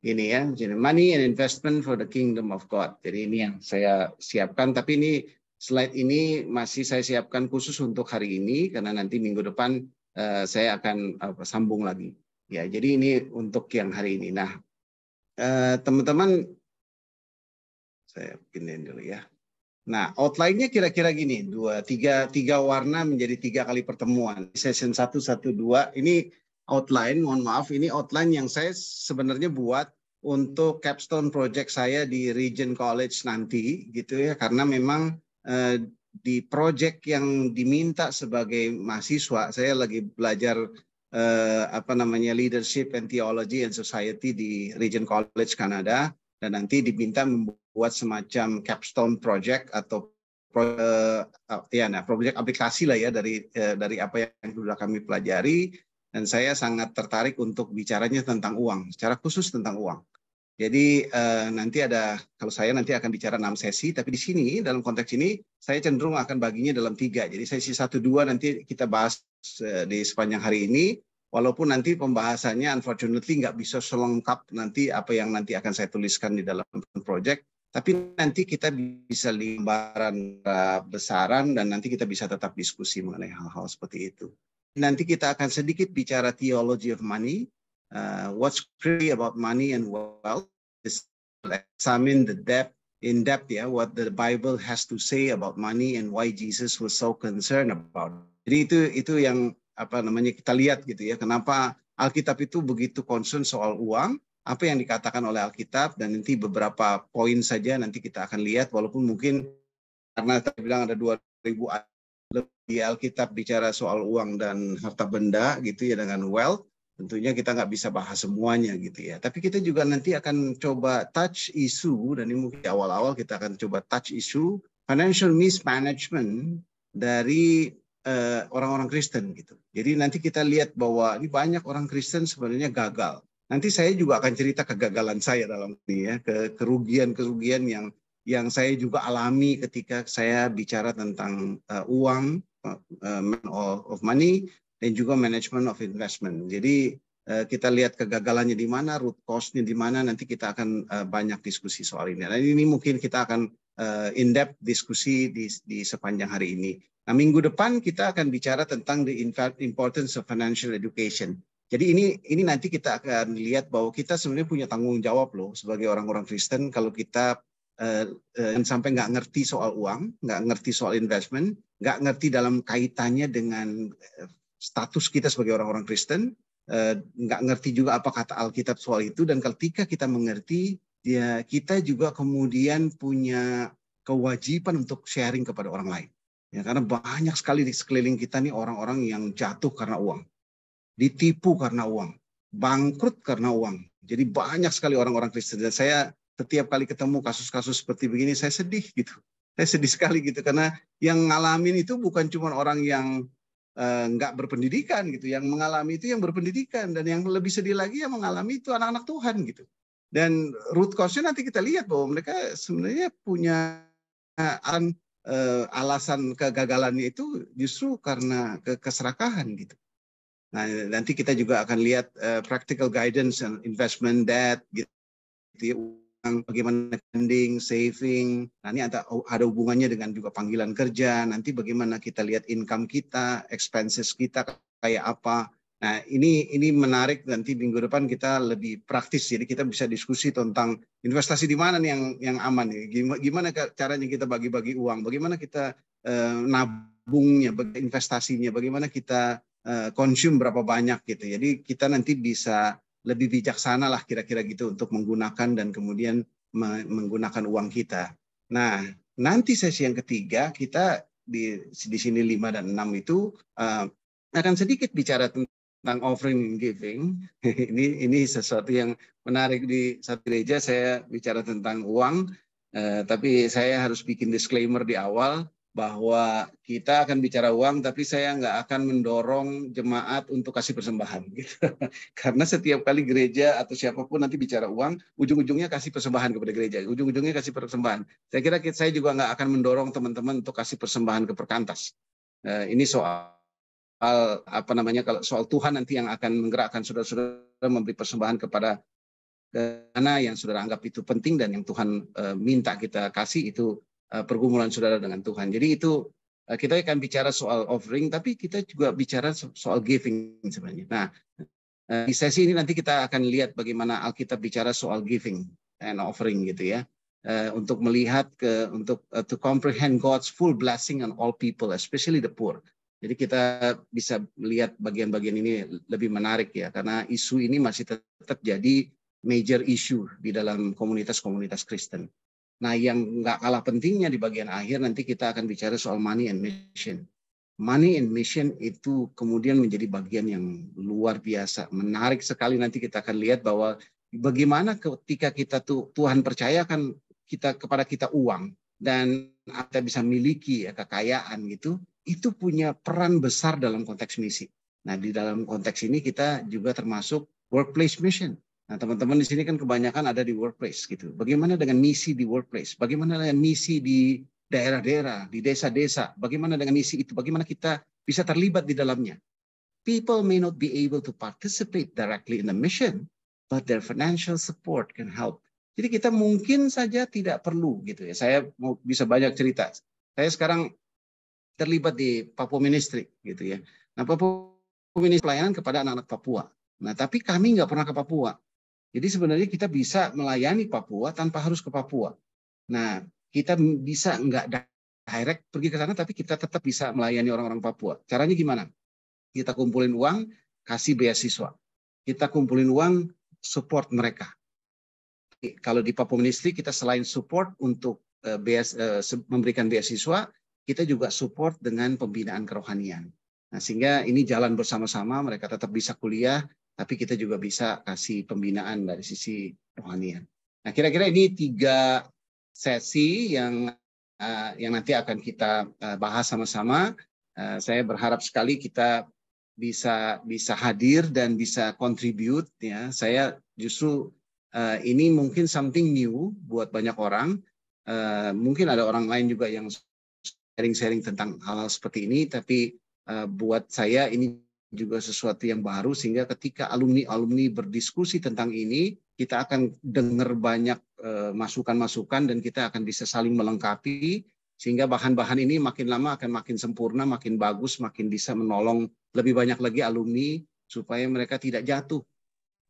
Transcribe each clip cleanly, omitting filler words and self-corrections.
ini ya, money and investment for the kingdom of God. Jadi ini yang saya siapkan, tapi ini slide ini masih saya siapkan khusus untuk hari ini karena nanti minggu depan saya akan sambung lagi. Ya, jadi ini untuk yang hari ini. Nah, teman-teman, saya pindahin dulu ya. Nah, outline-nya kira-kira gini, tiga warna menjadi 3 kali pertemuan. Session 1, 1, 2, ini outline, mohon maaf, ini outline yang saya sebenarnya buat untuk capstone project saya di Regent College nanti, gitu ya, karena memang di project yang diminta sebagai mahasiswa, saya lagi belajar leadership and theology and society di Regent College Kanada, dan nanti diminta membuat semacam capstone project atau project aplikasi lah ya dari apa yang sudah kami pelajari, dan saya sangat tertarik untuk bicaranya tentang uang, secara khusus tentang uang. Jadi nanti kalau saya nanti akan bicara 6 sesi, tapi di sini dalam konteks ini saya cenderung akan baginya dalam 3. Jadi sesi 1, 2 nanti kita bahas di sepanjang hari ini. Walaupun nanti pembahasannya unfortunately nggak bisa selengkap nanti apa yang nanti akan saya tuliskan di dalam project, tapi nanti kita bisa lembaran besaran dan nanti kita bisa tetap diskusi mengenai hal-hal seperti itu. Nanti kita akan sedikit bicara theology of money, what's really about money and wealth, examine the in depth ya, what the Bible has to say about money and why Jesus was so concerned about it. Jadi itu yang kita lihat gitu ya, kenapa Alkitab itu begitu concern soal uang, apa yang dikatakan oleh Alkitab, dan nanti beberapa poin saja nanti kita akan lihat, walaupun mungkin karena saya bilang ada 2000 di Alkitab bicara soal uang dan harta benda gitu ya, dengan wealth, tentunya kita nggak bisa bahas semuanya gitu ya. Tapi kita juga nanti akan coba touch isu, dan ini mungkin di awal-awal kita akan coba touch isu financial mismanagement dari orang-orang Kristen gitu. Jadi nanti kita lihat bahwa ini banyak orang Kristen sebenarnya gagal. Nanti saya juga akan cerita kegagalan saya dalam ini ya, kerugian yang saya juga alami ketika saya bicara tentang uang, of money, dan juga management of investment. Jadi kita lihat kegagalannya di mana, root cause-nya di mana, nanti kita akan banyak diskusi soal ini. Dan ini mungkin kita akan in-depth diskusi di sepanjang hari ini. Nah, minggu depan kita akan bicara tentang the importance of financial education. Jadi ini nanti kita akan lihat bahwa kita sebenarnya punya tanggung jawab loh sebagai orang-orang Kristen kalau kita sampai nggak ngerti soal uang, nggak ngerti soal investment, nggak ngerti dalam kaitannya dengan status kita sebagai orang-orang Kristen, nggak ngerti juga apa kata Alkitab soal itu, dan ketika kita mengerti, ya kita juga kemudian punya kewajiban untuk sharing kepada orang lain. Ya, karena banyak sekali di sekeliling kita nih orang-orang yang jatuh karena uang, ditipu karena uang, bangkrut karena uang. Jadi banyak sekali orang-orang Kristen, dan saya setiap kali ketemu kasus-kasus seperti begini, saya sedih gitu. Saya sedih sekali gitu, karena yang ngalamin itu bukan cuma orang yang nggak berpendidikan gitu, yang mengalami itu yang berpendidikan, dan yang lebih sedih lagi yang mengalami itu anak-anak Tuhan gitu. Dan root cause-nya nanti kita lihat bahwa mereka sebenarnya punya alasan kegagalannya itu justru karena keserakahan gitu. Nah, nanti kita juga akan lihat practical guidance and investment debt gitu ya, bagaimana spending, saving. Nah, ini ada hubungannya dengan juga panggilan kerja. Nanti bagaimana kita lihat income kita, expenses kita kayak apa. Nah, ini menarik, nanti minggu depan kita lebih praktis. Jadi kita bisa diskusi tentang investasi di mana nih yang aman nih. Gimana caranya kita bagi-bagi uang, bagaimana kita nabungnya, investasinya, bagaimana kita consume berapa banyak gitu. Jadi kita nanti bisa lebih bijaksana lah kira-kira gitu untuk menggunakan dan kemudian menggunakan uang kita. Nah, nanti sesi yang ketiga kita di sini 5 dan 6 itu akan sedikit bicara tentang offering and giving. Ini sesuatu yang menarik di satu gereja, saya bicara tentang uang, tapi saya harus bikin disclaimer di awal bahwa kita akan bicara uang, tapi saya nggak akan mendorong jemaat untuk kasih persembahan. Gitu. Karena setiap kali gereja atau siapapun nanti bicara uang, ujung-ujungnya kasih persembahan kepada gereja, ujung-ujungnya kasih persembahan. Saya kira saya juga nggak akan mendorong teman-teman untuk kasih persembahan ke perkantas. Ini soal kalau soal Tuhan nanti yang akan menggerakkan saudara-saudara memberi persembahan kepada Karena yang saudara anggap itu penting dan yang Tuhan minta kita kasih itu pergumulan saudara dengan Tuhan. Jadi itu kita akan bicara soal offering, tapi kita juga bicara soal giving sebenarnya. Nah, di sesi ini nanti kita akan lihat bagaimana Alkitab bicara soal giving and offering gitu ya. Untuk melihat to comprehend God's full blessing on all people, especially the poor. Jadi kita bisa melihat bagian-bagian ini lebih menarik ya, karena isu ini masih tetap jadi major issue di dalam komunitas-komunitas Kristen. Nah, yang nggak kalah pentingnya di bagian akhir nanti kita akan bicara soal money and mission. Money and mission itu kemudian menjadi bagian yang luar biasa, menarik sekali. Nanti kita akan lihat bahwa bagaimana ketika kita Tuhan percayakan kepada kita uang dan kita bisa miliki ya, kekayaan gitu, itu punya peran besar dalam konteks misi. Nah, di dalam konteks ini kita juga termasuk workplace mission. Nah, teman-teman di sini kan kebanyakan ada di workplace gitu. Bagaimana dengan misi di workplace? Bagaimana dengan misi di daerah-daerah, di desa-desa? Bagaimana dengan misi itu? Bagaimana kita bisa terlibat di dalamnya? People may not be able to participate directly in the mission, but their financial support can help. Jadi kita mungkin saja tidak perlu gitu ya. Saya mau bisa banyak cerita. Saya sekarang terlibat di Papua Ministry gitu ya. Nah, Papua Ministry pelayanan kepada anak-anak Papua. Nah, tapi kami nggak pernah ke Papua. Jadi sebenarnya kita bisa melayani Papua tanpa harus ke Papua. Nah, kita bisa nggak direct pergi ke sana, tapi kita tetap bisa melayani orang-orang Papua. Caranya gimana? Kita kumpulin uang, kasih beasiswa. Kita kumpulin uang, support mereka. Kalau di Papua Ministry, kita selain support untuk memberikan beasiswa, kita juga support dengan pembinaan kerohanian. Nah, sehingga ini jalan bersama-sama, mereka tetap bisa kuliah, tapi kita juga bisa kasih pembinaan dari sisi rohanian. Nah, kira-kira ini 3 sesi yang nanti akan kita bahas sama-sama. Saya berharap sekali kita bisa hadir dan bisa contribute ya. Saya justru ini mungkin something new buat banyak orang. Mungkin ada orang lain juga yang sharing-sharing tentang hal-hal seperti ini, tapi buat saya ini juga sesuatu yang baru, sehingga ketika alumni berdiskusi tentang ini, kita akan dengar banyak masukan-masukan dan kita akan bisa saling melengkapi, sehingga bahan-bahan ini makin lama akan makin sempurna, makin bagus, makin bisa menolong lebih banyak lagi alumni supaya mereka tidak jatuh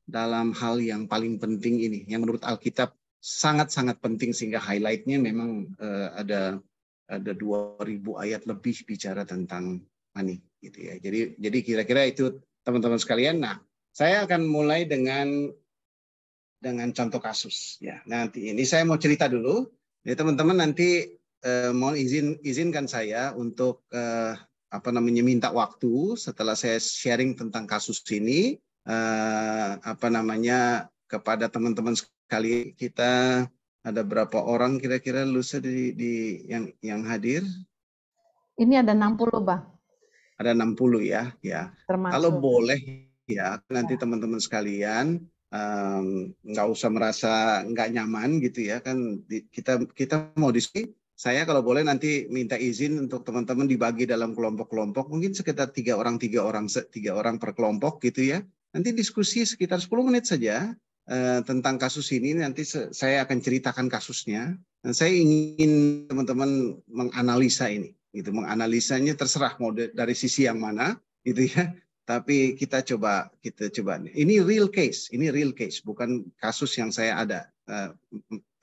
dalam hal yang paling penting ini, yang menurut Alkitab sangat-sangat penting, sehingga highlight-nya memang ada 2.000 ayat lebih bicara tentang money gitu ya. Jadi kira-kira itu teman-teman sekalian. Nah, saya akan mulai dengan contoh kasus ya. Nanti ini saya mau cerita dulu. Jadi teman-teman nanti mohon izinkan saya untuk minta waktu setelah saya sharing tentang kasus ini kepada teman-teman sekali. Kita ada berapa orang kira-kira Lusa di yang hadir? Ini ada 60, Bang. Ada 60 ya. Termasuk. Kalau boleh ya, nanti teman-teman sekalian nggak usah merasa nggak nyaman gitu ya, kan kita mau diskusi. Saya kalau boleh nanti minta izin untuk teman-teman dibagi dalam kelompok-kelompok, mungkin sekitar 3 orang per kelompok gitu ya. Nanti diskusi sekitar 10 menit saja tentang kasus ini. Nanti saya akan ceritakan kasusnya. Dan saya ingin teman-teman menganalisa ini. Gitu, menganalisanya terserah mau dari sisi yang mana gitu ya, tapi kita coba ini real case, bukan kasus yang saya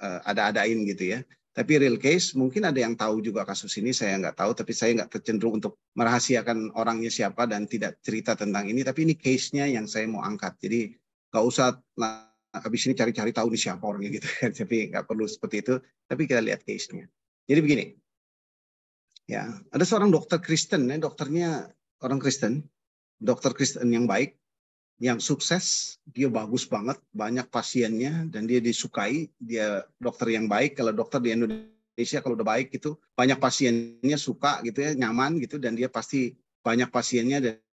ada-adain gitu ya, tapi real case. Mungkin ada yang tahu juga kasus ini, saya nggak tahu, tapi saya nggak tercenderung untuk merahasiakan orangnya siapa dan tidak cerita tentang ini, tapi ini case-nya yang saya mau angkat. Jadi nggak usah habis ini cari-cari tahu nih siapa orangnya gitu kan, tapi nggak perlu seperti itu, tapi kita lihat case-nya. Jadi begini. Ya, ada seorang dokter Kristen, ya, dokternya orang Kristen, dokter Kristen yang baik, yang sukses, dia bagus banget, banyak pasiennya dan dia disukai, dia dokter yang baik. Kalau dokter di Indonesia kalau udah baik gitu, banyak pasiennya suka gitu ya, nyaman gitu, dan dia pasti banyak pasiennya dan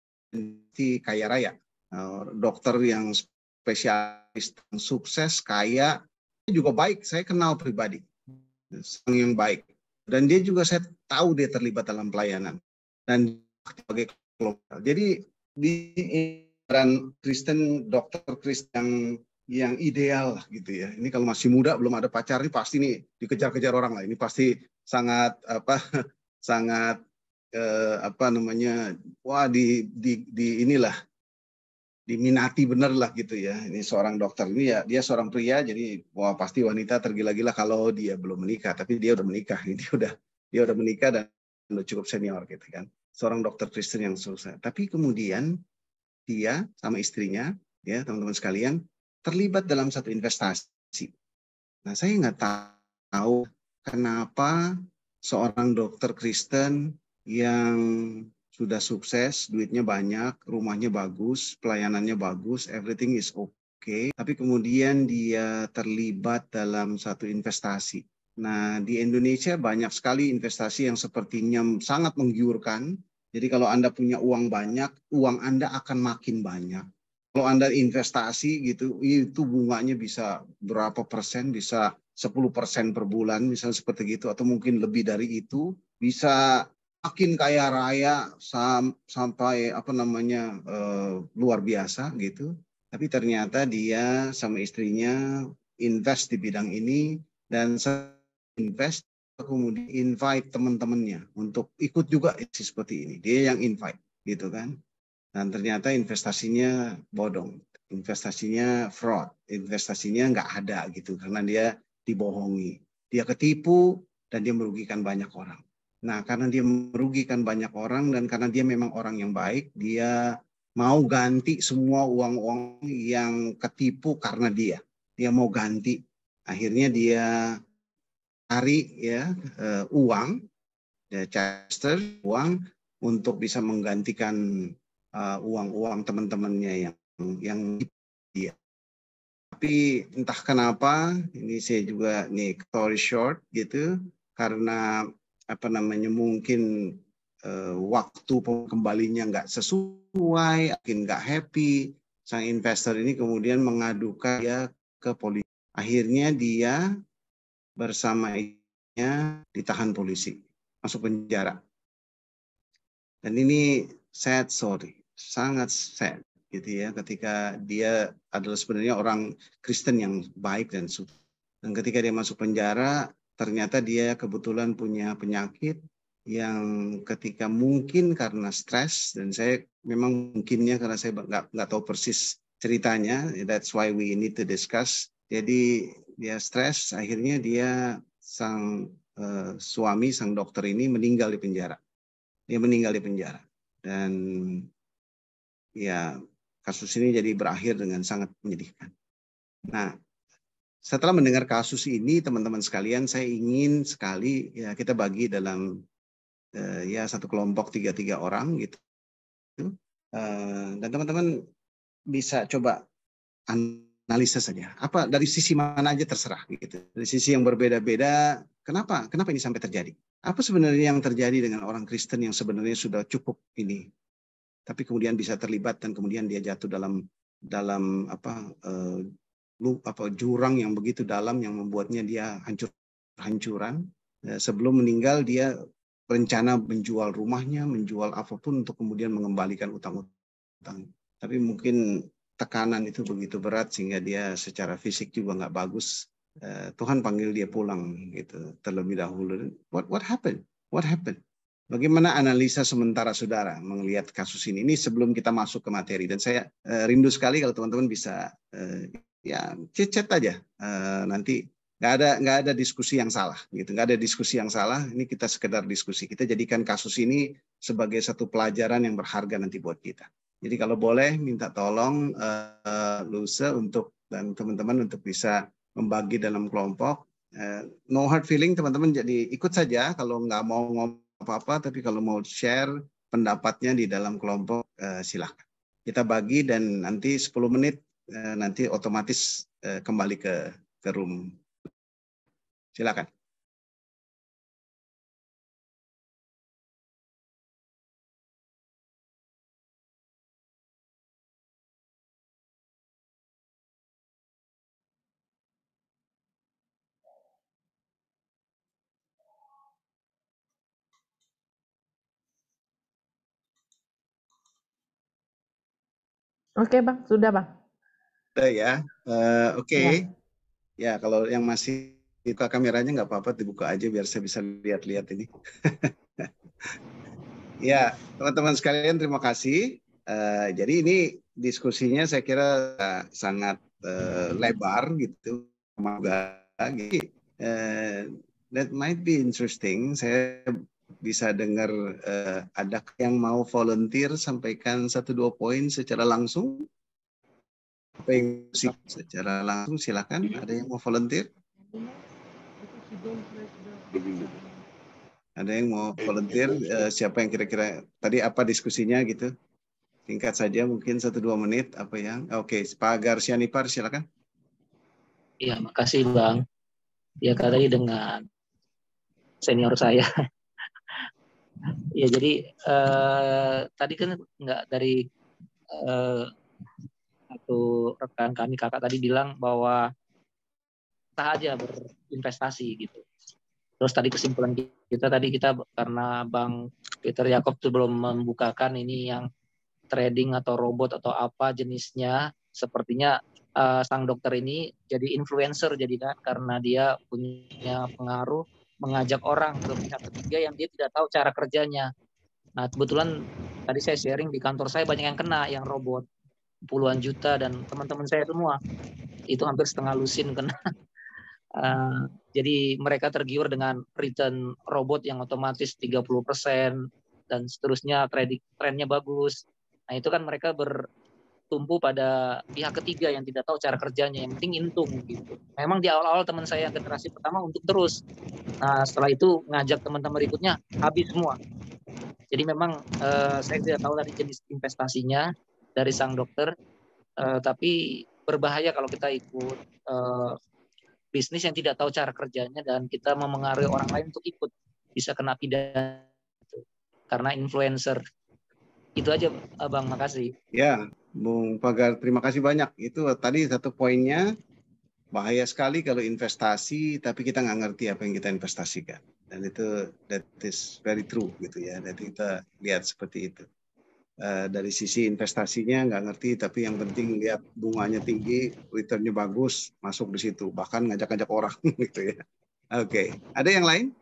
kaya raya. Dokter yang spesialis, sukses, kaya, juga baik. Saya kenal pribadi, yang baik. Dan dia juga saya tahu dia terlibat dalam pelayanan dan sebagai kelompok. Jadi di Kristen, dokter Kristen yang yang ideal lah gitu ya. Ini kalau masih muda belum ada pacar ini pasti nih dikejar-kejar orang lah. Ini pasti sangat apa sangat apa namanya wah di inilah diminati bener lah gitu ya. Ini seorang dokter ini ya dia seorang pria jadi wah pasti wanita tergila-gila kalau dia belum menikah tapi dia udah menikah. Dia udah menikah dan udah cukup senior gitu kan. Seorang dokter Kristen yang sukses. Tapi kemudian dia sama istrinya ya teman-teman sekalian terlibat dalam satu investasi. Nah, saya nggak tahu kenapa seorang dokter Kristen yang sudah sukses, duitnya banyak, rumahnya bagus, pelayanannya bagus, everything is okay, tapi kemudian dia terlibat dalam satu investasi. Nah, di Indonesia banyak sekali investasi yang sepertinya sangat menggiurkan. Jadi kalau Anda punya uang banyak, uang Anda akan makin banyak. Kalau Anda investasi gitu, itu bunganya bisa berapa persen, bisa 10% per bulan, misalnya seperti gitu, atau mungkin lebih dari itu, bisa makin kaya raya sampai apa namanya luar biasa gitu. Tapi ternyata dia sama istrinya invest di bidang ini dan invest kemudian invite teman-temannya untuk ikut juga seperti ini. Dia yang invite gitu kan. Dan ternyata investasinya bodong, investasinya fraud, investasinya nggak ada gitu karena dia dibohongi, dia ketipu dan dia merugikan banyak orang. Nah, karena dia merugikan banyak orang dan karena dia memang orang yang baik, dia mau ganti semua uang-uang yang ketipu karena dia. Dia mau ganti. Akhirnya dia cari ya uang, ya, Chester uang untuk bisa menggantikan uang-uang teman-temannya yang dia. Tapi entah kenapa ini saya juga nih story short gitu karena apa namanya mungkin waktu kembalinya nggak sesuai, mungkin nggak happy. Sang investor ini kemudian mengadukan dia ke polisi. Akhirnya dia bersama istrinya ditahan polisi, masuk penjara. Dan ini sad story, sangat sad gitu ya ketika dia adalah sebenarnya orang Kristen yang baik dan suci. Dan ketika dia masuk penjara, ternyata dia kebetulan punya penyakit yang ketika mungkin karena stres dan saya memang mungkinnya karena saya nggak tahu persis ceritanya, that's why we need to discuss. Jadi dia stres, akhirnya dia sang suami sang dokter ini meninggal di penjara. Dia meninggal di penjara. Dan ya kasus ini jadi berakhir dengan sangat menyedihkan. Nah, setelah mendengar kasus ini teman-teman sekalian, saya ingin sekali ya kita bagi dalam ya satu kelompok 3 orang gitu. Dan teman-teman bisa coba analisa saja. Apa dari sisi mana aja terserah gitu. Dari sisi yang berbeda-beda, kenapa ini sampai terjadi? Apa sebenarnya yang terjadi dengan orang Kristen yang sebenarnya sudah cukup ini tapi kemudian bisa terlibat dan kemudian dia jatuh dalam jurang yang begitu dalam yang membuatnya dia hancuran. Sebelum meninggal dia rencana menjual rumahnya, menjual apapun untuk kemudian mengembalikan utang-utang. Tapi mungkin tekanan itu begitu berat sehingga dia secara fisik juga nggak bagus. Tuhan panggil dia pulang gitu terlebih dahulu. What happened? What happened? Bagaimana analisa sementara saudara melihat kasus ini? Ini sebelum kita masuk ke materi dan saya rindu sekali kalau teman-teman bisa ya chat aja nanti nggak ada diskusi yang salah gitu, nggak ada diskusi yang salah. Ini kita sekedar diskusi. Kita jadikan kasus ini sebagai satu pelajaran yang berharga nanti buat kita. Jadi kalau boleh minta tolong Lusa untuk dan teman-teman untuk bisa membagi dalam kelompok. No hard feeling teman-teman jadi ikut saja kalau nggak mau ngomong apa-apa, tapi kalau mau share pendapatnya di dalam kelompok silahkan. Kita bagi dan nanti 10 menit nanti otomatis kembali ke room. Silakan. Oke, Bang. Sudah, Bang. Udah ya. Oke. Ya. Ya, kalau yang masih buka kameranya nggak apa-apa, dibuka aja biar saya bisa lihat-lihat ini. Ya, teman-teman sekalian terima kasih. Jadi ini diskusinya saya kira sangat lebar gitu. Semoga that might be interesting. Saya bisa dengar ada yang mau volunteer sampaikan 1-2 poin secara langsung. Secara langsung silakan. Ada yang mau volunteer? Ada yang mau volunteer? Siapa yang kira-kira tadi apa diskusinya gitu? Singkat saja mungkin 1-2 menit apa yang oke, Pak Garsianipar silakan. Ya, makasih Bang. Ya tadi dengan senior saya. Ya jadi tadi kan nggak dari satu rekan kami kakak tadi bilang bahwa sah aja berinvestasi gitu. Terus tadi kesimpulan kita tadi karena Bang Peter Yakob tuh belum membukakan ini yang trading atau robot atau apa jenisnya, sepertinya sang dokter ini jadi influencer jadi kan karena dia punya pengaruh mengajak orang ke pihak ketiga yang dia tidak tahu cara kerjanya. Nah kebetulan tadi saya sharing di kantor saya banyak yang kena yang robot puluhan juta dan teman-teman saya semua itu hampir setengah lusin kena. Jadi mereka tergiur dengan return robot yang otomatis 30% dan seterusnya, trennya bagus. Nah itu kan mereka bertumpu pada pihak ketiga yang tidak tahu cara kerjanya, yang penting untung gitu. Memang di awal-awal teman saya generasi pertama untuk terus. Nah setelah itu ngajak teman-teman berikutnya habis semua. Jadi memang saya tidak tahu tadi jenis investasinya dari sang dokter, tapi berbahaya kalau kita ikut bisnis yang tidak tahu cara kerjanya dan kita memengaruhi orang lain untuk ikut, bisa kena pidana karena influencer. Itu aja Bang, makasih. Ya, Bung Pagar, terima kasih banyak. Itu tadi satu poinnya, bahaya sekali kalau investasi tapi kita nggak ngerti apa yang kita investasikan. Dan itu that is very true gitu ya. Jadi kita lihat seperti itu. Dari sisi investasinya nggak ngerti, tapi yang penting lihat bunganya tinggi, returnnya bagus, masuk di situ. Bahkan ngajak-ngajak orang gitu ya. Oke, ada yang lain?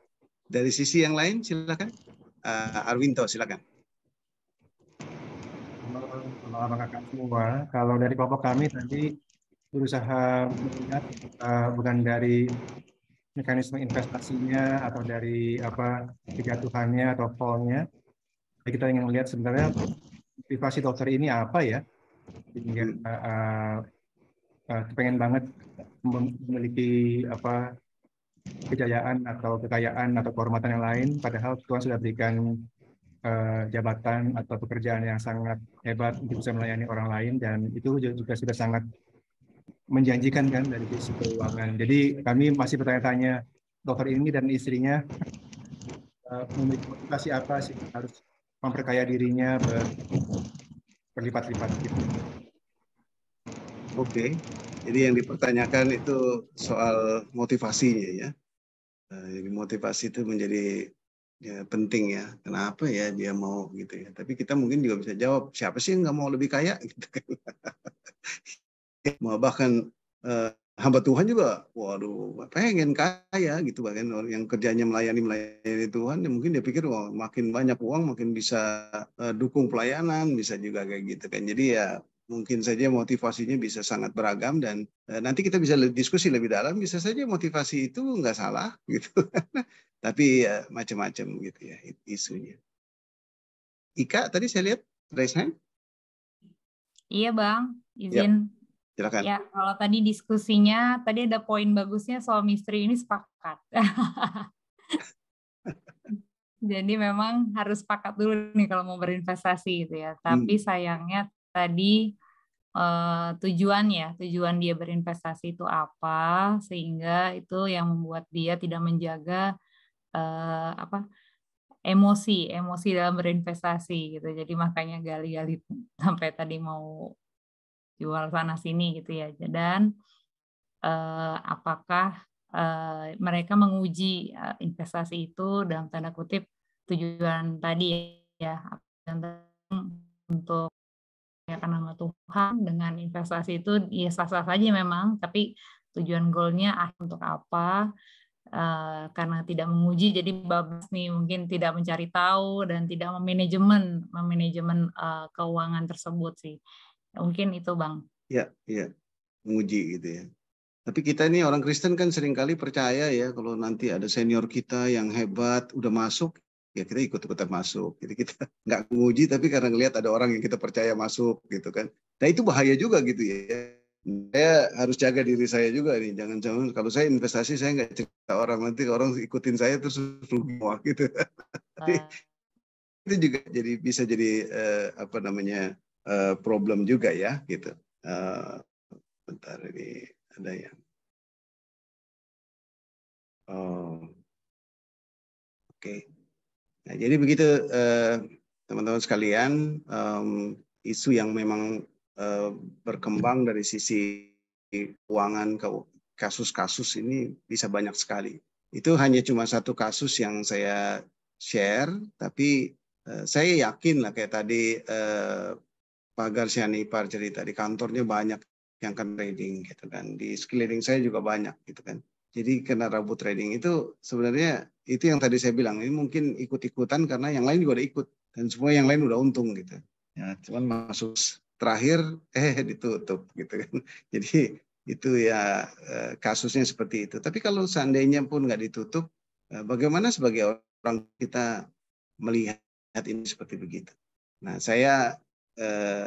Dari sisi yang lain silakan. Arwinto silakan. Halo kakak semua. Kalau dari kelompok kami tadi berusaha melihat bukan dari mekanisme investasinya atau dari apa kejatuhannya atau fallnya. Kita ingin melihat sebenarnya privasi dokter ini apa ya. Sehingga pengen banget memiliki apa kejayaan atau kekayaan atau kehormatan yang lain. Padahal Tuhan sudah berikan jabatan atau pekerjaan yang sangat hebat untuk bisa melayani orang lain dan itu juga sudah sangat menjanjikan kan dari sisi keuangan. Jadi kami masih bertanya-tanya dokter ini dan istrinya memiliki motivasi apa sih harus memperkaya dirinya berlipat-lipat gitu. Oke, jadi yang dipertanyakan itu soal motivasinya ya. Jadi motivasi itu menjadi ya, penting ya. Kenapa ya dia mau gitu ya. Tapi kita mungkin juga bisa jawab, siapa sih yang nggak mau lebih kaya gitu kan. Bahkan hamba Tuhan juga, waduh, pengen kaya gitu, bahkan orang yang kerjanya melayani Tuhan, ya mungkin dia pikir, wah, makin banyak uang, makin bisa dukung pelayanan, bisa juga kayak gitu kan. Jadi ya mungkin saja motivasinya bisa sangat beragam dan nanti kita bisa diskusi lebih dalam, bisa saja motivasi itu nggak salah gitu, tapi macam-macam gitu ya isunya. Ika, tadi saya lihat raise hand. Iya Bang, Yap, izin. silakan. Ya, kalau tadi diskusinya, tadi ada poin bagusnya suami istri ini sepakat. Jadi memang harus sepakat dulu nih kalau mau berinvestasi gitu ya. Tapi sayangnya tadi tujuan dia berinvestasi itu apa, sehingga itu yang membuat dia tidak menjaga emosi dalam berinvestasi gitu. Jadi makanya gali-gali sampai tadi mau jual sana sini gitu ya. Dan apakah mereka menguji investasi itu dalam tanda kutip tujuan tadi ya untuk nama Tuhan dengan investasi itu ya sah-sah saja memang, tapi tujuan goalnya untuk apa? Karena tidak menguji jadi bablas nih, mungkin tidak mencari tahu dan tidak memanajemen keuangan tersebut sih. Mungkin itu Bang. Ya, menguji gitu ya. Tapi kita ini orang Kristen kan seringkali percaya ya kalau nanti ada senior kita yang hebat udah masuk, ya kita ikut-ikutan masuk. Jadi kita nggak menguji tapi karena ngelihat ada orang yang kita percaya masuk gitu kan. Nah itu bahaya juga gitu ya. Saya harus jaga diri saya juga nih. Jangan-jangan kalau saya investasi saya nggak cerita orang, nanti orang ikutin saya terus rugi semua gitu. Itu juga bisa jadi problem juga ya gitu. Bentar ini ada yang oke. Nah, jadi begitu teman-teman sekalian, isu yang memang berkembang dari sisi keuangan, kasus-kasus ini bisa banyak sekali. Itu hanya cuma satu kasus yang saya share, tapi saya yakin lah kayak tadi Pak Garsianipar cerita di kantornya banyak yang kan trading gitu kan, di sekeliling saya juga banyak gitu kan. Jadi kena rabut trading itu sebenarnya itu yang tadi saya bilang, ini mungkin ikut-ikutan karena yang lain juga udah ikut dan semua yang lain udah untung gitu. Ya, cuman masuk terakhir ditutup gitu kan. Jadi itu ya kasusnya seperti itu. Tapi kalau seandainya pun nggak ditutup, bagaimana sebagai orang kita melihat ini seperti begitu? Nah, saya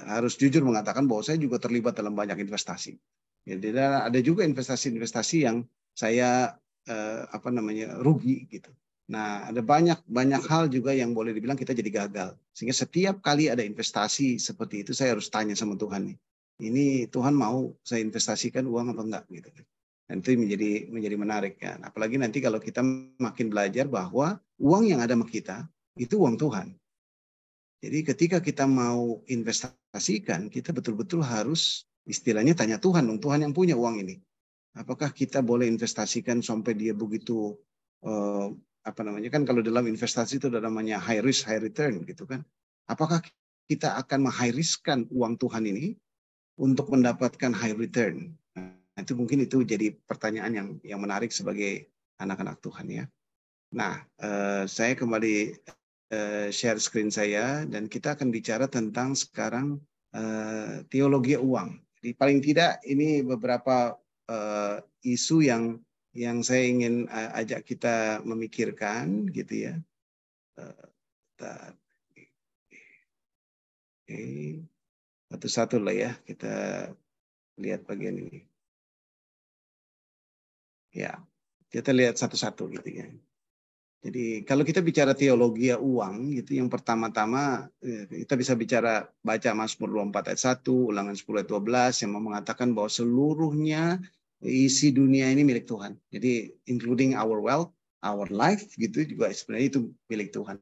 harus jujur mengatakan bahwa saya juga terlibat dalam banyak investasi. Jadi ada juga investasi-investasi yang saya rugi gitu. Nah, ada banyak hal juga yang boleh dibilang kita jadi gagal. Sehingga setiap kali ada investasi seperti itu saya harus tanya sama Tuhan nih. Ini Tuhan mau saya investasikan uang apa enggak gitu. Dan itu menjadi menarik kan. Apalagi nanti kalau kita makin belajar bahwa uang yang ada sama kita itu uang Tuhan. Jadi ketika kita mau investasikan, kita betul-betul harus istilahnya tanya Tuhan dong, Tuhan yang punya uang ini. Apakah kita boleh investasikan sampai dia begitu kan kalau dalam investasi itu ada namanya high risk high return gitu kan. Apakah kita akan meng-high risk-kan uang Tuhan ini untuk mendapatkan high return? Nah, itu mungkin itu jadi pertanyaan yang menarik sebagai anak-anak Tuhan ya. Nah, saya kembali share screen saya dan kita akan bicara tentang sekarang teologi uang. Jadi paling tidak ini beberapa isu yang saya ingin ajak kita memikirkan gitu ya. Satu-satu lah ya kita lihat bagian ini. Ya, kita lihat satu-satu gitu ya. Jadi kalau kita bicara teologi uang, gitu, yang pertama-tama kita bisa baca Mazmur 24 ayat 1, Ulangan 10 ayat 12 yang mengatakan bahwa seluruhnya isi dunia ini milik Tuhan. Jadi including our wealth, our life gitu juga sebenarnya itu milik Tuhan.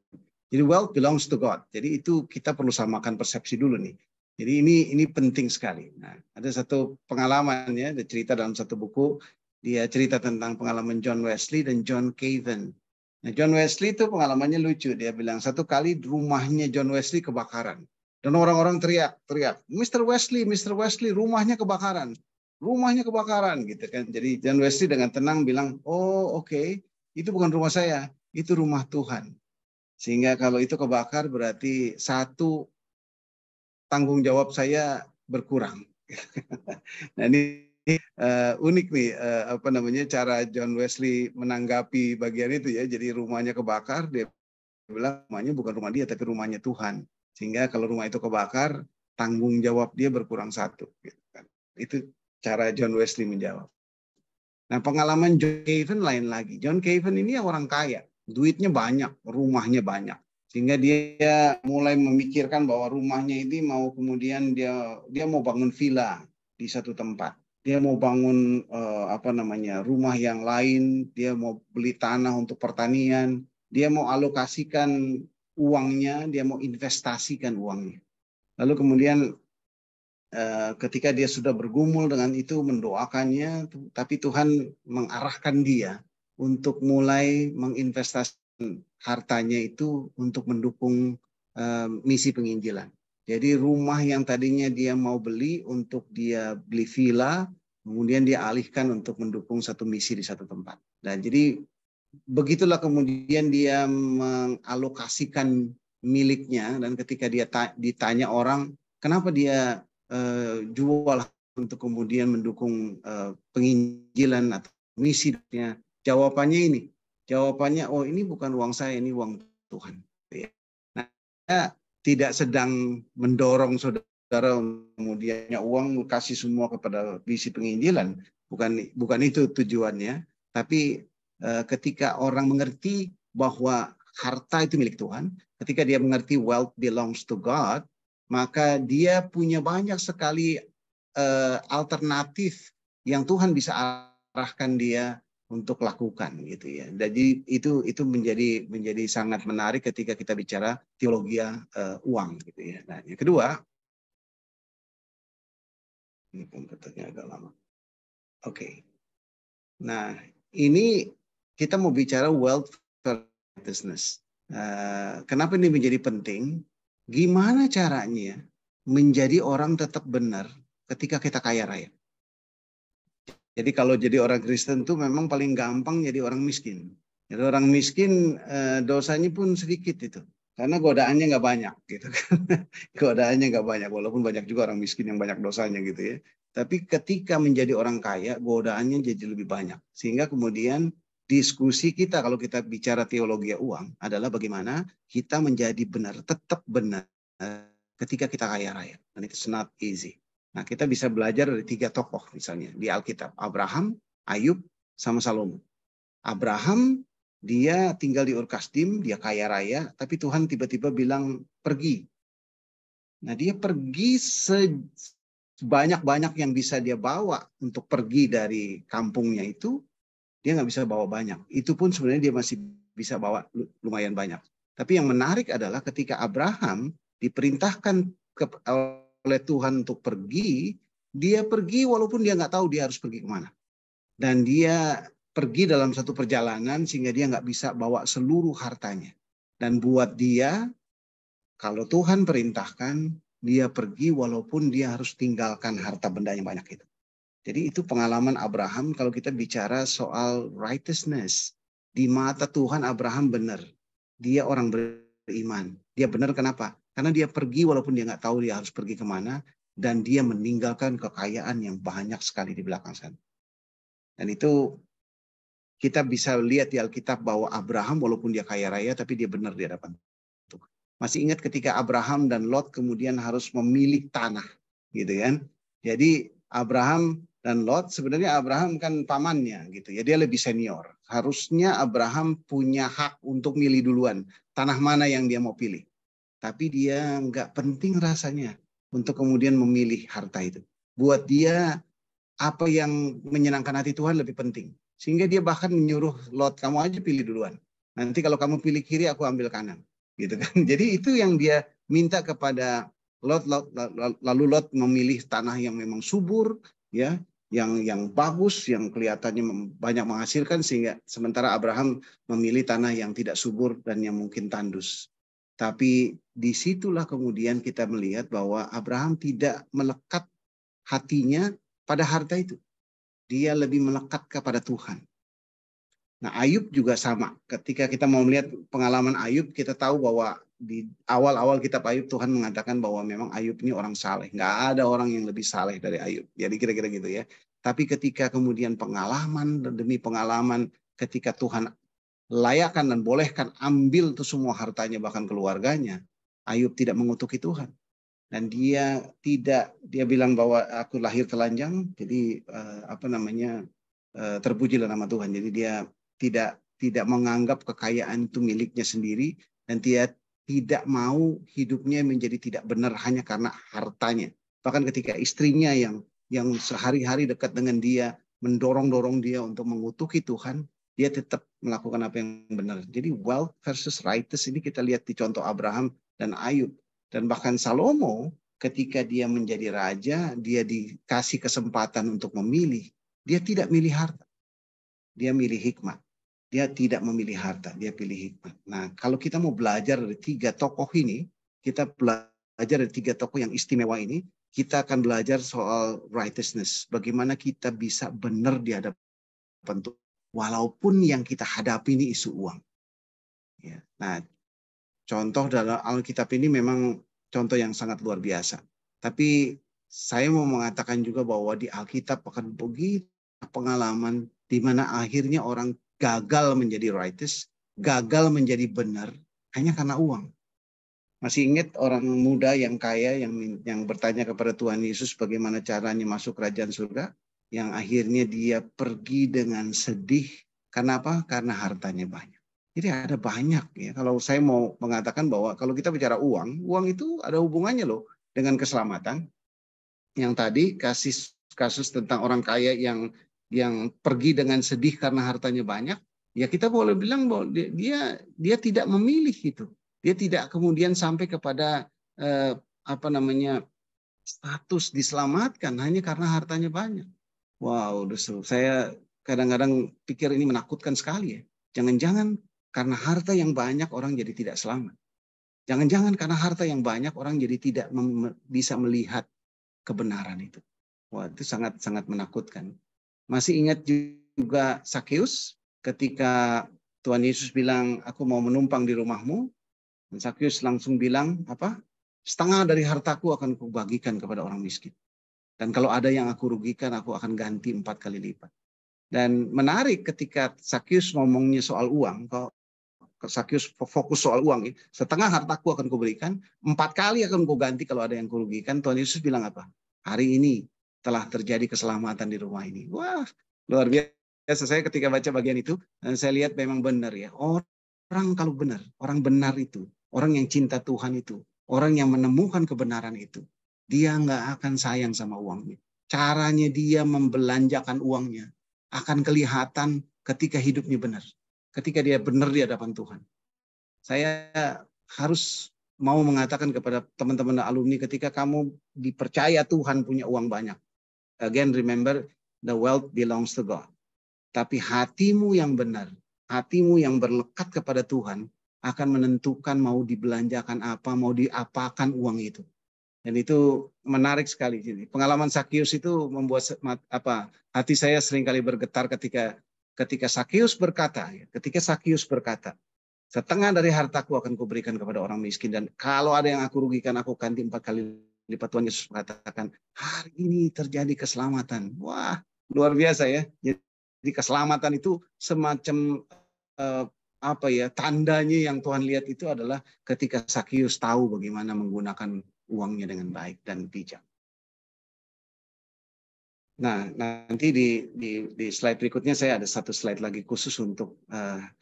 Jadi wealth belongs to God. Jadi itu kita perlu samakan persepsi dulu nih. Jadi ini penting sekali. Nah, ada satu pengalaman ya, ada cerita dalam satu buku, dia cerita tentang pengalaman John Wesley dan John Calvin. Nah, John Wesley itu pengalamannya lucu. Dia bilang satu kali rumahnya John Wesley kebakaran. Dan orang-orang teriak, Mr. Wesley, rumahnya kebakaran. Rumahnya kebakaran gitu kan. Jadi John Wesley dengan tenang bilang, oh oke, itu bukan rumah saya, itu rumah Tuhan. Sehingga kalau itu kebakar berarti satu tanggung jawab saya berkurang. Nah ini unik nih cara John Wesley menanggapi bagian itu ya. Jadi rumahnya kebakar, dia bilang rumahnya bukan rumah dia tapi rumahnya Tuhan. Sehingga kalau rumah itu kebakar, tanggung jawab dia berkurang satu. Gitu kan. Itu cara John Wesley menjawab. Nah pengalaman John Calvin lain lagi. John Calvin ini orang kaya, duitnya banyak, rumahnya banyak. Sehingga dia mulai memikirkan bahwa rumahnya ini mau kemudian dia mau bangun villa di satu tempat. Dia mau bangun rumah yang lain, dia mau beli tanah untuk pertanian, dia mau alokasikan uangnya, dia mau investasikan uangnya. Lalu kemudian ketika dia sudah bergumul dengan itu, mendoakannya, tapi Tuhan mengarahkan dia untuk mulai menginvestasikan hartanya itu untuk mendukung misi penginjilan. Jadi rumah yang tadinya dia mau beli untuk dia beli villa, kemudian dia alihkan untuk mendukung satu misi di satu tempat. Dan jadi begitulah kemudian dia mengalokasikan miliknya, dan ketika dia ditanya orang kenapa dia jual untuk kemudian mendukung penginjilan atau misinya, jawabannya oh ini bukan uang saya, ini uang Tuhan. Nah, saya tidak sedang mendorong saudara kemudian uang kasih semua kepada misi penginjilan, bukan itu tujuannya. Tapi ketika orang mengerti bahwa harta itu milik Tuhan, ketika dia mengerti wealth belongs to God, maka dia punya banyak sekali alternatif yang Tuhan bisa arahkan dia untuk lakukan gitu ya. Jadi itu menjadi sangat menarik ketika kita bicara teologi uang gitu ya. Nah, yang kedua, ini komputernya agak lama. Oke. Nah, ini kita mau bicara wealth business. Kenapa ini menjadi penting? Gimana caranya menjadi orang tetap benar ketika kita kaya raya? Jadi kalau jadi orang Kristen tuh memang paling gampang jadi orang miskin. Jadi orang miskin dosanya pun sedikit itu, karena godaannya nggak banyak gitu kan. Godaannya nggak banyak, walaupun banyak juga orang miskin yang banyak dosanya gitu ya. Tapi ketika menjadi orang kaya, godaannya jadi lebih banyak. Sehingga kemudian diskusi kita kalau kita bicara teologi uang adalah bagaimana kita menjadi benar, tetap benar ketika kita kaya raya. Dan itu not easy. Nah, kita bisa belajar dari 3 tokoh misalnya di Alkitab. Abraham, Ayub, sama Salomo. Abraham, dia tinggal di Ur Kasdim, dia kaya raya, tapi Tuhan tiba-tiba bilang pergi. Nah, dia pergi sebanyak-banyak yang bisa dia bawa untuk pergi dari kampungnya itu, dia nggak bisa bawa banyak. Itu pun sebenarnya dia masih bisa bawa lumayan banyak. Tapi yang menarik adalah ketika Abraham diperintahkan oleh Tuhan untuk pergi, dia pergi walaupun dia nggak tahu dia harus pergi kemana. Dan dia pergi dalam satu perjalanan sehingga dia nggak bisa bawa seluruh hartanya. Dan buat dia, kalau Tuhan perintahkan, dia pergi walaupun dia harus tinggalkan harta benda yang banyak itu. Jadi itu pengalaman Abraham kalau kita bicara soal righteousness. Di mata Tuhan Abraham benar. Dia orang beriman. Dia benar kenapa? Karena dia pergi walaupun dia nggak tahu dia harus pergi kemana. Dan dia meninggalkan kekayaan yang banyak sekali di belakang sana. Dan itu kita bisa lihat di Alkitab bahwa Abraham walaupun dia kaya raya tapi dia benar di hadapan Tuhan. Masih ingat ketika Abraham dan Lot kemudian harus memilih tanah. Gitu kan. Jadi Abraham dan Lot, sebenarnya Abraham kan pamannya gitu ya, dia lebih senior. Harusnya Abraham punya hak untuk milih duluan tanah mana yang dia mau pilih. Tapi dia nggak penting rasanya untuk kemudian memilih harta itu. Buat dia apa yang menyenangkan hati Tuhan lebih penting. Sehingga dia bahkan menyuruh Lot, kamu aja pilih duluan. Nanti kalau kamu pilih kiri, aku ambil kanan. Gitu kan. Jadi itu yang dia minta kepada Lot, lalu Lot memilih tanah yang memang subur, ya, yang bagus, yang kelihatannya banyak menghasilkan, sehingga sementara Abraham memilih tanah yang tidak subur dan yang mungkin tandus. Tapi disitulah kemudian kita melihat bahwa Abraham tidak melekat hatinya pada harta itu. Dia lebih melekat kepada Tuhan. Nah, Ayub juga sama. Ketika kita mau melihat pengalaman Ayub, kita tahu bahwa di awal-awal kitab Ayub Tuhan mengatakan bahwa memang Ayub ini orang saleh. Nggak ada orang yang lebih saleh dari Ayub. Jadi kira-kira gitu ya. Tapi ketika kemudian pengalaman demi pengalaman, ketika Tuhan layakkan dan bolehkan ambil tuh semua hartanya bahkan keluarganya, Ayub tidak mengutuki Tuhan. Dan dia bilang bahwa aku lahir telanjang, jadi terpujilah nama Tuhan. Jadi dia tidak menganggap kekayaan itu miliknya sendiri, dan dia tidak mau hidupnya menjadi tidak benar hanya karena hartanya. Bahkan ketika istrinya yang sehari-hari dekat dengan dia mendorong dia untuk mengutuki Tuhan, dia tetap melakukan apa yang benar. Jadi wealth versus righteous ini kita lihat di contoh Abraham dan Ayub. Dan bahkan Salomo ketika dia menjadi raja, dia dikasih kesempatan untuk memilih. Dia tidak milih harta. Dia milih hikmat. Dia tidak memilih harta, dia pilih hikmat. Nah, kalau kita mau belajar dari 3 tokoh ini, kita belajar dari 3 tokoh yang istimewa ini, kita akan belajar soal righteousness. Bagaimana kita bisa benar di hadapan Tuhan. Walaupun yang kita hadapi ini isu uang. Ya. Nah, contoh dalam Alkitab ini memang contoh yang sangat luar biasa. Tapi saya mau mengatakan juga bahwa di Alkitab akan begitu pengalaman di mana akhirnya orang gagal menjadi righteous, gagal menjadi benar hanya karena uang. Masih ingat orang muda yang kaya yang bertanya kepada Tuhan Yesus bagaimana caranya masuk kerajaan surga? Yang akhirnya dia pergi dengan sedih. Karena apa? Karena hartanya banyak. Jadi ada banyak ya. Kalau saya mau mengatakan bahwa kalau kita bicara uang itu ada hubungannya loh dengan keselamatan. Yang tadi kasus tentang orang kaya yang pergi dengan sedih karena hartanya banyak, ya kita boleh bilang bahwa dia tidak memilih itu. Dia tidak kemudian sampai kepada status diselamatkan hanya karena hartanya banyak. Wow, saya kadang-kadang pikir ini menakutkan sekali ya. Jangan-jangan karena harta yang banyak orang jadi tidak selamat. Jangan-jangan karena harta yang banyak orang jadi tidak bisa melihat kebenaran itu. Wah, itu sangat-sangat menakutkan. Masih ingat juga Sakeus ketika Tuhan Yesus bilang, aku mau menumpang di rumahmu. Dan Sakeus langsung bilang, apa? Setengah dari hartaku akan kubagikan kepada orang miskin. Dan kalau ada yang aku rugikan, aku akan ganti 4 kali lipat. Dan menarik ketika Sakeus ngomongnya soal uang, kalau Sakeus fokus soal uang, setengah hartaku akan kuberikan, 4 kali akan kuganti kalau ada yang kurugikan. Tuhan Yesus bilang apa? Hari ini telah terjadi keselamatan di rumah ini. Wah, luar biasa. Saya ketika baca bagian itu, saya lihat memang benar ya. Orang kalau benar, orang benar itu, orang yang cinta Tuhan itu, orang yang menemukan kebenaran itu, dia nggak akan sayang sama uangnya. Caranya dia membelanjakan uangnya akan kelihatan ketika hidupnya benar. Ketika dia benar di hadapan Tuhan. Saya harus mau mengatakan kepada teman-teman alumni ketika kamu dipercaya Tuhan punya uang banyak. Again, remember, the wealth belongs to God. Tapi hatimu yang benar, hatimu yang berlekat kepada Tuhan akan menentukan mau dibelanjakan apa, mau diapakan uang itu. Dan itu menarik sekali. Pengalaman Sakeus itu membuat hati saya seringkali bergetar ketika Sakeus berkata, setengah dari hartaku akan kuberikan kepada orang miskin. Dan kalau ada yang aku rugikan, aku ganti 4 kali lipat. Tuhan Yesus mengatakan, hari ini terjadi keselamatan. Wah, luar biasa ya. Jadi keselamatan itu semacam tandanya yang Tuhan lihat itu adalah ketika Sakeus tahu bagaimana menggunakan uangnya dengan baik dan bijak. Nah, nanti di slide berikutnya saya ada satu slide lagi khusus untuk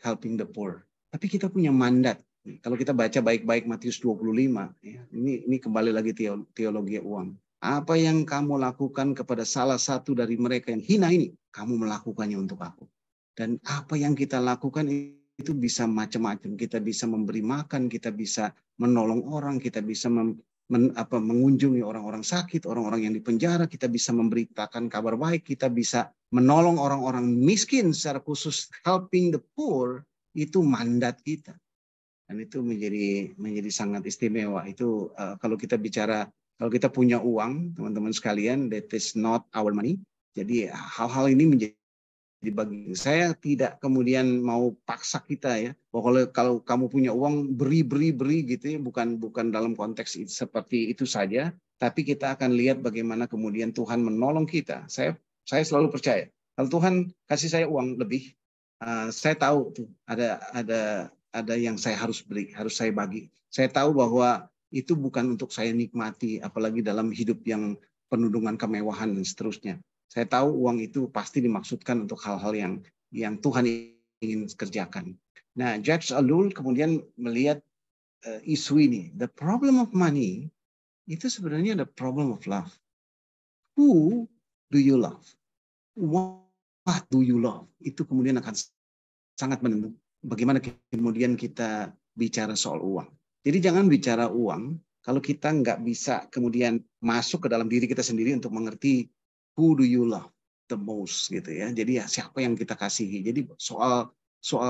helping the poor. Tapi kita punya mandat. Kalau kita baca baik-baik Matius 25, ya, ini kembali lagi teologi uang. Apa yang kamu lakukan kepada salah satu dari mereka yang hina ini, kamu melakukannya untuk aku. Dan apa yang kita lakukan itu bisa macam-macam. Kita bisa memberi makan, kita bisa menolong orang, kita bisa mengunjungi orang-orang sakit, orang-orang yang di penjara, kita bisa memberitakan kabar baik, kita bisa menolong orang-orang miskin secara khusus, helping the poor, itu mandat kita. Dan itu menjadi sangat istimewa. Itu kalau kita punya uang, teman-teman sekalian, that is not our money. Jadi hal-hal ini menjadi bagi saya tidak kemudian mau paksa kita ya, bahwa kalau kamu punya uang beri gitu ya, bukan dalam konteks seperti itu saja, tapi kita akan lihat bagaimana kemudian Tuhan menolong kita. Saya selalu percaya kalau Tuhan kasih saya uang lebih, saya tahu tuh ada yang saya harus beri, harus saya bagi. Saya tahu bahwa itu bukan untuk saya nikmati, apalagi dalam hidup yang penuh dengan kemewahan dan seterusnya. Saya tahu uang itu pasti dimaksudkan untuk hal-hal yang Tuhan ingin kerjakan. Nah, Jacques Ellul kemudian melihat isu ini. The problem of money itu sebenarnya the problem of love. Who do you love? What do you love? Itu kemudian akan sangat menentukan bagaimana kemudian kita bicara soal uang. Jadi jangan bicara uang kalau kita nggak bisa kemudian masuk ke dalam diri kita sendiri untuk mengerti who do you love the most gitu ya. Jadi siapa yang kita kasihi. Jadi soal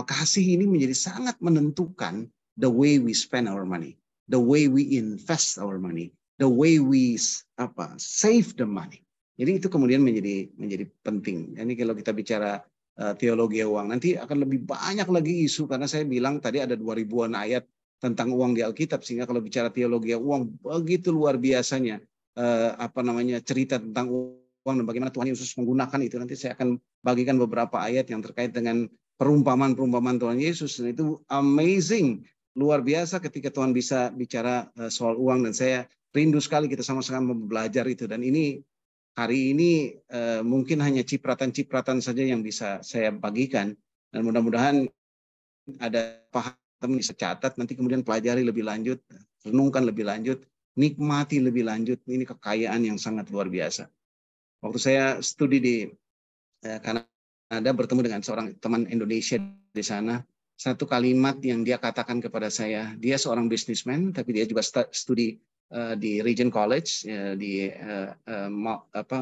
kasih ini menjadi sangat menentukan the way we spend our money. the way we invest our money, the way we save the money. Jadi itu kemudian menjadi penting. Ini kalau kita bicara teologi uang, nanti akan lebih banyak lagi isu, karena saya bilang tadi ada 2000-an ayat tentang uang di Alkitab, sehingga kalau bicara teologi uang begitu luar biasanya cerita tentang uang dan bagaimana Tuhan Yesus menggunakan itu. Nanti saya akan bagikan beberapa ayat yang terkait dengan perumpamaan Tuhan Yesus, dan itu amazing, luar biasa ketika Tuhan bisa bicara soal uang, dan saya rindu sekali kita sama-sama belajar itu. Dan ini hari ini mungkin hanya cipratan-cipratan saja yang bisa saya bagikan, dan mudah-mudahan ada paham teman bisa catat, nanti kemudian pelajari lebih lanjut, renungkan lebih lanjut, nikmati lebih lanjut. Ini kekayaan yang sangat luar biasa. Waktu saya studi di Kanada, bertemu dengan seorang teman Indonesia di sana, satu kalimat yang dia katakan kepada saya, dia seorang businessman, tapi dia juga studi di Regent College, di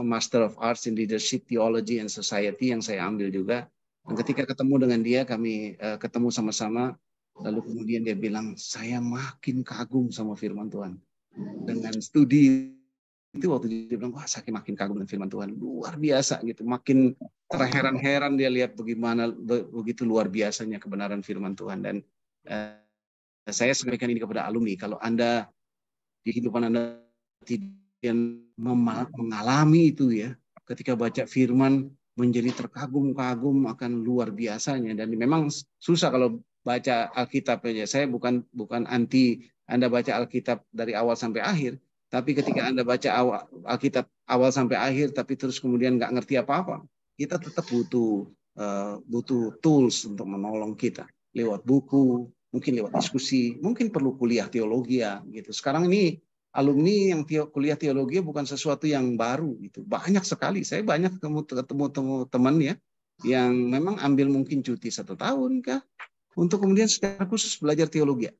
Master of Arts in Leadership, Theology and Society yang saya ambil juga. Dan ketika ketemu dengan dia, kami ketemu sama-sama, lalu kemudian dia bilang, saya makin kagum sama firman Tuhan. Dengan studi itu, waktu dia bilang, wah saya makin kagum dengan firman Tuhan, luar biasa gitu, makin terheran-heran dia lihat bagaimana begitu luar biasanya kebenaran firman Tuhan. Dan saya sampaikan ini kepada alumni, kalau Anda di kehidupan Anda tidak mengalami itu ya, ketika baca firman menjadi terkagum-kagum akan luar biasanya. Dan memang susah kalau baca Alkitab aja. Saya bukan anti Anda baca Alkitab dari awal sampai akhir, tapi ketika Anda baca Alkitab awal sampai akhir, tapi terus kemudian nggak ngerti apa-apa, kita tetap butuh tools untuk menolong kita lewat buku, mungkin lewat diskusi, mungkin perlu kuliah teologi ya gitu. Sekarang ini alumni yang kuliah teologi bukan sesuatu yang baru gitu. Banyak sekali. Saya banyak ketemu teman ya yang memang ambil mungkin cuti 1 tahun kah untuk kemudian secara khusus belajar teologi.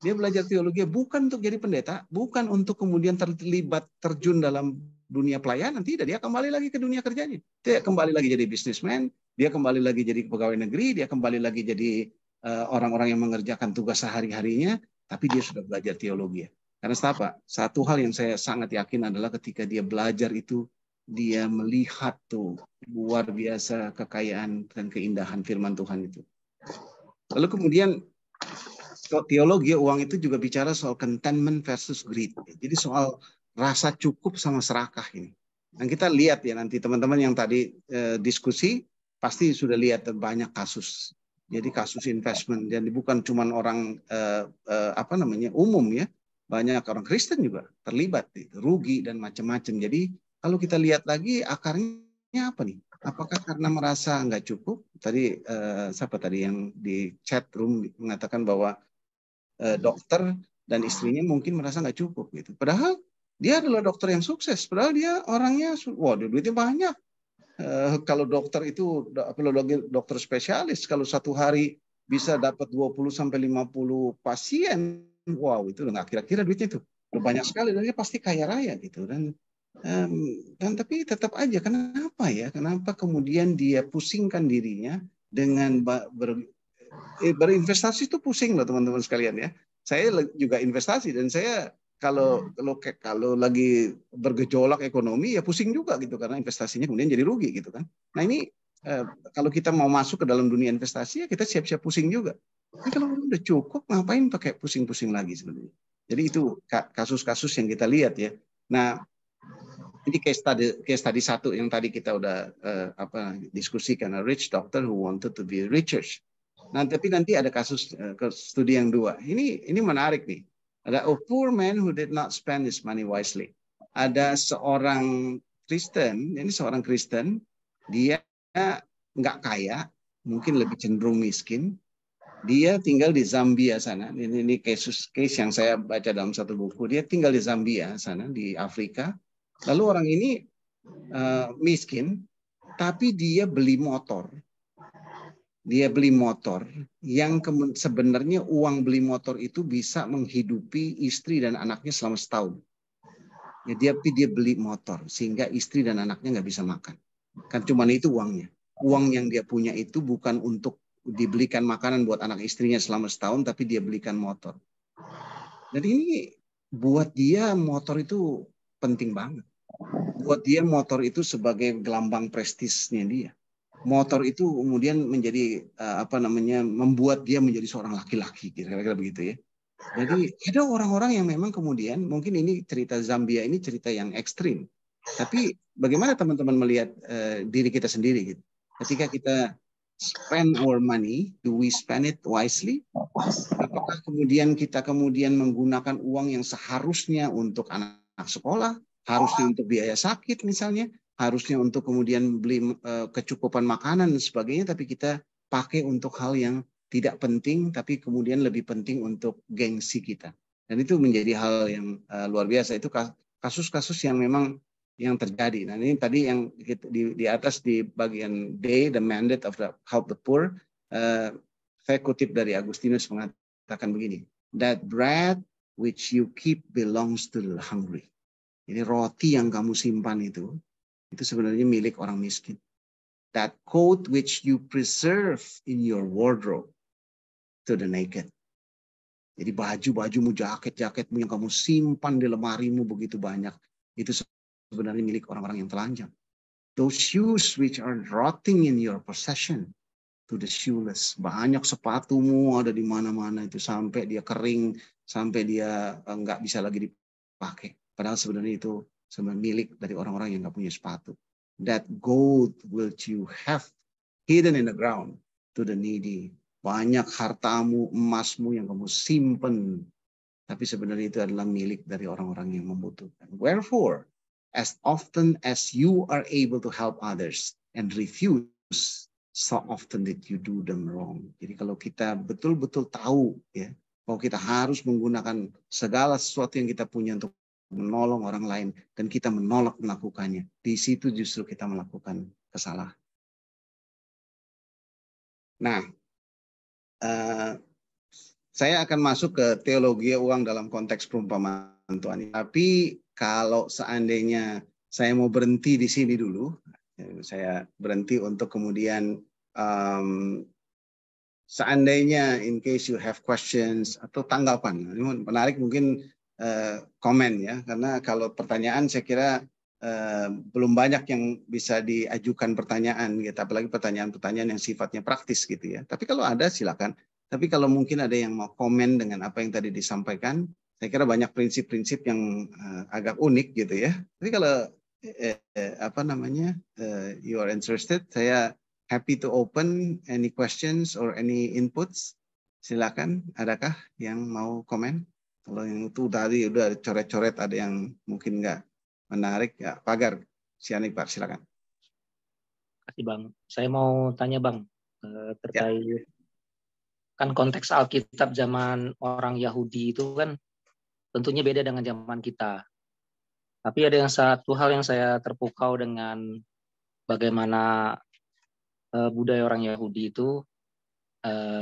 Dia belajar teologi bukan untuk jadi pendeta, bukan untuk kemudian terjun dalam dunia pelayanan, tidak. Dia kembali lagi ke dunia kerjanya. Dia kembali lagi jadi businessman, dia kembali lagi jadi pegawai negeri, dia kembali lagi jadi orang-orang yang mengerjakan tugas sehari-harinya, tapi dia sudah belajar teologi. Karena apa? Satu hal yang saya sangat yakin adalah ketika dia belajar itu, dia melihat tuh luar biasa kekayaan dan keindahan firman Tuhan itu. Lalu kemudian teologi uang itu juga bicara soal contentment versus greed. Jadi soal rasa cukup sama serakah ini. Dan kita lihat ya nanti teman-teman yang tadi diskusi pasti sudah lihat banyak kasus. Jadi kasus investment, jadi bukan cuma orang umum ya, banyak orang Kristen juga terlibat, rugi dan macam-macam. Jadi kalau kita lihat lagi akarnya apa nih? Apakah karena merasa nggak cukup? Tadi siapa tadi yang di chat room mengatakan bahwa dokter dan istrinya mungkin merasa nggak cukup gitu. Padahal dia adalah dokter yang sukses. Padahal dia orangnya, duitnya banyak. Kalau dokter itu, dokter spesialis, kalau satu hari bisa dapat 20-50 pasien, wow itu nggak kira-kira duitnya itu. Udah banyak sekali, dan dia pasti kaya raya gitu. Dan tapi tetap aja, kenapa ya? Kenapa kemudian dia pusingkan dirinya dengan berinvestasi itu pusing loh teman-teman sekalian ya. Saya juga investasi dan saya kalau lagi bergejolak ekonomi ya pusing juga gitu karena investasinya kemudian jadi rugi gitu kan. Nah ini kalau kita mau masuk ke dalam dunia investasi ya kita siap-siap pusing juga. Tapi kalau udah cukup ngapain pakai pusing-pusing lagi sebenarnya. Jadi itu kasus-kasus yang kita lihat ya. Nah ini case study satu yang tadi kita udah diskusikan, a rich doctor who wanted to be richer. Nah tapi nanti ada kasus studi yang 2. Ini menarik nih. Ada a poor man who did not spend his money wisely. Ada seorang Kristen, dia nggak kaya, mungkin lebih cenderung miskin. Dia tinggal di Zambia sana. Ini case yang saya baca dalam satu buku. Dia tinggal di Zambia sana di Afrika. Lalu orang ini miskin, tapi dia beli motor. Dia beli motor yang sebenarnya uang beli motor itu bisa menghidupi istri dan anaknya selama setahun. Ya, dia beli motor sehingga istri dan anaknya nggak bisa makan. Kan cuma itu uangnya. Uang yang dia punya itu bukan untuk dibelikan makanan buat anak istrinya selama setahun, tapi dia belikan motor. Dan ini buat dia motor itu penting banget. Buat dia motor itu sebagai gelambang prestisnya dia. Motor itu kemudian menjadi membuat dia menjadi seorang laki-laki, kira-kira begitu ya. Jadi ada orang-orang yang memang kemudian, mungkin ini cerita Zambia ini cerita yang ekstrim. Tapi bagaimana teman-teman melihat diri kita sendiri gitu? Ketika kita spend our money, do we spend it wisely? Apakah kemudian kita menggunakan uang yang seharusnya untuk anak sekolah, harusnya untuk biaya sakit misalnya, harusnya untuk kemudian beli kecukupan makanan dan sebagainya, tapi kita pakai untuk hal yang tidak penting, tapi kemudian lebih penting untuk gengsi kita. Dan itu menjadi hal yang luar biasa. Itu kasus-kasus yang memang yang terjadi. Nah ini tadi yang di atas di bagian D, the mandate of the help the poor, saya kutip dari Agustinus mengatakan begini, that bread which you keep belongs to the hungry. Jadi roti yang kamu simpan itu sebenarnya milik orang miskin. That coat which you preserve in your wardrobe to the naked. Jadi baju-bajumu, jaket-jaketmu yang kamu simpan di lemarimu begitu banyak, itu sebenarnya milik orang-orang yang telanjang. Those shoes which are rotting in your possession to the shoeless. Banyak sepatumu ada di mana-mana itu sampai dia kering, sampai dia nggak bisa lagi dipakai. Padahal sebenarnya itu sebenarnya milik dari orang-orang yang nggak punya sepatu. That gold which you have hidden in the ground to the needy. Banyak hartamu, emasmu yang kamu simpen, tapi sebenarnya itu adalah milik dari orang-orang yang membutuhkan. Wherefore, as often as you are able to help others and refuse, so often that you do them wrong. Jadi kalau kita betul-betul tahu ya, bahwa kita harus menggunakan segala sesuatu yang kita punya untuk menolong orang lain dan kita menolak melakukannya, di situ justru kita melakukan kesalahan. Nah, saya akan masuk ke teologi uang dalam konteks perumpamaan Tuhan ini. Tapi kalau seandainya saya mau berhenti di sini dulu, saya berhenti untuk kemudian seandainya in case you have questions atau tanggapan, ini menarik mungkin komen ya, karena kalau pertanyaan saya kira belum banyak yang bisa diajukan pertanyaan gitu, apalagi pertanyaan-pertanyaan yang sifatnya praktis gitu ya. Tapi kalau ada silakan. Tapi kalau mungkin ada yang mau komen dengan apa yang tadi disampaikan, saya kira banyak prinsip-prinsip yang agak unik gitu ya. Tapi kalau you are interested, saya happy to open any questions or any inputs. Silakan, adakah yang mau komen? Kalau yang itu tadi udah coret-coret, ada yang mungkin nggak menarik ya. Pagar, Sianik Pak, silakan. Terima kasih Bang. Saya mau tanya Bang terkait kan konteks Alkitab zaman orang Yahudi itu kan tentunya beda dengan zaman kita. Tapi ada satu hal yang saya terpukau dengan bagaimana budaya orang Yahudi itu,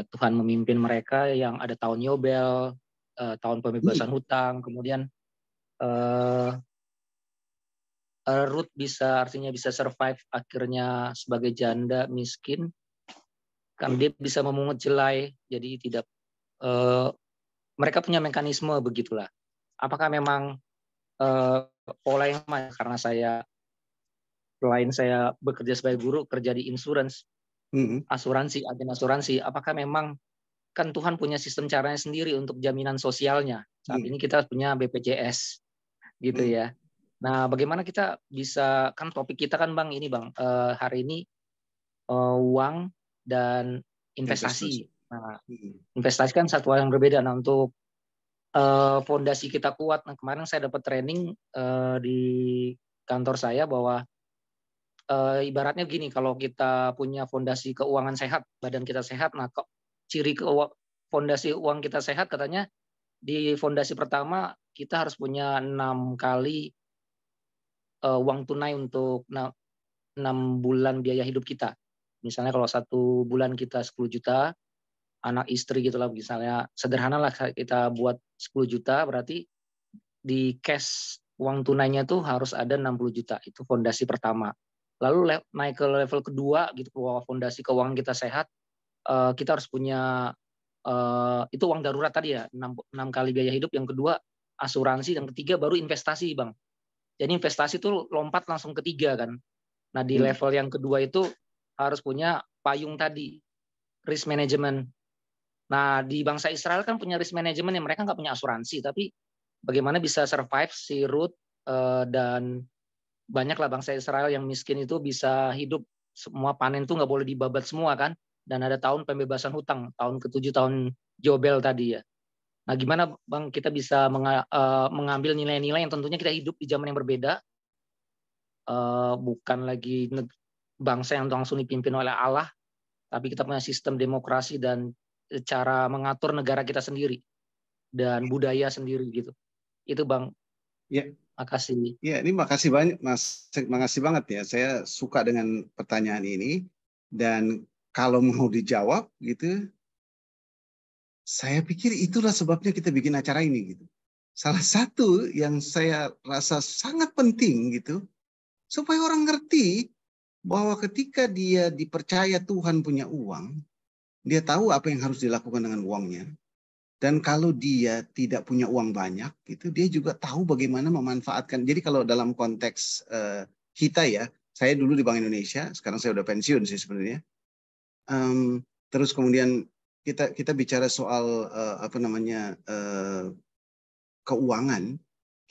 Tuhan memimpin mereka yang ada tahun Yobel, tahun pembebasan hutang, kemudian Ruth artinya bisa survive akhirnya sebagai janda miskin, kan dia bisa memungut jelai, jadi tidak mereka punya mekanisme begitulah. Apakah memang pola yang sama? Karena selain saya bekerja sebagai guru, kerja di insurance, asuransi, agen asuransi, apakah memang kan Tuhan punya sistem caranya sendiri untuk jaminan sosialnya. Saat ini kita punya BPJS gitu ya. Nah, bagaimana kita bisa, kan topik kita kan Bang ini Bang, hari ini uang dan investasi. Nah, investasi kan satu hal yang berbeda. Nah, untuk fondasi kita kuat. Nah, kemarin saya dapat training di kantor saya bahwa ibaratnya begini, kalau kita punya fondasi keuangan sehat, badan kita sehat, nah ciri fondasi uang kita sehat katanya di fondasi pertama kita harus punya 6 kali uang tunai untuk 6 bulan biaya hidup kita. Misalnya kalau 1 bulan kita 10 juta, anak istri gitu lah, misalnya sederhana lah kita buat 10 juta, berarti di cash uang tunainya tuh harus ada 60 juta. Itu fondasi pertama. Lalu naik ke level kedua gitu, bahwa fondasi keuangan kita sehat, kita harus punya Itu uang darurat tadi ya, 6 kali biaya hidup. Yang kedua asuransi, yang ketiga baru investasi, Bang. Jadi investasi itu lompat langsung ketiga kan. Nah di level yang kedua itu harus punya payung tadi, risk management. Nah di bangsa Israel kan punya risk management yang mereka nggak punya asuransi, tapi bagaimana bisa survive si Ruth, dan banyaklah bangsa Israel yang miskin itu bisa hidup, semua panen tuh nggak boleh dibabat semua kan. Dan ada tahun pembebasan hutang, tahun ke-7, tahun Jobel tadi ya. Nah, gimana Bang kita bisa mengambil nilai-nilai yang tentunya kita hidup di zaman yang berbeda, bukan lagi bangsa yang langsung dipimpin oleh Allah, tapi kita punya sistem demokrasi dan cara mengatur negara kita sendiri dan budaya sendiri gitu. Itu Bang. Ya. Makasih. Ya, ini makasih banyak Mas. Makasih banget ya. Saya suka dengan pertanyaan ini, dan kalau mau dijawab gitu, saya pikir itulah sebabnya kita bikin acara ini gitu. Salah satu yang saya rasa sangat penting gitu, supaya orang ngerti bahwa ketika dia dipercaya Tuhan punya uang, dia tahu apa yang harus dilakukan dengan uangnya. Dan kalau dia tidak punya uang banyak, gitu, dia juga tahu bagaimana memanfaatkan. Jadi kalau dalam konteks kita ya, saya dulu di Bank Indonesia, sekarang saya udah pensiun sih sebenarnya. Terus kemudian kita bicara soal keuangan,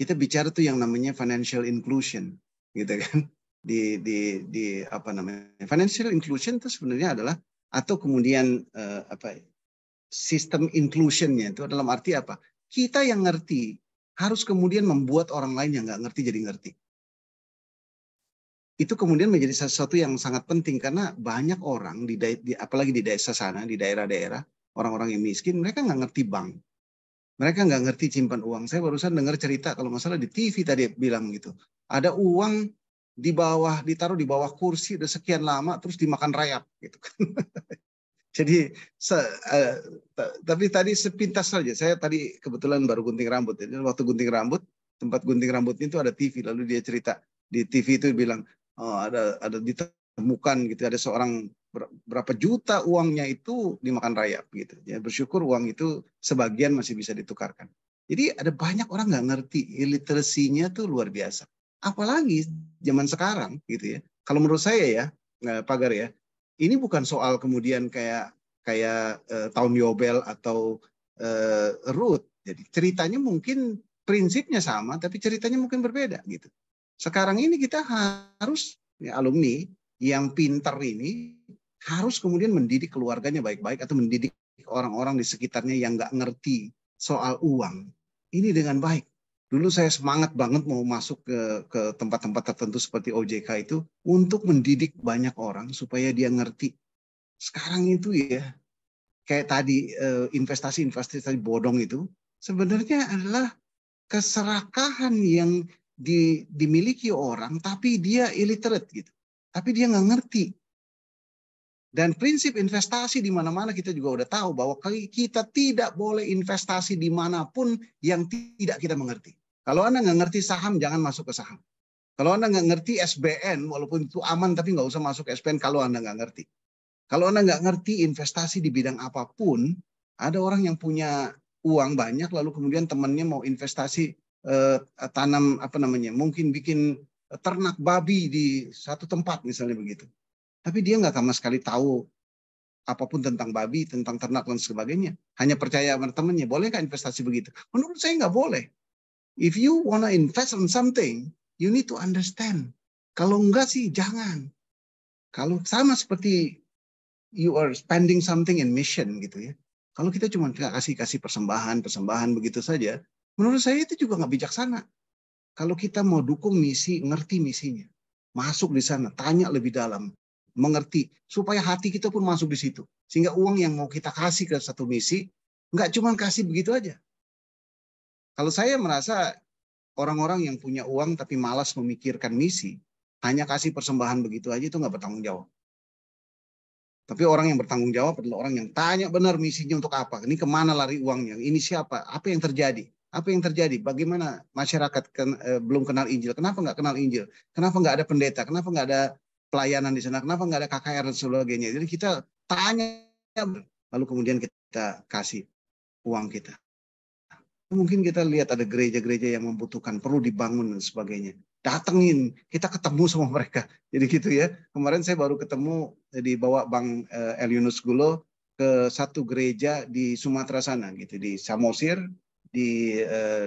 kita bicara tuh yang namanya financial inclusion, gitu kan? Financial inclusion itu sebenarnya adalah, atau kemudian sistem inclusion-nya itu dalam arti apa? Kita yang ngerti harus kemudian membuat orang lain yang nggak ngerti jadi ngerti. Itu kemudian menjadi sesuatu yang sangat penting, karena banyak orang apalagi di desa sana, di daerah-daerah, orang-orang yang miskin, mereka nggak ngerti bank, mereka nggak ngerti simpan uang. Saya barusan dengar cerita, kalau nggak salah di TV tadi bilang gitu, ada uang ditaruh di bawah kursi udah sekian lama, terus dimakan rayap gitu kan. Jadi, tapi tadi sepintas saja. Saya tadi kebetulan baru gunting rambut. Jadi waktu gunting rambut, tempat gunting rambutnya itu ada TV. Lalu dia cerita di TV itu bilang, ada ditemukan gitu, ada seorang berapa juta uangnya itu dimakan rayap gitu. Ya, bersyukur uang itu sebagian masih bisa ditukarkan. Jadi ada banyak orang nggak ngerti, illiterasinya tuh luar biasa. Apalagi zaman sekarang gitu ya. Kalau menurut saya ya, Pagar ya. Ini bukan soal kemudian kayak tahun Yobel atau Ruth. Jadi ceritanya mungkin prinsipnya sama, tapi ceritanya mungkin berbeda gitu. Sekarang ini kita harus, ya, alumni yang pintar ini harus kemudian mendidik keluarganya baik-baik, atau mendidik orang-orang di sekitarnya yang nggak ngerti soal uang ini dengan baik. Dulu saya semangat banget mau masuk ke tempat-tempat tertentu seperti OJK itu untuk mendidik banyak orang supaya dia ngerti. Sekarang itu ya, kayak tadi investasi bodong itu sebenarnya adalah keserakahan yang dimiliki orang, tapi dia illiterate gitu. Tapi dia nggak ngerti. Dan prinsip investasi di mana-mana kita juga udah tahu bahwa kita tidak boleh investasi dimanapun yang tidak kita mengerti. Kalau Anda nggak ngerti saham, jangan masuk ke saham. Kalau Anda nggak ngerti SBN, walaupun itu aman, tapi nggak usah masuk ke SBN kalau Anda nggak ngerti. Kalau Anda nggak ngerti investasi di bidang apapun, ada orang yang punya uang banyak, lalu kemudian temannya mau investasi tanam mungkin bikin ternak babi di satu tempat misalnya begitu. Tapi dia nggak sama sekali tahu apapun tentang babi, tentang ternak dan sebagainya. Hanya percaya sama temannya. Bolehkah investasi begitu? Menurut saya nggak boleh. If you wanna invest on something, you need to understand. Kalau enggak sih jangan. Kalau sama seperti you are spending something in mission gitu ya. Kalau kita cuma kasih persembahan begitu saja, menurut saya itu juga nggak bijaksana. Kalau kita mau dukung misi, ngerti misinya, masuk di sana, tanya lebih dalam, mengerti, supaya hati kita pun masuk di situ. Sehingga uang yang mau kita kasih ke satu misi, nggak cuma kasih begitu aja. Kalau saya merasa orang-orang yang punya uang tapi malas memikirkan misi, hanya kasih persembahan begitu aja, itu nggak bertanggung jawab. Tapi orang yang bertanggung jawab adalah orang yang tanya benar misinya untuk apa. Ini kemana lari uangnya? Ini siapa? Apa yang terjadi? Apa yang terjadi? Bagaimana masyarakat belum kenal Injil? Kenapa nggak kenal Injil? Kenapa nggak ada pendeta? Kenapa nggak ada pelayanan di sana? Kenapa nggak ada KKR dan sebagainya? Jadi kita tanya, lalu kemudian kita kita kasih uang kita. Mungkin kita lihat ada gereja-gereja yang membutuhkan, perlu dibangun dan sebagainya. Datengin, kita ketemu sama mereka. Jadi gitu ya. Kemarin saya baru ketemu, dibawa Bang El Yunus Gulo ke satu gereja di Sumatera sana, gitu, di Samosir, di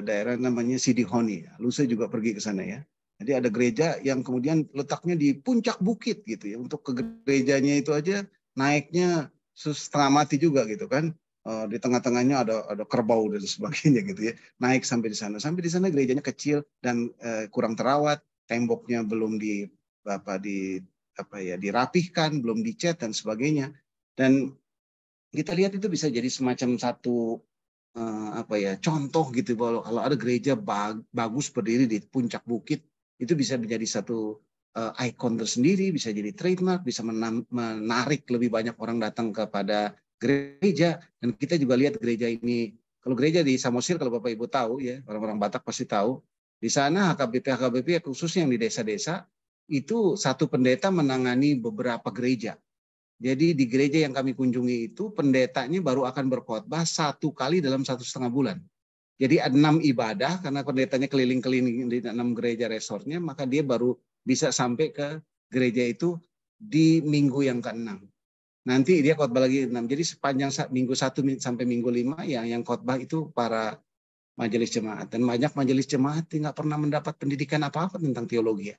daerah namanya Sidihoni. Lalu saya juga pergi ke sana ya. Jadi ada gereja yang kemudian letaknya di puncak bukit gitu ya. Untuk ke gerejanya itu aja naiknya setengah mati juga gitu kan. Di tengah-tengahnya ada kerbau dan sebagainya gitu ya. Naik sampai di sana. Sampai di sana gerejanya kecil dan kurang terawat, temboknya belum dirapihkan, belum dicat dan sebagainya. Dan kita lihat itu bisa jadi semacam satu contoh gitu, bahwa kalau ada gereja bagus berdiri di puncak bukit, itu bisa menjadi satu ikon tersendiri, bisa jadi trademark, bisa menarik lebih banyak orang datang kepada gereja. Dan kita juga lihat gereja ini, kalau gereja di Samosir, kalau Bapak Ibu tahu ya, orang-orang Batak pasti tahu, di sana HKBP khususnya yang di desa-desa, itu satu pendeta menangani beberapa gereja. Jadi di gereja yang kami kunjungi itu, pendetanya baru akan berkhotbah 1 kali dalam 1,5 bulan. Jadi 6 ibadah, karena pendetanya keliling-keliling di 6 gereja resortnya, maka dia baru bisa sampai ke gereja itu di minggu yang ke-6. Nanti dia khotbah lagi 6. Jadi sepanjang minggu 1 sampai minggu 5, ya, yang khotbah itu para majelis jemaat. Dan banyak majelis jemaat nggak pernah mendapat pendidikan apa-apa tentang teologi.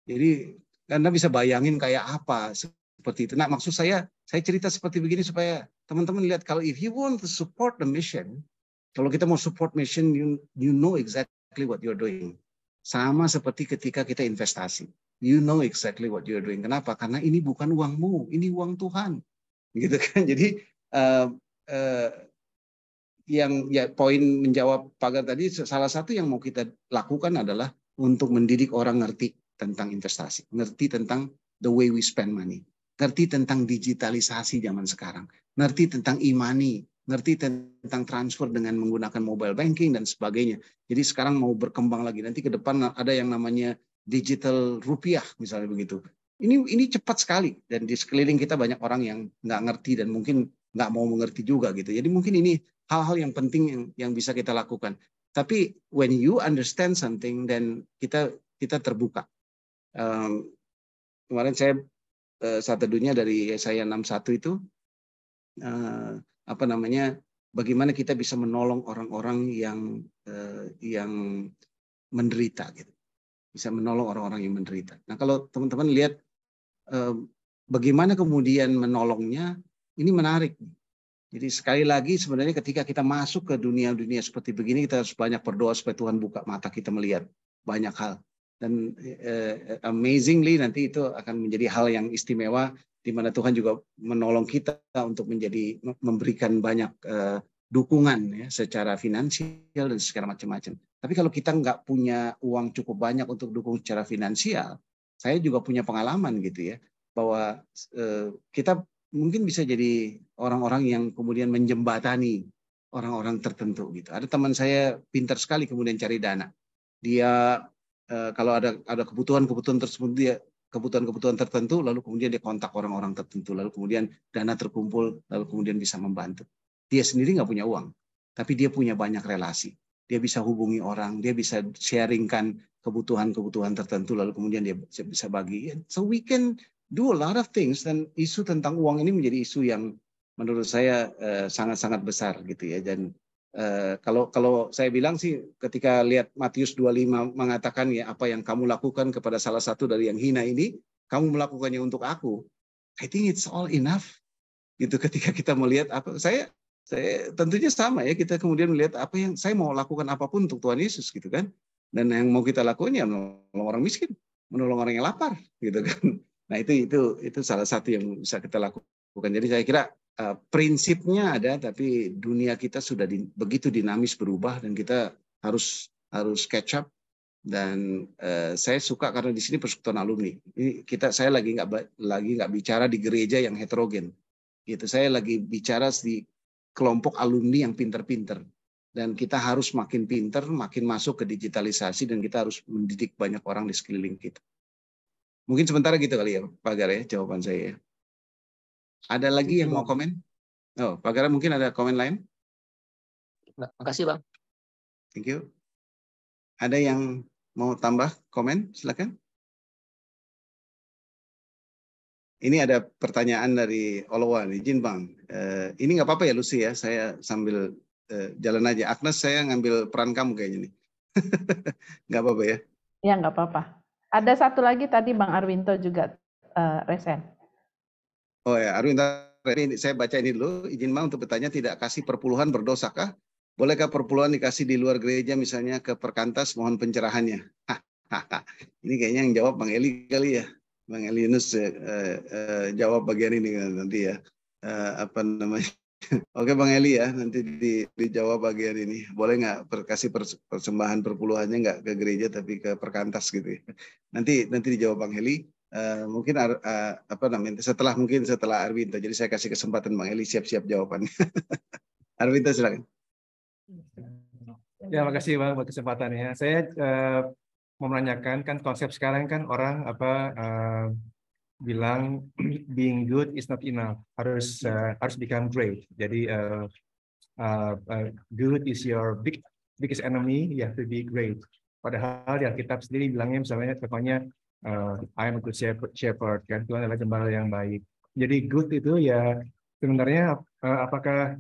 Jadi Anda bisa bayangin kayak apa seperti itu. Nah, maksud saya cerita seperti begini supaya teman-teman lihat, kalau if you want to support the mission, kalau kita mau support mission, you know exactly what you're doing. Sama seperti ketika kita investasi. You know exactly what you're doing. Kenapa? Karena ini bukan uangmu, ini uang Tuhan. Gitu kan. Jadi poin menjawab Pagar tadi, salah satu yang mau kita lakukan adalah untuk mendidik orang ngerti tentang investasi, ngerti tentang the way we spend money, ngerti tentang digitalisasi zaman sekarang, ngerti tentang e-money, ngerti tentang transfer dengan menggunakan mobile banking dan sebagainya. Jadi sekarang mau berkembang lagi, nanti ke depan ada yang namanya digital rupiah misalnya begitu. Ini cepat sekali, dan di sekeliling kita banyak orang yang nggak ngerti dan mungkin nggak mau mengerti juga gitu. Jadi mungkin ini hal-hal yang penting yang bisa kita lakukan. Tapi when you understand something, dan kita terbuka. Kemarin saya saat teduhnya dari Yesaya 61 itu bagaimana kita bisa menolong orang-orang yang menderita gitu. Bisa menolong orang-orang yang menderita. Nah, kalau teman-teman lihat bagaimana kemudian menolongnya, ini menarik. Jadi sekali lagi sebenarnya ketika kita masuk ke dunia-dunia seperti begini, kita harus banyak berdoa supaya Tuhan buka mata kita melihat banyak hal. Dan amazingly nanti itu akan menjadi hal yang istimewa, di mana Tuhan juga menolong kita untuk memberikan banyak dukungan ya, secara finansial dan secara macam-macam. Tapi kalau kita nggak punya uang cukup banyak untuk dukung secara finansial, saya juga punya pengalaman gitu ya, bahwa kita mungkin bisa jadi orang-orang yang kemudian menjembatani orang-orang tertentu gitu. Ada teman saya pintar sekali kemudian cari dana. Dia kalau ada kebutuhan tersebut, dia kebutuhan tertentu, lalu kemudian dia kontak orang-orang tertentu, lalu kemudian dana terkumpul, lalu kemudian bisa membantu. Dia sendiri nggak punya uang, tapi dia punya banyak relasi. Dia bisa hubungi orang, dia bisa sharingkan kebutuhan-kebutuhan tertentu, lalu kemudian dia bisa bagi. So we can do a lot of things, dan isu tentang uang ini menjadi isu yang menurut saya sangat-sangat besar gitu ya. Dan kalau saya bilang sih, ketika lihat Matius 25 mengatakan ya, apa yang kamu lakukan kepada salah satu dari yang hina ini, kamu melakukannya untuk aku. I think it's all enough. Gitu, ketika kita melihat apa, saya tentunya sama ya, kita kemudian melihat apa yang saya mau lakukan apapun untuk Tuhan Yesus gitu kan. Dan yang mau kita lakukan ya menolong orang miskin, menolong orang yang lapar gitu kan. Nah, itu salah satu yang bisa kita lakukan. Jadi saya kira prinsipnya ada, tapi dunia kita sudah begitu dinamis berubah, dan kita harus catch up. Dan saya suka karena di sini persekutuan alumni. Saya lagi nggak bicara di gereja yang heterogen. Gitu. Saya lagi bicara di kelompok alumni yang pinter-pinter. Dan kita harus makin pinter, makin masuk ke digitalisasi, dan kita harus mendidik banyak orang di sekeliling kita. Mungkin sementara gitu kali ya, Pak Gar ya, jawaban saya. Ada lagi yang mau komen? Oh, Pak Gara mungkin ada komen lain? Nggak, makasih Bang. Thank you. Ada yang mau tambah komen? Silakan. Ini ada pertanyaan dari Olowan, izin Bang. Ini nggak apa-apa ya Lucy ya, saya sambil jalan aja. Agnes, saya ngambil peran kamu kayaknya nih. Nggak apa-apa ya? Ya, nggak apa-apa. Ada satu lagi tadi Bang Arwinto juga resen. Oh ya, Arwin, saya baca ini dulu. Izin Bang untuk bertanya, tidak kasih perpuluhan berdosakah? Bolehkah perpuluhan dikasih di luar gereja, misalnya ke perkantas, mohon pencerahannya? Ini kayaknya yang jawab Bang Eli kali ya. Bang Eli Yunus jawab bagian ini nanti ya. Apa namanya? Oke Bang Eli ya, nanti dijawab bagian ini. Boleh nggak kasih persembahan perpuluhannya nggak ke gereja tapi ke perkantas gitu ya. Nanti dijawab Bang Eli. Mungkin apa namanya setelah Arwinto. Jadi saya kasih kesempatan Bang Eli siap-siap jawabannya. Arwinto silakan. Ya, makasih Bang buat kesempatannya. Saya mau menanyakan, kan konsep sekarang kan orang bilang being good is not enough, harus become great. Jadi good is your biggest enemy, you have to be great. Padahal di Alkitab sendiri bilangnya misalnya contohnya I am a good shepherd, kan Tuhan adalah gembala yang baik. Jadi good itu ya sebenarnya apakah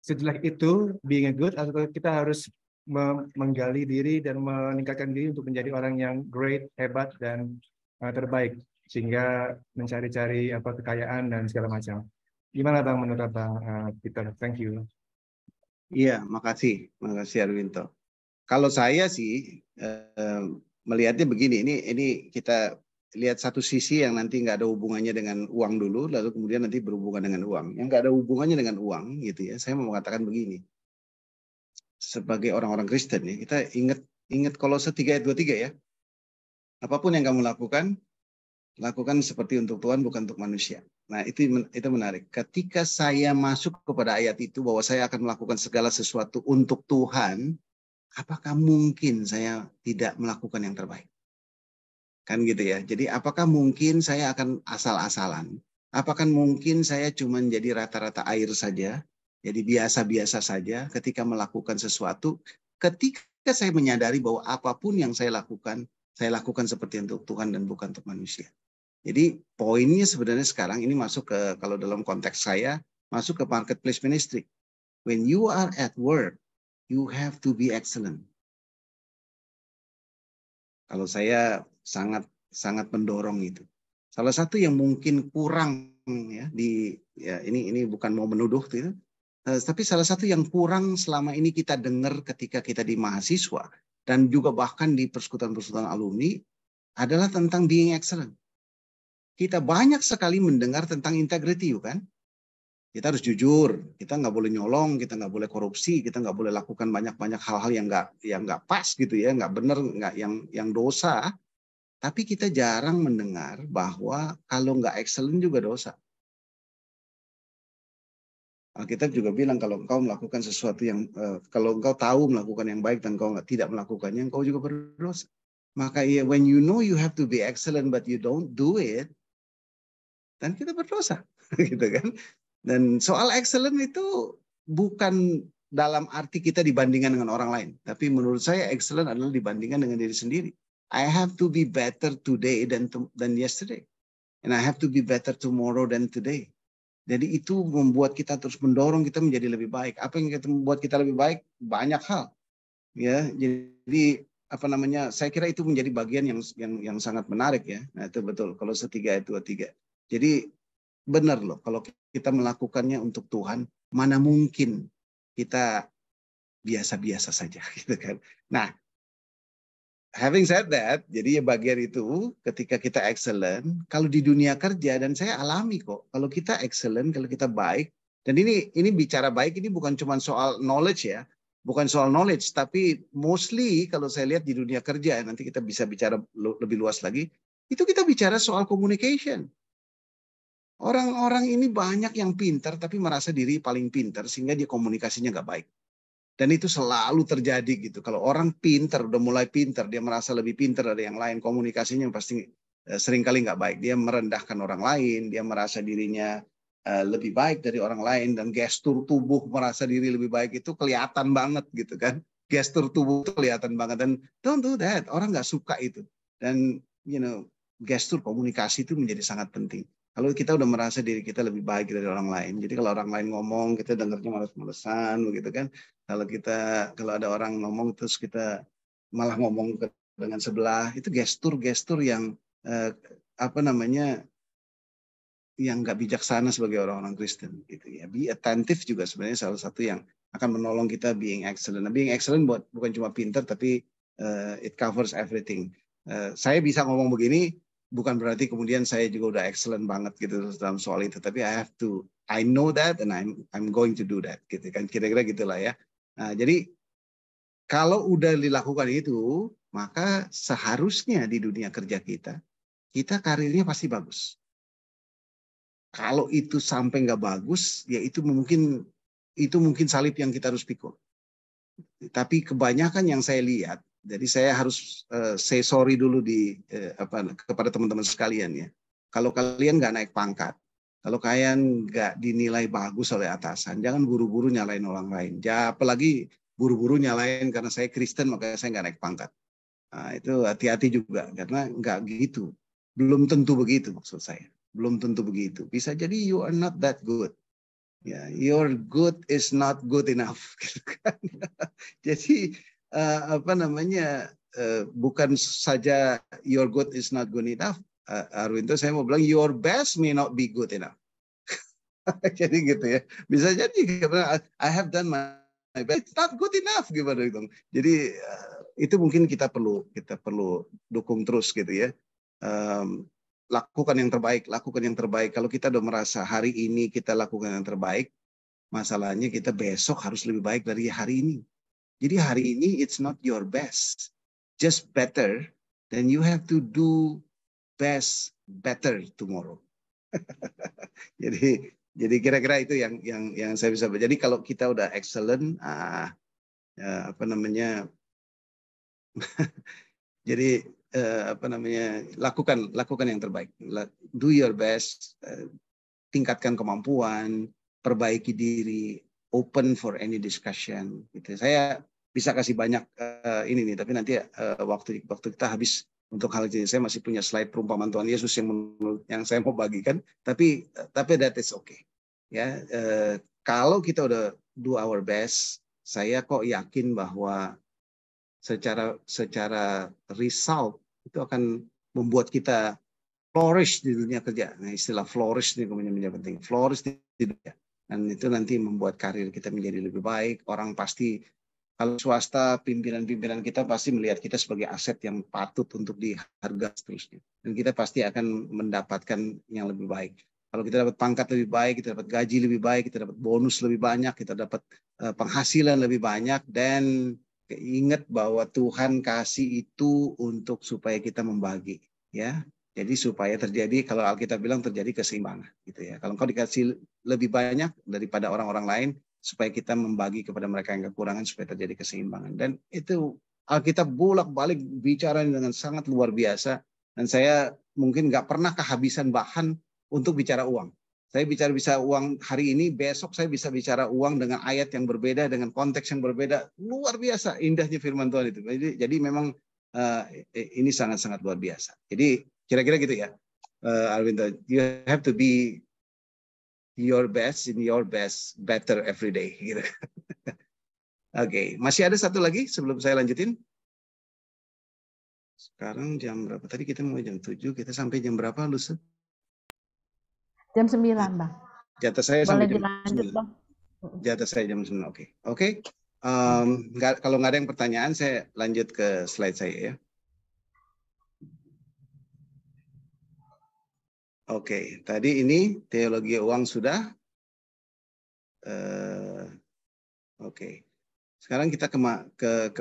sejelek itu being a good, atau kita harus menggali diri dan meningkatkan diri untuk menjadi orang yang great, hebat, dan terbaik, sehingga mencari-cari kekayaan dan segala macam. Gimana Bang menurut Bang Peter? Thank you. Iya, makasih Arwinto. Kalau saya sih melihatnya begini, ini kita lihat satu sisi yang nanti nggak ada hubungannya dengan uang dulu, lalu kemudian nanti berhubungan dengan uang. Yang nggak ada hubungannya dengan uang, gitu ya. Saya mau mengatakan begini. Sebagai orang-orang Kristen ya, kita ingat Kolose 3 ayat 23 ya. Apapun yang kamu lakukan seperti untuk Tuhan, bukan untuk manusia. Nah, itu menarik. Ketika saya masuk kepada ayat itu bahwa saya akan melakukan segala sesuatu untuk Tuhan, apakah mungkin saya tidak melakukan yang terbaik? Kan gitu ya. Jadi apakah mungkin saya akan asal-asalan? Apakah mungkin saya cuma jadi rata-rata air saja? Jadi biasa-biasa saja ketika melakukan sesuatu, ketika saya menyadari bahwa apapun yang saya lakukan seperti untuk Tuhan dan bukan untuk manusia. Jadi poinnya sebenarnya sekarang ini masuk ke, kalau dalam konteks saya, masuk ke marketplace ministry. When you are at work, you have to be excellent. Kalau saya sangat mendorong itu. Salah satu yang mungkin kurang ya ini bukan mau menuduh gitu. Tapi salah satu yang kurang selama ini kita dengar ketika kita di mahasiswa dan juga bahkan di persekutuan-persekutuan alumni adalah tentang being excellent. Kita banyak sekali mendengar tentang integrity, kan? Kita harus jujur, kita nggak boleh nyolong, kita nggak boleh korupsi, kita nggak boleh lakukan banyak-banyak hal-hal yang nggak pas gitu ya, nggak benar, nggak yang dosa. Tapi kita jarang mendengar bahwa kalau nggak excellent juga dosa. Alkitab juga bilang kalau engkau melakukan sesuatu yang, kalau engkau tahu melakukan yang baik dan engkau tidak melakukannya, engkau juga berdosa. Maka ya, when you know you have to be excellent but you don't do it, dan kita berdosa, gitu kan? Dan soal excellent itu bukan dalam arti kita dibandingkan dengan orang lain, tapi menurut saya excellent adalah dibandingkan dengan diri sendiri. I have to be better today than yesterday, and I have to be better tomorrow than today. Jadi itu membuat kita terus mendorong kita menjadi lebih baik. Apa yang membuat kita lebih baik? Banyak hal, ya. Jadi apa namanya? Saya kira itu menjadi bagian yang sangat menarik ya. Nah itu betul. Kalau 3 ayat 23. Jadi benar loh, kalau kita melakukannya untuk Tuhan, mana mungkin kita biasa-biasa saja, gitu kan. Nah, having said that, jadi ya bagian itu ketika kita excellent, kalau di dunia kerja, dan saya alami kok, kalau kita excellent, kalau kita baik, dan ini bicara baik, ini bukan cuma soal knowledge ya, bukan soal knowledge, tapi mostly kalau saya lihat di dunia kerja, nanti kita bisa bicara lebih luas lagi, itu kita bicara soal communication. Orang-orang ini banyak yang pintar tapi merasa diri paling pintar sehingga dia komunikasinya nggak baik. Dan itu selalu terjadi gitu. Kalau orang pintar, udah mulai pintar, dia merasa lebih pintar dari yang lain, komunikasinya pasti seringkali nggak baik. Dia merendahkan orang lain, dia merasa dirinya lebih baik dari orang lain dan gestur tubuh merasa diri lebih baik itu kelihatan banget gitu kan. Gestur tubuh itu kelihatan banget dan don't do that. Orang nggak suka itu. Dan gestur komunikasi itu menjadi sangat penting. Kalau kita udah merasa diri kita lebih baik dari orang lain. Jadi kalau orang lain ngomong kita dengarnya males-malesan begitu kan. Kalau ada orang ngomong terus kita malah ngomong dengan sebelah, itu gestur-gestur yang yang nggak bijaksana sebagai orang-orang Kristen gitu ya. Be attentive juga sebenarnya salah satu yang akan menolong kita being excellent. Nah, being excellent bukan cuma pintar tapi it covers everything. Saya bisa ngomong begini bukan berarti kemudian saya juga udah excellent banget gitu dalam soal itu, tapi I know that and I'm going to do that gitu kan, kira-kira gitulah ya. Nah, jadi kalau udah dilakukan itu, maka seharusnya di dunia kerja kita karirnya pasti bagus. Kalau itu sampai nggak bagus, ya itu mungkin salib yang kita harus pikul. Tapi kebanyakan yang saya lihat, jadi saya harus say sorry dulu kepada teman-teman sekalian ya. Kalau kalian nggak naik pangkat, kalau kalian nggak dinilai bagus oleh atasan, jangan buru-buru nyalain orang lain. Ya, apalagi buru-buru nyalain karena saya Kristen makanya saya nggak naik pangkat. Nah, itu hati-hati juga karena nggak gitu. Belum tentu begitu maksud saya. Belum tentu begitu. Bisa jadi you are not that good. Ya, your good is not good enough. Jadi bukan saja your good is not good enough. Arwinto, saya mau bilang your best may not be good enough. Jadi gitu ya. Bisa jadi I have done my best, it's not good enough gimana gitu. Jadi itu mungkin kita perlu dukung terus gitu ya. Lakukan yang terbaik. Kalau kita udah merasa hari ini kita lakukan yang terbaik, masalahnya kita besok harus lebih baik dari hari ini. Jadi hari ini it's not your best, just better. Then you have to do better tomorrow. Jadi kira-kira itu yang saya bisa. Jadi kalau kita udah excellent, jadi lakukan yang terbaik. Do your best, tingkatkan kemampuan, perbaiki diri, open for any discussion. Gitu. Saya bisa kasih banyak ini nih, tapi nanti waktu kita habis untuk hal ini. Saya masih punya slide perumpamaan Tuhan Yesus yang saya mau bagikan, tapi that is okay. Ya, kalau kita udah do our best, saya kok yakin bahwa secara result itu akan membuat kita flourish di dunia kerja. Nah, istilah flourish ini menjadi penting. Flourish di dunia. Dan itu nanti membuat karir kita menjadi lebih baik. Orang pasti, kalau swasta, pimpinan-pimpinan kita pasti melihat kita sebagai aset yang patut untuk dihargai seterusnya. Dan kita pasti akan mendapatkan yang lebih baik. Kalau kita dapat pangkat lebih baik, kita dapat gaji lebih baik, kita dapat bonus lebih banyak, kita dapat penghasilan lebih banyak, dan ingat bahwa Tuhan kasih itu untuk supaya kita membagi, ya. Jadi supaya terjadi, kalau Alkitab bilang terjadi keseimbangan, gitu ya. Kalau engkau dikasih lebih banyak daripada orang-orang lain, supaya kita membagi kepada mereka yang kekurangan supaya terjadi keseimbangan. Dan itu Alkitab bolak-balik bicara dengan sangat luar biasa. Dan saya mungkin nggak pernah kehabisan bahan untuk bicara uang. Saya bisa uang hari ini, besok saya bisa bicara uang dengan ayat yang berbeda, dengan konteks yang berbeda. Luar biasa indahnya firman Tuhan itu. Jadi memang ini sangat-sangat luar biasa. Jadi kira-kira gitu ya, Arwinto. You have to be your best, better every day. Gitu. Oke, masih ada satu lagi sebelum saya lanjutin. Sekarang jam berapa? Tadi kita mulai jam 7, kita sampai jam berapa, Lucy? Jam 9, Bang. Jatah saya boleh sampai jam dilanjut, 9. Bang. Jatah saya jam 9, oke. Kalau nggak ada yang pertanyaan, saya lanjut ke slide saya ya. Oke, tadi ini teologi uang sudah. Oke. Sekarang kita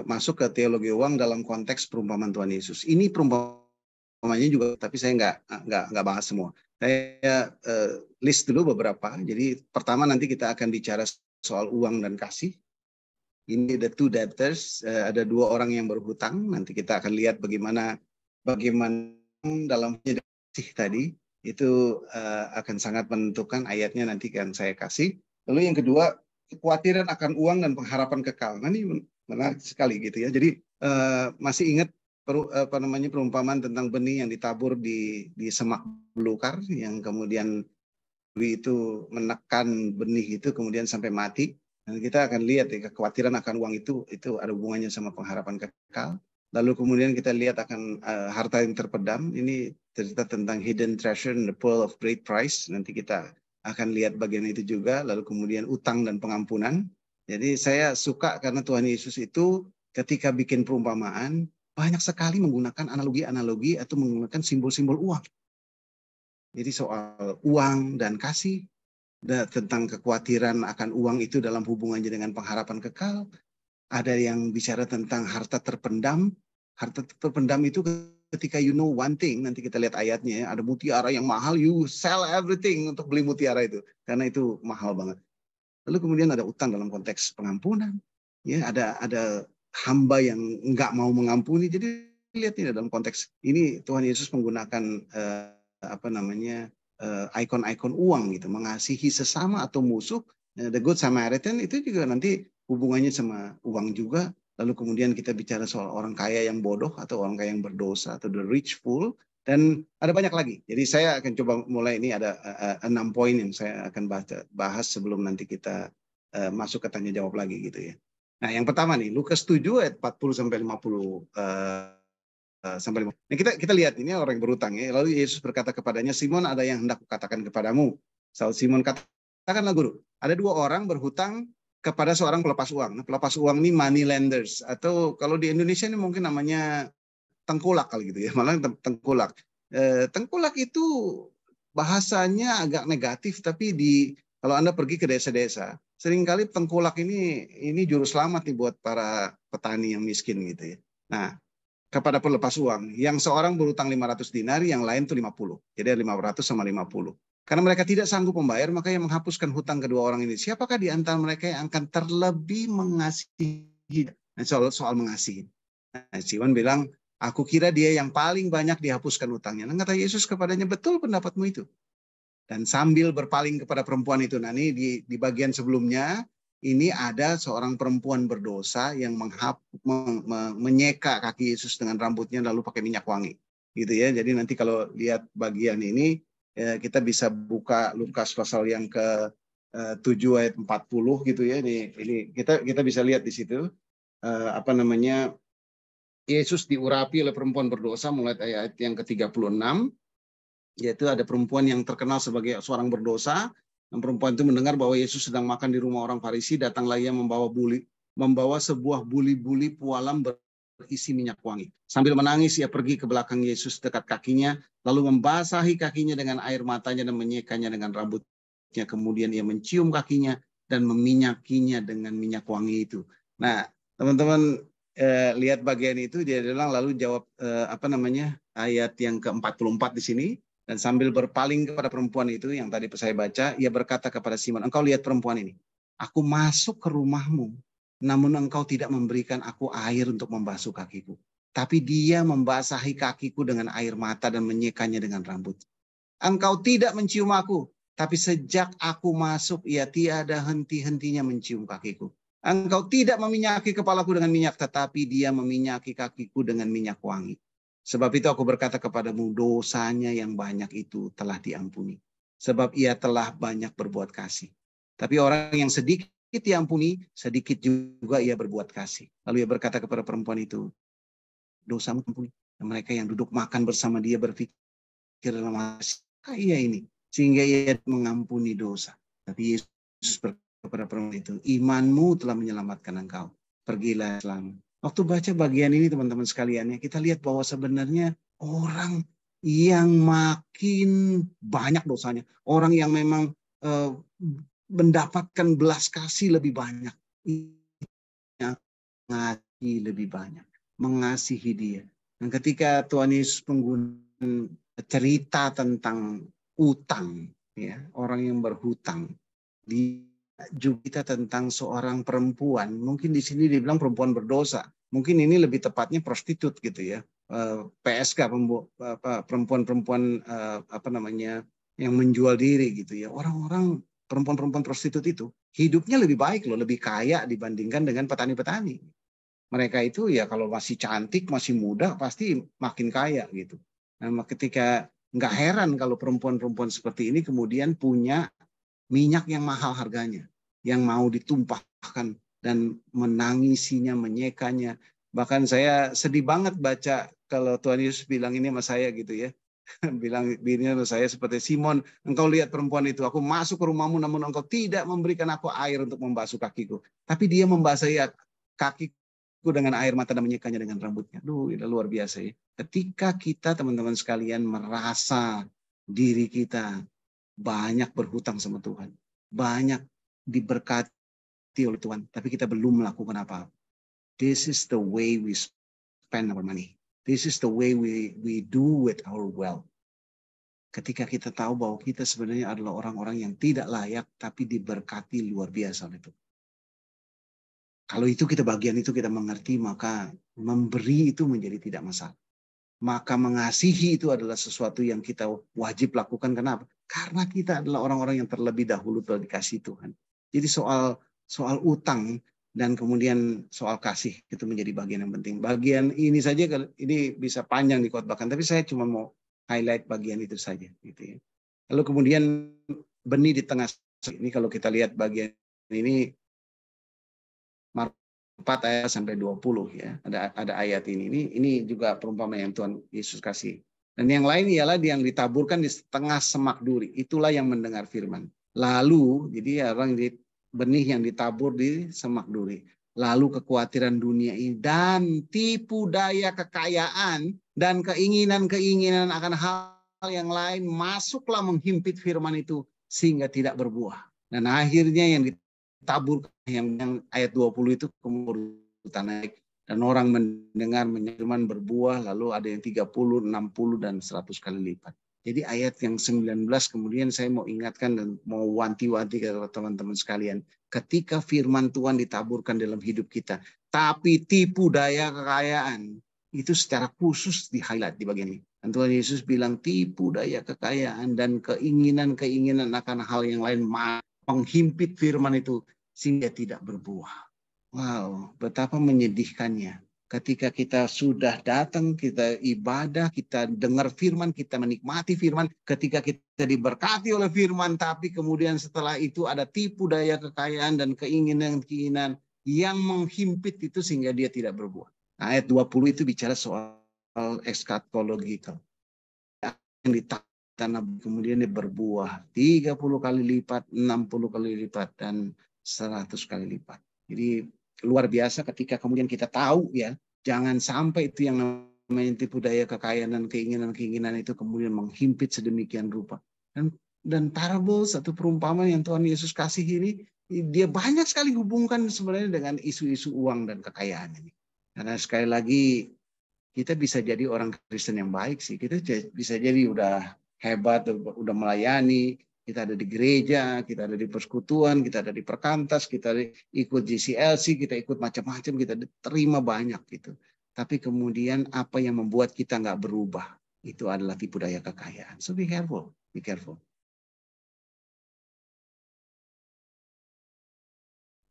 masuk ke teologi uang dalam konteks perumpamaan Tuhan Yesus. Ini perumpamaannya juga, tapi saya nggak bahas semua. Saya list dulu beberapa. Jadi pertama nanti kita akan bicara soal uang dan kasih. Ini the two debtors, ada dua orang yang berhutang. Nanti kita akan lihat bagaimana dalam kasih tadi Itu akan sangat menentukan, ayatnya nanti kan saya kasih. Lalu yang kedua, kekhawatiran akan uang dan pengharapan kekal. Nah, ini menarik sekali gitu ya. Jadi masih ingat perumpamaan tentang benih yang ditabur di semak belukar, yang kemudian itu menekan benih itu kemudian sampai mati. Dan kita akan lihat ya, kekhawatiran akan uang itu ada hubungannya sama pengharapan kekal. Lalu kemudian kita lihat akan harta yang terpendam. Ini cerita tentang hidden treasure in the pearl of great price. Nanti kita akan lihat bagian itu juga. Lalu kemudian utang dan pengampunan. Jadi saya suka karena Tuhan Yesus itu ketika bikin perumpamaan banyak sekali menggunakan analogi-analogi atau menggunakan simbol-simbol uang. Jadi soal uang dan kasih, tentang kekhawatiran akan uang itu dalam hubungannya dengan pengharapan kekal. Ada yang bicara tentang harta terpendam. Harta terpendam itu ketika you know one thing, nanti kita lihat ayatnya ya, ada mutiara yang mahal, you sell everything untuk beli mutiara itu. Karena itu mahal banget. Lalu kemudian ada utang dalam konteks pengampunan. Ya, ada hamba yang enggak mau mengampuni. Jadi lihat ini dalam konteks ini Tuhan Yesus menggunakan ikon-ikon uang gitu, mengasihi sesama atau musuh. The Good Samaritan itu juga nanti hubungannya sama uang juga. Lalu kemudian kita bicara soal orang kaya yang bodoh atau orang kaya yang berdosa atau the rich fool, dan ada banyak lagi. Jadi saya akan coba mulai, ini ada 6 poin yang saya akan bahas sebelum nanti kita masuk ke tanya jawab lagi gitu ya. Nah, yang pertama nih, Lukas 7 ayat 40 sampai 50 sampai 50. Nah, kita lihat ini orang yang berutang ya. Lalu Yesus berkata kepadanya, Simon, ada yang hendak kukatakan kepadamu. Saud Simon, katakanlah guru. Ada 2 orang berhutang kepada seorang pelepas uang. Nah, pelepas uang ini money lenders, atau kalau di Indonesia ini mungkin namanya tengkulak kali gitu ya. Malah tengkulak. Tengkulak itu bahasanya agak negatif, tapi kalau Anda pergi ke desa-desa, seringkali tengkulak ini juru selamat nih buat para petani yang miskin gitu ya. Nah, kepada pelepas uang, yang seorang berutang 500 dinar, yang lain tuh 50. Jadi 500 sama 50. Karena mereka tidak sanggup membayar, maka yang menghapuskan hutang kedua orang ini. Siapakah di antara mereka yang akan terlebih mengasihi? Nah, soal mengasihi. Nah, Simon bilang, aku kira dia yang paling banyak dihapuskan hutangnya. Nah, kata Yesus kepadanya, betul pendapatmu itu. Dan sambil berpaling kepada perempuan itu, nah ini di bagian sebelumnya, ini ada seorang perempuan berdosa yang menyeka kaki Yesus dengan rambutnya lalu pakai minyak wangi. Gitu ya. Jadi nanti kalau lihat bagian ini, kita bisa buka Lukas pasal yang ke-7 ayat 40 gitu ya. Ini kita bisa lihat di situ Yesus diurapi oleh perempuan berdosa mulai ayat yang ke-36. Yaitu ada perempuan yang terkenal sebagai seorang berdosa, dan perempuan itu mendengar bahwa Yesus sedang makan di rumah orang Farisi, datanglah ia membawa sebuah buli-buli pualam berisi minyak wangi. Sambil menangis ia pergi ke belakang Yesus dekat kakinya, lalu membasahi kakinya dengan air matanya dan menyekanya dengan rambutnya. Kemudian ia mencium kakinya dan meminyakinya dengan minyak wangi itu. Nah, teman-teman lihat bagian itu, dia bilang lalu jawab ayat yang ke-44 di sini. Dan sambil berpaling kepada perempuan itu yang tadi saya baca, ia berkata kepada Simon, engkau lihat perempuan ini. Aku masuk ke rumahmu, namun engkau tidak memberikan aku air untuk membasuh kakiku. Tapi dia membasahi kakiku dengan air mata dan menyekanya dengan rambut. Engkau tidak mencium aku, tapi sejak aku masuk, ia tiada henti-hentinya mencium kakiku. Engkau tidak meminyaki kepalaku dengan minyak, tetapi dia meminyaki kakiku dengan minyak wangi. Sebab itu aku berkata kepadamu, dosanya yang banyak itu telah diampuni. Sebab ia telah banyak berbuat kasih. Tapi orang yang sedikit diampuni, sedikit juga ia berbuat kasih. Lalu ia berkata kepada perempuan itu, dosamu ampuni. Dan mereka yang duduk makan bersama dia berpikir dalam hati, ia ini. Sehingga ia mengampuni dosa. Tapi Yesus berkata kepada perempuan itu, imanmu telah menyelamatkan engkau. Pergilah selamat. Waktu baca bagian ini teman-teman sekalian, ya, kita lihat bahwa sebenarnya orang yang makin banyak dosanya, orang yang memang mendapatkan belas kasih lebih banyak, mengasihi lebih banyak, mengasihi dia. Dan ketika Tuhan Yesus menggunakan cerita tentang utang, ya, orang yang berhutang, juga kita tentang seorang perempuan, mungkin di sini dibilang perempuan berdosa, mungkin ini lebih tepatnya prostitut gitu ya. PSK, perempuan-perempuan yang menjual diri gitu ya. Orang-orang perempuan-perempuan prostitut itu hidupnya lebih baik loh, lebih kaya dibandingkan dengan petani-petani. Mereka itu ya kalau masih cantik, masih muda, pasti makin kaya gitu. Nah, ketika nggak heran kalau perempuan-perempuan seperti ini kemudian punya minyak yang mahal harganya, yang mau ditumpahkan dan menangisinya, menyekanya. Bahkan saya sedih banget baca kalau Tuhan Yesus bilang ini sama saya gitu ya. Bilang ini sama saya seperti, Simon, engkau lihat perempuan itu, aku masuk ke rumahmu namun engkau tidak memberikan aku air untuk membasuh kakiku. Tapi dia membasahi kakiku dengan air mata dan menyekanya dengan rambutnya. Duh, itu luar biasa ya. Ketika kita teman-teman sekalian merasa diri kita banyak berhutang sama Tuhan, banyak diberkati oleh Tuhan, tapi kita belum melakukan apa-apa. This is the way we spend our money. This is the way we do with our wealth. Ketika kita tahu bahwa kita sebenarnya adalah orang-orang yang tidak layak, tapi diberkati luar biasa oleh Tuhan. Kalau itu kita bagian itu kita mengerti, maka memberi itu menjadi tidak masalah. Maka mengasihi itu adalah sesuatu yang kita wajib lakukan. Kenapa? Karena kita adalah orang-orang yang terlebih dahulu telah dikasih Tuhan. Jadi soal utang dan kemudian soal kasih itu menjadi bagian yang penting. Bagian ini saja, ini bisa panjang dikotbahkan, tapi saya cuma mau highlight bagian itu saja. Gitu ya. Lalu kemudian benih di tengah ini, kalau kita lihat bagian ini 4 ayat sampai 20 ya. Ada ayat ini juga perumpamaan yang Tuhan Yesus kasih. Dan yang lain ialah yang ditaburkan di tengah semak duri. Itulah yang mendengar firman. Lalu jadi orang benih yang ditabur di semak duri. Lalu kekhawatiran dunia ini dan tipu daya kekayaan dan keinginan-keinginan akan hal yang lain masuklah menghimpit firman itu sehingga tidak berbuah. Dan akhirnya yang ditabur yang ayat 20 itu kemudian naik dan orang mendengar firman berbuah, lalu ada yang 30, 60 dan 100 kali lipat. Jadi ayat yang 19 kemudian saya mau ingatkan dan mau wanti-wanti ke teman-teman sekalian. Ketika firman Tuhan ditaburkan dalam hidup kita, tapi tipu daya kekayaan itu secara khusus di-highlight di bagian ini. Dan Tuhan Yesus bilang tipu daya kekayaan dan keinginan-keinginan akan hal yang lain menghimpit firman itu sehingga tidak berbuah. Wow, betapa menyedihkannya. Ketika kita sudah datang, kita ibadah, kita dengar firman, kita menikmati firman, ketika kita diberkati oleh firman, tapi kemudian setelah itu ada tipu daya kekayaan dan keinginan-keinginan yang menghimpit itu sehingga dia tidak berbuah. Nah, ayat 20 itu bicara soal eskatologikal. Yang ditanam kemudian dia berbuah 30 kali lipat, 60 kali lipat, dan 100 kali lipat. Jadi luar biasa ketika kemudian kita tahu ya, jangan sampai itu yang namanya tipu daya kekayaan dan keinginan-keinginan itu kemudian menghimpit sedemikian rupa. Dan parables atau perumpamaan yang Tuhan Yesus kasih ini, dia banyak sekali hubungkan sebenarnya dengan isu-isu uang dan kekayaan ini. Karena sekali lagi kita bisa jadi orang Kristen yang baik sih, kita bisa jadi udah hebat, udah melayani, kita ada di gereja, kita ada di persekutuan, kita ada di perkantas, kita ikut GCLC, kita ikut macam-macam, kita terima banyak gitu. Tapi kemudian apa yang membuat kita nggak berubah? Itu adalah tipu daya kekayaan. So be careful, be careful.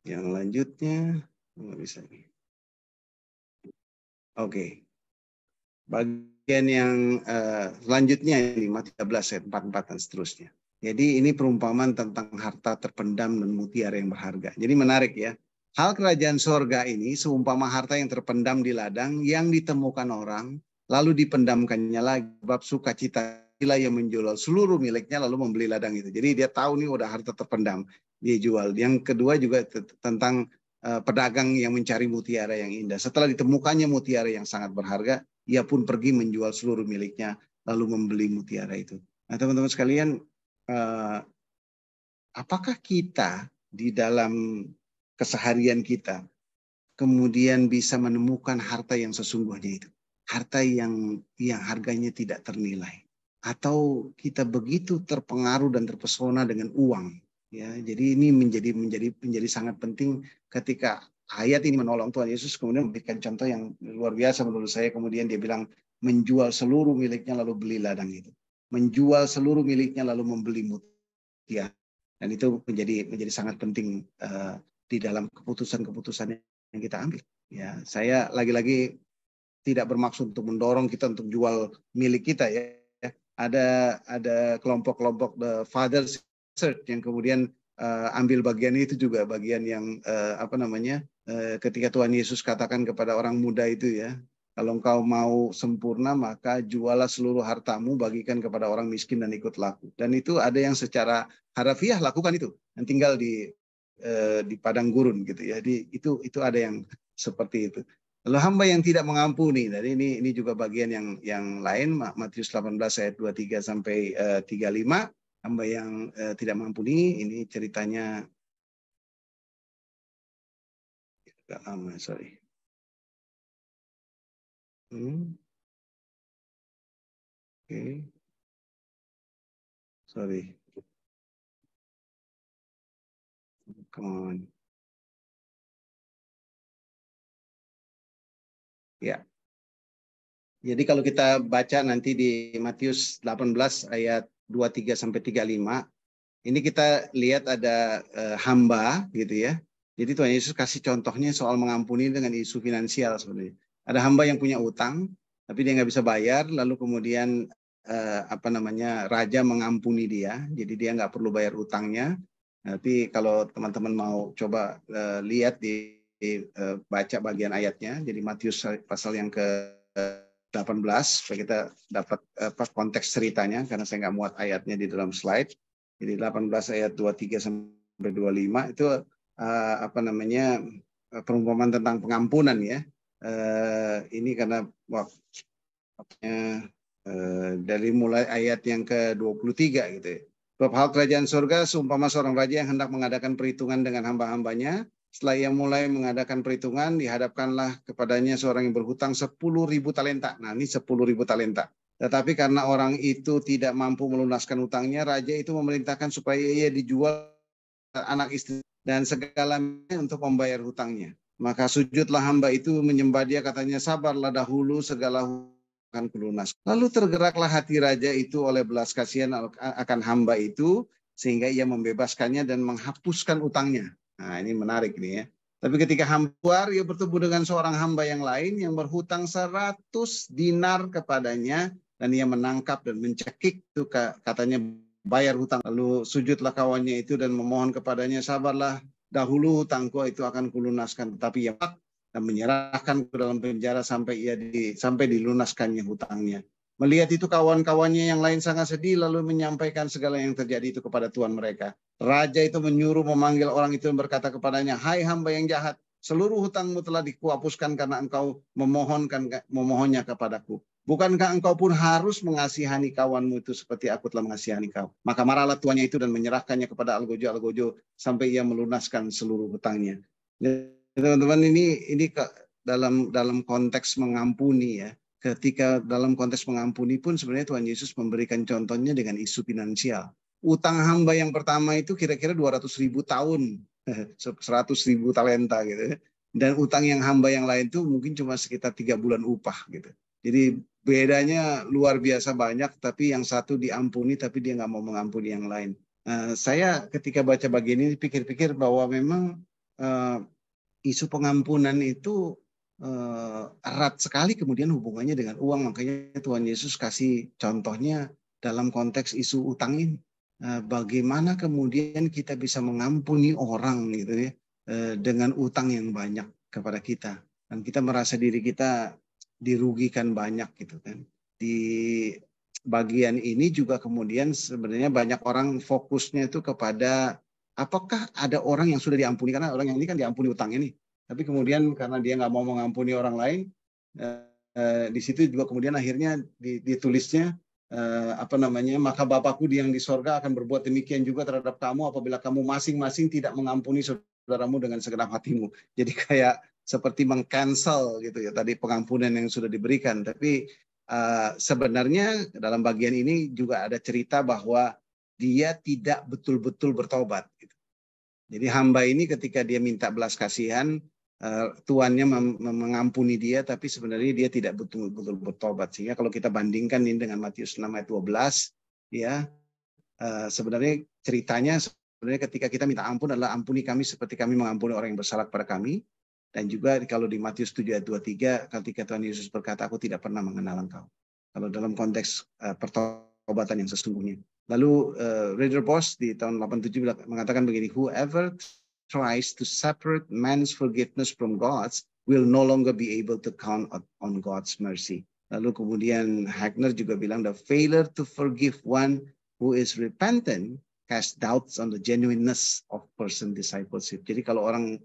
Yang lanjutnya, nggak bisa nih. Oke. Bagian yang selanjutnya ini Matius 13 ayat 44 dan seterusnya. Jadi ini perumpamaan tentang harta terpendam dan mutiara yang berharga. Jadi menarik ya. Hal kerajaan sorga ini seumpama harta yang terpendam di ladang yang ditemukan orang lalu dipendamkannya lagi. Sebab sukacita yang menjual seluruh miliknya lalu membeli ladang itu. Jadi dia tahu nih udah harta terpendam, dia jual. Yang kedua juga tentang pedagang yang mencari mutiara yang indah. Setelah ditemukannya mutiara yang sangat berharga, ia pun pergi menjual seluruh miliknya lalu membeli mutiara itu. Nah teman-teman sekalian, apakah kita di dalam keseharian kita kemudian bisa menemukan harta yang sesungguhnya itu, harta yang harganya tidak ternilai, atau kita begitu terpengaruh dan terpesona dengan uang? Ya, jadi ini menjadi sangat penting ketika ayat ini menolong Tuhan Yesus kemudian memberikan contoh yang luar biasa menurut saya. Kemudian dia bilang menjual seluruh miliknya lalu beli ladang itu. Menjual seluruh miliknya lalu membeli mutiara. Dan itu menjadi sangat penting di dalam keputusan-keputusan yang kita ambil. Ya, saya lagi-lagi tidak bermaksud untuk mendorong kita untuk jual milik kita ya. Ada kelompok-kelompok the Father's Church yang kemudian ambil bagian itu juga bagian yang ketika Tuhan Yesus katakan kepada orang muda itu ya, kalau engkau mau sempurna maka jualah seluruh hartamu, bagikan kepada orang miskin dan ikutlah aku. Dan itu ada yang secara harafiah lakukan itu, yang tinggal di padang gurun gitu ya. Itu ada yang seperti itu. Lalu hamba yang tidak mengampuni, jadi ini juga bagian yang lain, Matius 18 ayat 23 sampai 35, hamba yang tidak mengampuni, ini ceritanya agak lama, sorry. Oke. Sorry. Come on. Ya. Jadi kalau kita baca nanti di Matius 18 ayat 23 sampai 35, ini kita lihat ada hamba gitu ya. Jadi Tuhan Yesus kasih contohnya soal mengampuni dengan isu finansial sebenarnya. Ada hamba yang punya utang, tapi dia nggak bisa bayar, lalu kemudian raja mengampuni dia, jadi dia nggak perlu bayar utangnya. Tapi kalau teman-teman mau coba lihat baca bagian ayatnya, jadi Matius pasal yang ke-18, supaya kita dapat konteks ceritanya, karena saya nggak muat ayatnya di dalam slide. Jadi 18 ayat 23 sampai 25 itu perumpamaan tentang pengampunan ya. Ini karena dari mulai ayat yang ke-23 gitu ya. Bab hal kerajaan surga seumpama seorang raja yang hendak mengadakan perhitungan dengan hamba-hambanya. Setelah ia mulai mengadakan perhitungan, dihadapkanlah kepadanya seorang yang berhutang 10.000 talenta. Nah, ini 10.000 talenta. Tetapi karena orang itu tidak mampu melunaskan hutangnya, raja itu memerintahkan supaya ia dijual anak istri dan segalanya untuk membayar hutangnya. Maka sujudlah hamba itu menyembah dia, katanya, sabarlah dahulu, segala akan kulunas. Lalu tergeraklah hati raja itu oleh belas kasihan akan hamba itu, sehingga ia membebaskannya dan menghapuskan utangnya. Nah, ini menarik nih ya. Tapi ketika hamba keluar, ia bertemu dengan seorang hamba yang lain yang berhutang 100 dinar kepadanya, dan ia menangkap dan mencekik itu, katanya, bayar hutang. Lalu sujudlah kawannya itu dan memohon kepadanya, sabarlah dahulu, hutangku itu akan kulunaskan. Tetapi ia dan menyerahkan ke dalam penjara sampai dilunaskannya hutangnya. Melihat itu kawan-kawannya yang lain sangat sedih, lalu menyampaikan segala yang terjadi itu kepada tuan mereka. Raja itu menyuruh memanggil orang itu dan berkata kepadanya, hai hamba yang jahat, seluruh hutangmu telah dikuhapuskan karena engkau memohonnya kepadaku. Bukankah engkau pun harus mengasihani kawanmu itu seperti aku telah mengasihani kau? Maka marahlah tuannya itu dan menyerahkannya kepada algojo sampai ia melunaskan seluruh hutangnya. Teman-teman, ini dalam konteks mengampuni ya. Ketika dalam konteks mengampuni pun sebenarnya Tuhan Yesus memberikan contohnya dengan isu finansial. Utang hamba yang pertama itu kira-kira 200.000 tahun, 100.000 talenta gitu. Dan utang yang hamba yang lain itu mungkin cuma sekitar 3 bulan upah gitu. Jadi bedanya luar biasa banyak, tapi yang satu diampuni tapi dia nggak mau mengampuni yang lain. Saya ketika baca bagian ini pikir-pikir bahwa memang isu pengampunan itu erat sekali kemudian hubungannya dengan uang. Makanya Tuhan Yesus kasih contohnya dalam konteks isu utang ini. Bagaimana kemudian kita bisa mengampuni orang gitu ya, dengan utang yang banyak kepada kita. Dan kita merasa diri kita dirugikan banyak gitu kan. Di bagian ini juga kemudian sebenarnya banyak orang fokusnya itu kepada apakah ada orang yang sudah diampuni, karena orang yang ini kan diampuni utangnya nih. Tapi kemudian karena dia nggak mau mengampuni orang lain, di situ juga kemudian akhirnya ditulisnya maka Bapakku yang di sorga akan berbuat demikian juga terhadap kamu apabila kamu masing-masing tidak mengampuni saudaramu dengan segenap hatimu. Jadi kayak seperti meng-cancel gitu ya tadi pengampunan yang sudah diberikan. Tapi sebenarnya dalam bagian ini juga ada cerita bahwa dia tidak betul-betul bertobat. Gitu. Jadi hamba ini ketika dia minta belas kasihan, tuannya mengampuni dia, tapi sebenarnya dia tidak betul-betul bertobat. Sehingga kalau kita bandingkan ini dengan Matius 6 ayat 12, ya sebenarnya ceritanya sebenarnya ketika kita minta ampun adalah ampuni kami seperti kami mengampuni orang yang bersalah kepada kami. Dan juga kalau di Matius 7 ayat 23, ketika Tuhan Yesus berkata, aku tidak pernah mengenal engkau. Kalau dalam konteks pertobatan yang sesungguhnya. Lalu Reader Boss di tahun 87 mengatakan begini, whoever tries to separate man's forgiveness from God's will no longer be able to count on God's mercy. Lalu kemudian Hagner juga bilang, the failure to forgive one who is repentant cast doubts on the genuineness of person discipleship. Jadi kalau orang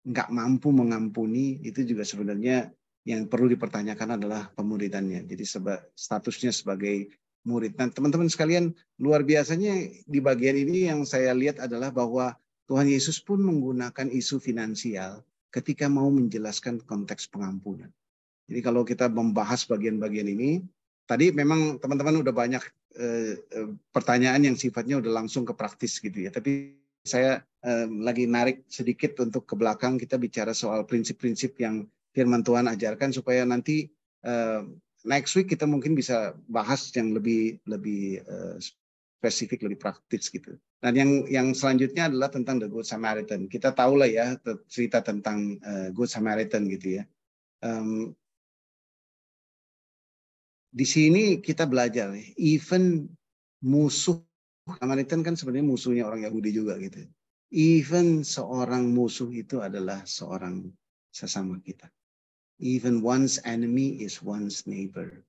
nggak mampu mengampuni, itu juga sebenarnya yang perlu dipertanyakan adalah pemuridannya. Jadi statusnya sebagai murid. Dan teman-teman sekalian, luar biasanya di bagian ini yang saya lihat adalah bahwa Tuhan Yesus pun menggunakan isu finansial ketika mau menjelaskan konteks pengampunan. Jadi kalau kita membahas bagian-bagian ini, tadi memang teman-teman udah banyak pertanyaan yang sifatnya udah langsung ke praktis gitu ya. Tapi saya lagi narik sedikit untuk ke belakang, kita bicara soal prinsip-prinsip yang firman Tuhan ajarkan supaya nanti next week kita mungkin bisa bahas yang lebih spesifik, lebih praktis gitu. Dan yang selanjutnya adalah tentang the Good Samaritan. Kita tahu lah ya cerita tentang Good Samaritan gitu ya. Di sini kita belajar, even musuh Samaritan kan sebenarnya musuhnya orang Yahudi juga gitu. Even seorang musuh itu adalah seorang sesama kita. Even one's enemy is one's neighbor.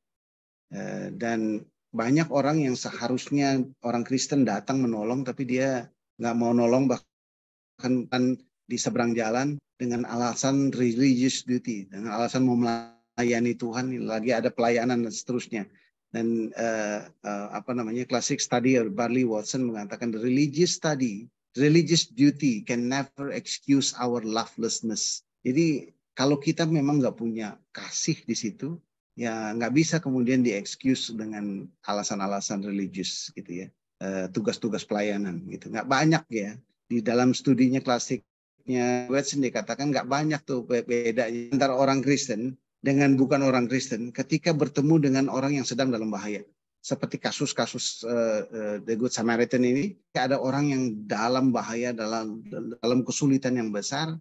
Dan banyak orang yang seharusnya orang Kristen datang menolong, tapi dia nggak mau nolong, bahkan di seberang jalan dengan alasan religious duty, dengan alasan mau melayani Tuhan, lagi ada pelayanan dan seterusnya. Dan classic study Barley Watson mengatakan the religious duty can never excuse our lovelessness. Jadi kalau kita memang nggak punya kasih di situ, ya nggak bisa kemudian di-excuse dengan alasan-alasan religius gitu ya, tugas-tugas pelayanan gitu. Nggak banyak ya, di dalam studinya klasiknya Watson dikatakan nggak banyak tuh bedanya antara orang Kristen dengan bukan orang Kristen ketika bertemu dengan orang yang sedang dalam bahaya. Seperti kasus-kasus The Good Samaritan ini, ada orang yang dalam bahaya, dalam kesulitan yang besar.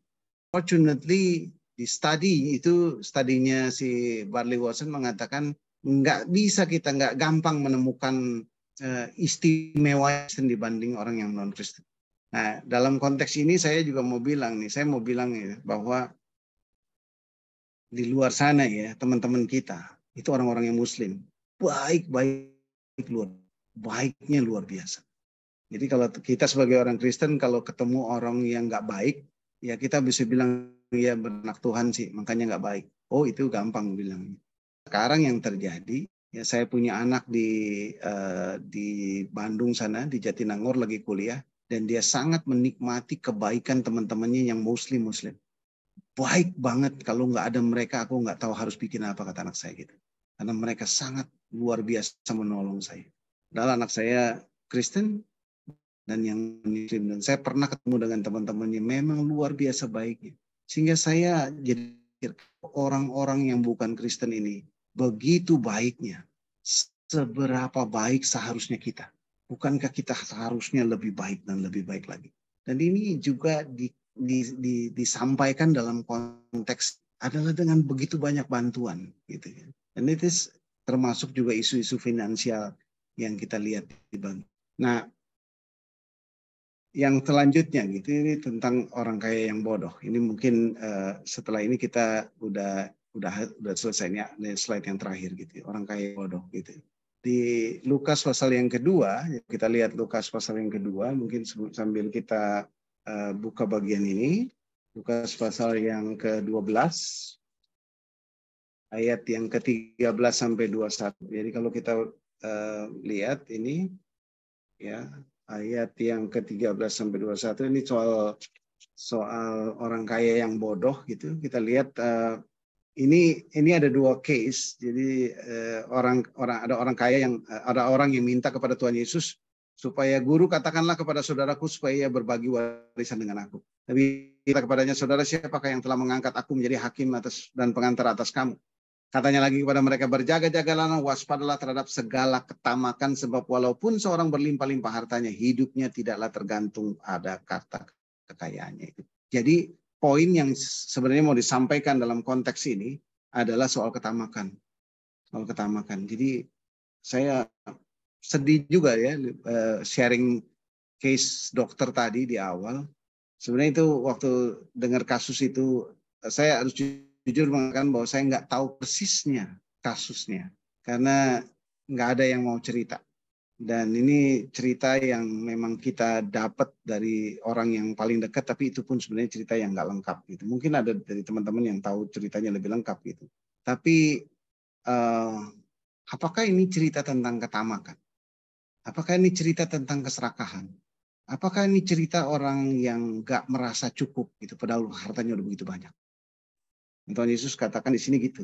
Fortunately, di studinya si Barley Watson mengatakan nggak gampang menemukan istimewa dibanding orang yang non Kristen. Nah, dalam konteks ini saya juga mau bilang ya, bahwa di luar sana ya teman-teman kita itu orang-orang yang Muslim baiknya luar biasa. Jadi kalau kita sebagai orang Kristen kalau ketemu orang yang nggak baik, ya kita bisa bilang ya beranak Tuhan sih, makanya nggak baik. Oh itu gampang bilang. Sekarang yang terjadi, ya saya punya anak di Bandung sana, di Jatinangor lagi kuliah, dan dia sangat menikmati kebaikan teman-temannya yang Muslim. Baik banget, kalau nggak ada mereka aku nggak tahu harus bikin apa, kata anak saya gitu. Karena mereka sangat luar biasa menolong saya. Dan anak saya Kristen dan yang Muslim, dan saya pernah ketemu dengan teman-temannya memang luar biasa baiknya. Sehingga saya jadi orang-orang yang bukan Kristen ini begitu baiknya. Seberapa baik seharusnya kita. Bukankah kita seharusnya lebih baik dan lebih baik lagi. Dan ini juga disampaikan dalam konteks adalah dengan begitu banyak bantuan. Gitu. Dan itu termasuk juga isu-isu finansial yang kita lihat di Bandung. Nah, yang selanjutnya gitu ini tentang orang kaya yang bodoh. Ini mungkin setelah ini kita udah selesai, ini slide yang terakhir gitu. Orang kaya yang bodoh gitu. Di Lukas pasal yang kedua, kita lihat Lukas pasal yang kedua, mungkin sambil kita buka bagian ini. Lukas pasal yang ke-12 ayat yang ke-13 sampai 21. Jadi kalau kita lihat ini ya, ayat yang ke-13 sampai 21 ini soal orang kaya yang bodoh gitu. Kita lihat ini ada dua case. Jadi ada orang yang minta kepada Tuhan Yesus supaya guru katakanlah kepada saudaraku supaya ia berbagi warisan dengan aku. Tapi kita kepadanya, saudara, siapakah yang telah mengangkat aku menjadi hakim atas dan pengantar atas kamu? Katanya lagi kepada mereka, berjaga-jagalah, waspadalah terhadap segala ketamakan, sebab walaupun seorang berlimpah-limpah hartanya, hidupnya tidaklah tergantung pada kata kekayaannya itu. Jadi poin yang sebenarnya mau disampaikan dalam konteks ini adalah soal ketamakan. Soal ketamakan. Jadi saya sedih juga ya sharing case dokter tadi di awal. Sebenarnya itu waktu dengar kasus itu, saya harus jujur mengatakan bahwa saya nggak tahu persisnya kasusnya. Karena nggak ada yang mau cerita. Dan ini cerita yang memang kita dapat dari orang yang paling dekat, tapi itu pun sebenarnya cerita yang nggak lengkap gitu. Mungkin ada dari teman-teman yang tahu ceritanya lebih lengkap gitu. Tapi apakah ini cerita tentang ketamakan? Apakah ini cerita tentang keserakahan? Apakah ini cerita orang yang nggak merasa cukup gitu, padahal hartanya udah begitu banyak? Tuhan Yesus katakan di sini gitu.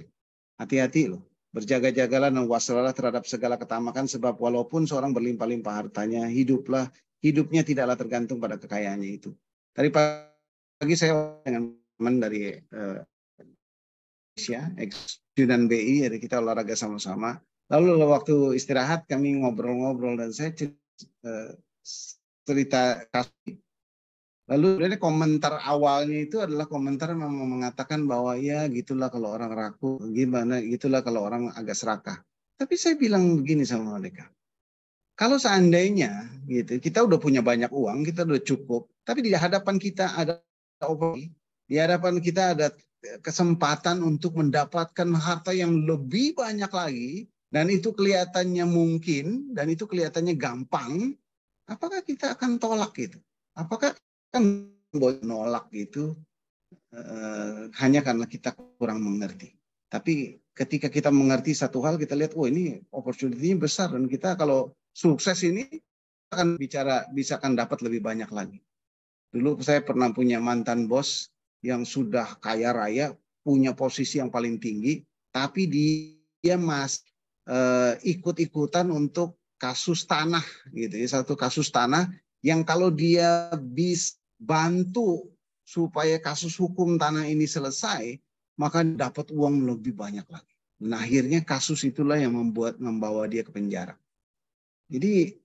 Hati-hati loh. Berjaga-jagalah dan waspadalah terhadap segala ketamakan, sebab walaupun seorang berlimpah-limpah hartanya, hidupnya tidaklah tergantung pada kekayaannya itu. Tadi pagi saya dengan teman dari Indonesia, ex-student BI, jadi kita olahraga sama-sama. Lalu waktu istirahat kami ngobrol-ngobrol dan saya cerita kasus. Lalu komentar awalnya itu adalah komentar yang mengatakan bahwa ya gitulah kalau orang rakus, gimana gitulah kalau orang agak serakah. Tapi saya bilang begini sama mereka. Kalau seandainya gitu, kita udah punya banyak uang, kita udah cukup, tapi di hadapan kita ada opsi, di hadapan kita ada kesempatan untuk mendapatkan harta yang lebih banyak lagi, dan itu kelihatannya mungkin, dan itu kelihatannya gampang, apakah kita akan tolak itu? Apakah kan nolak itu hanya karena kita kurang mengerti. Tapi ketika kita mengerti satu hal, kita lihat, oh ini opportunity-nya besar, dan kita kalau sukses ini akan bisa akan dapat lebih banyak lagi. Dulu saya pernah punya mantan bos yang sudah kaya raya, punya posisi yang paling tinggi, tapi dia masih ikut-ikutan untuk kasus tanah gitu ya, satu kasus tanah yang kalau dia bisa bantu supaya kasus hukum tanah ini selesai, maka dapat uang lebih banyak lagi. Nah, akhirnya kasus itulah yang membawa dia ke penjara. Jadi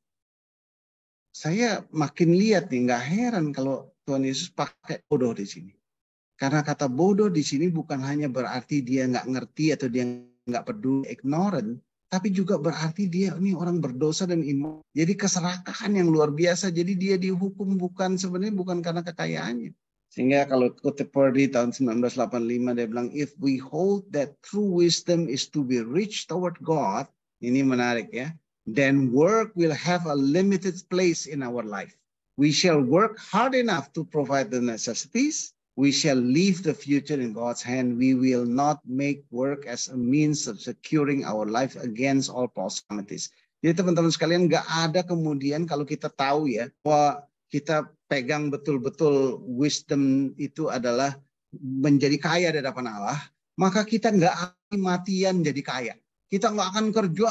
saya makin lihat nih, nggak heran kalau Tuhan Yesus pakai bodoh di sini. Karena kata bodoh di sini bukan hanya berarti dia nggak ngerti atau dia nggak peduli, ignorant, tapi juga berarti dia ini orang berdosa dan immoral. Jadi keserakahan yang luar biasa. Jadi dia dihukum sebenarnya bukan karena kekayaannya. Sehingga kalau kutip Purdy tahun 1985 dia bilang, if we hold that true wisdom is to be rich toward God, ini menarik ya, then work will have a limited place in our life. We shall work hard enough to provide the necessities. We shall leave the future in God's hand. We will not make work as a means of securing our life against all possibilities. Jadi teman-teman sekalian, nggak ada kemudian kalau kita tahu ya bahwa kita pegang betul-betul wisdom itu adalah menjadi kaya di hadapan Allah, maka kita nggak akan matian jadi kaya. Kita nggak akan kerja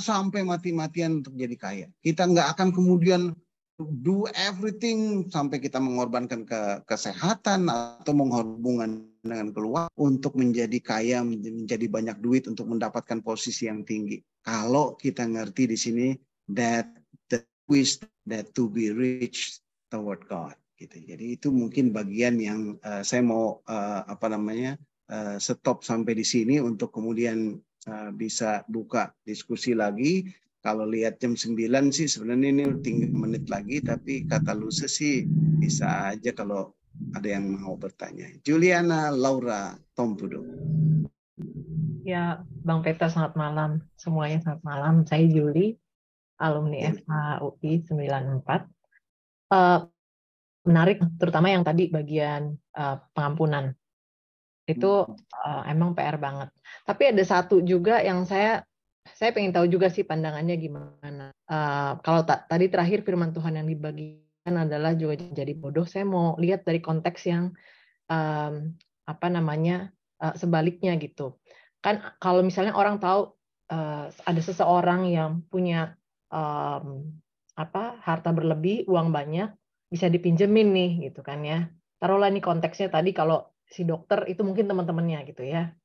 sampai mati-matian untuk jadi kaya. Kita nggak akan kemudian do everything sampai kita mengorbankan kesehatan atau menghubungkan dengan keluarga untuk menjadi kaya, menjadi banyak duit untuk mendapatkan posisi yang tinggi. Kalau kita ngerti di sini that the wisdom that to be rich toward God, gitu. Jadi itu mungkin bagian yang saya mau stop sampai di sini untuk kemudian bisa buka diskusi lagi. Kalau lihat jam 9 sih sebenarnya ini tinggal menit lagi, tapi kata Luce sih bisa aja kalau ada yang mau bertanya. Juliana Laura Tompudo. Ya, Bang Peter, selamat malam. Semuanya selamat malam. Saya Juli, alumni FHUI 94. Menarik, terutama yang tadi bagian pengampunan. Itu emang PR banget. Tapi ada satu juga yang saya pengen tahu juga sih pandangannya gimana. Kalau tadi terakhir firman Tuhan yang dibagikan adalah juga jadi bodoh. Saya mau lihat dari konteks yang sebaliknya gitu. Kan kalau misalnya orang tahu ada seseorang yang punya harta berlebih, uang banyak, bisa dipinjemin nih gitu kan ya. taruhlah ini konteksnya tadi kalau si dokter itu mungkin teman-temannya gitu ya.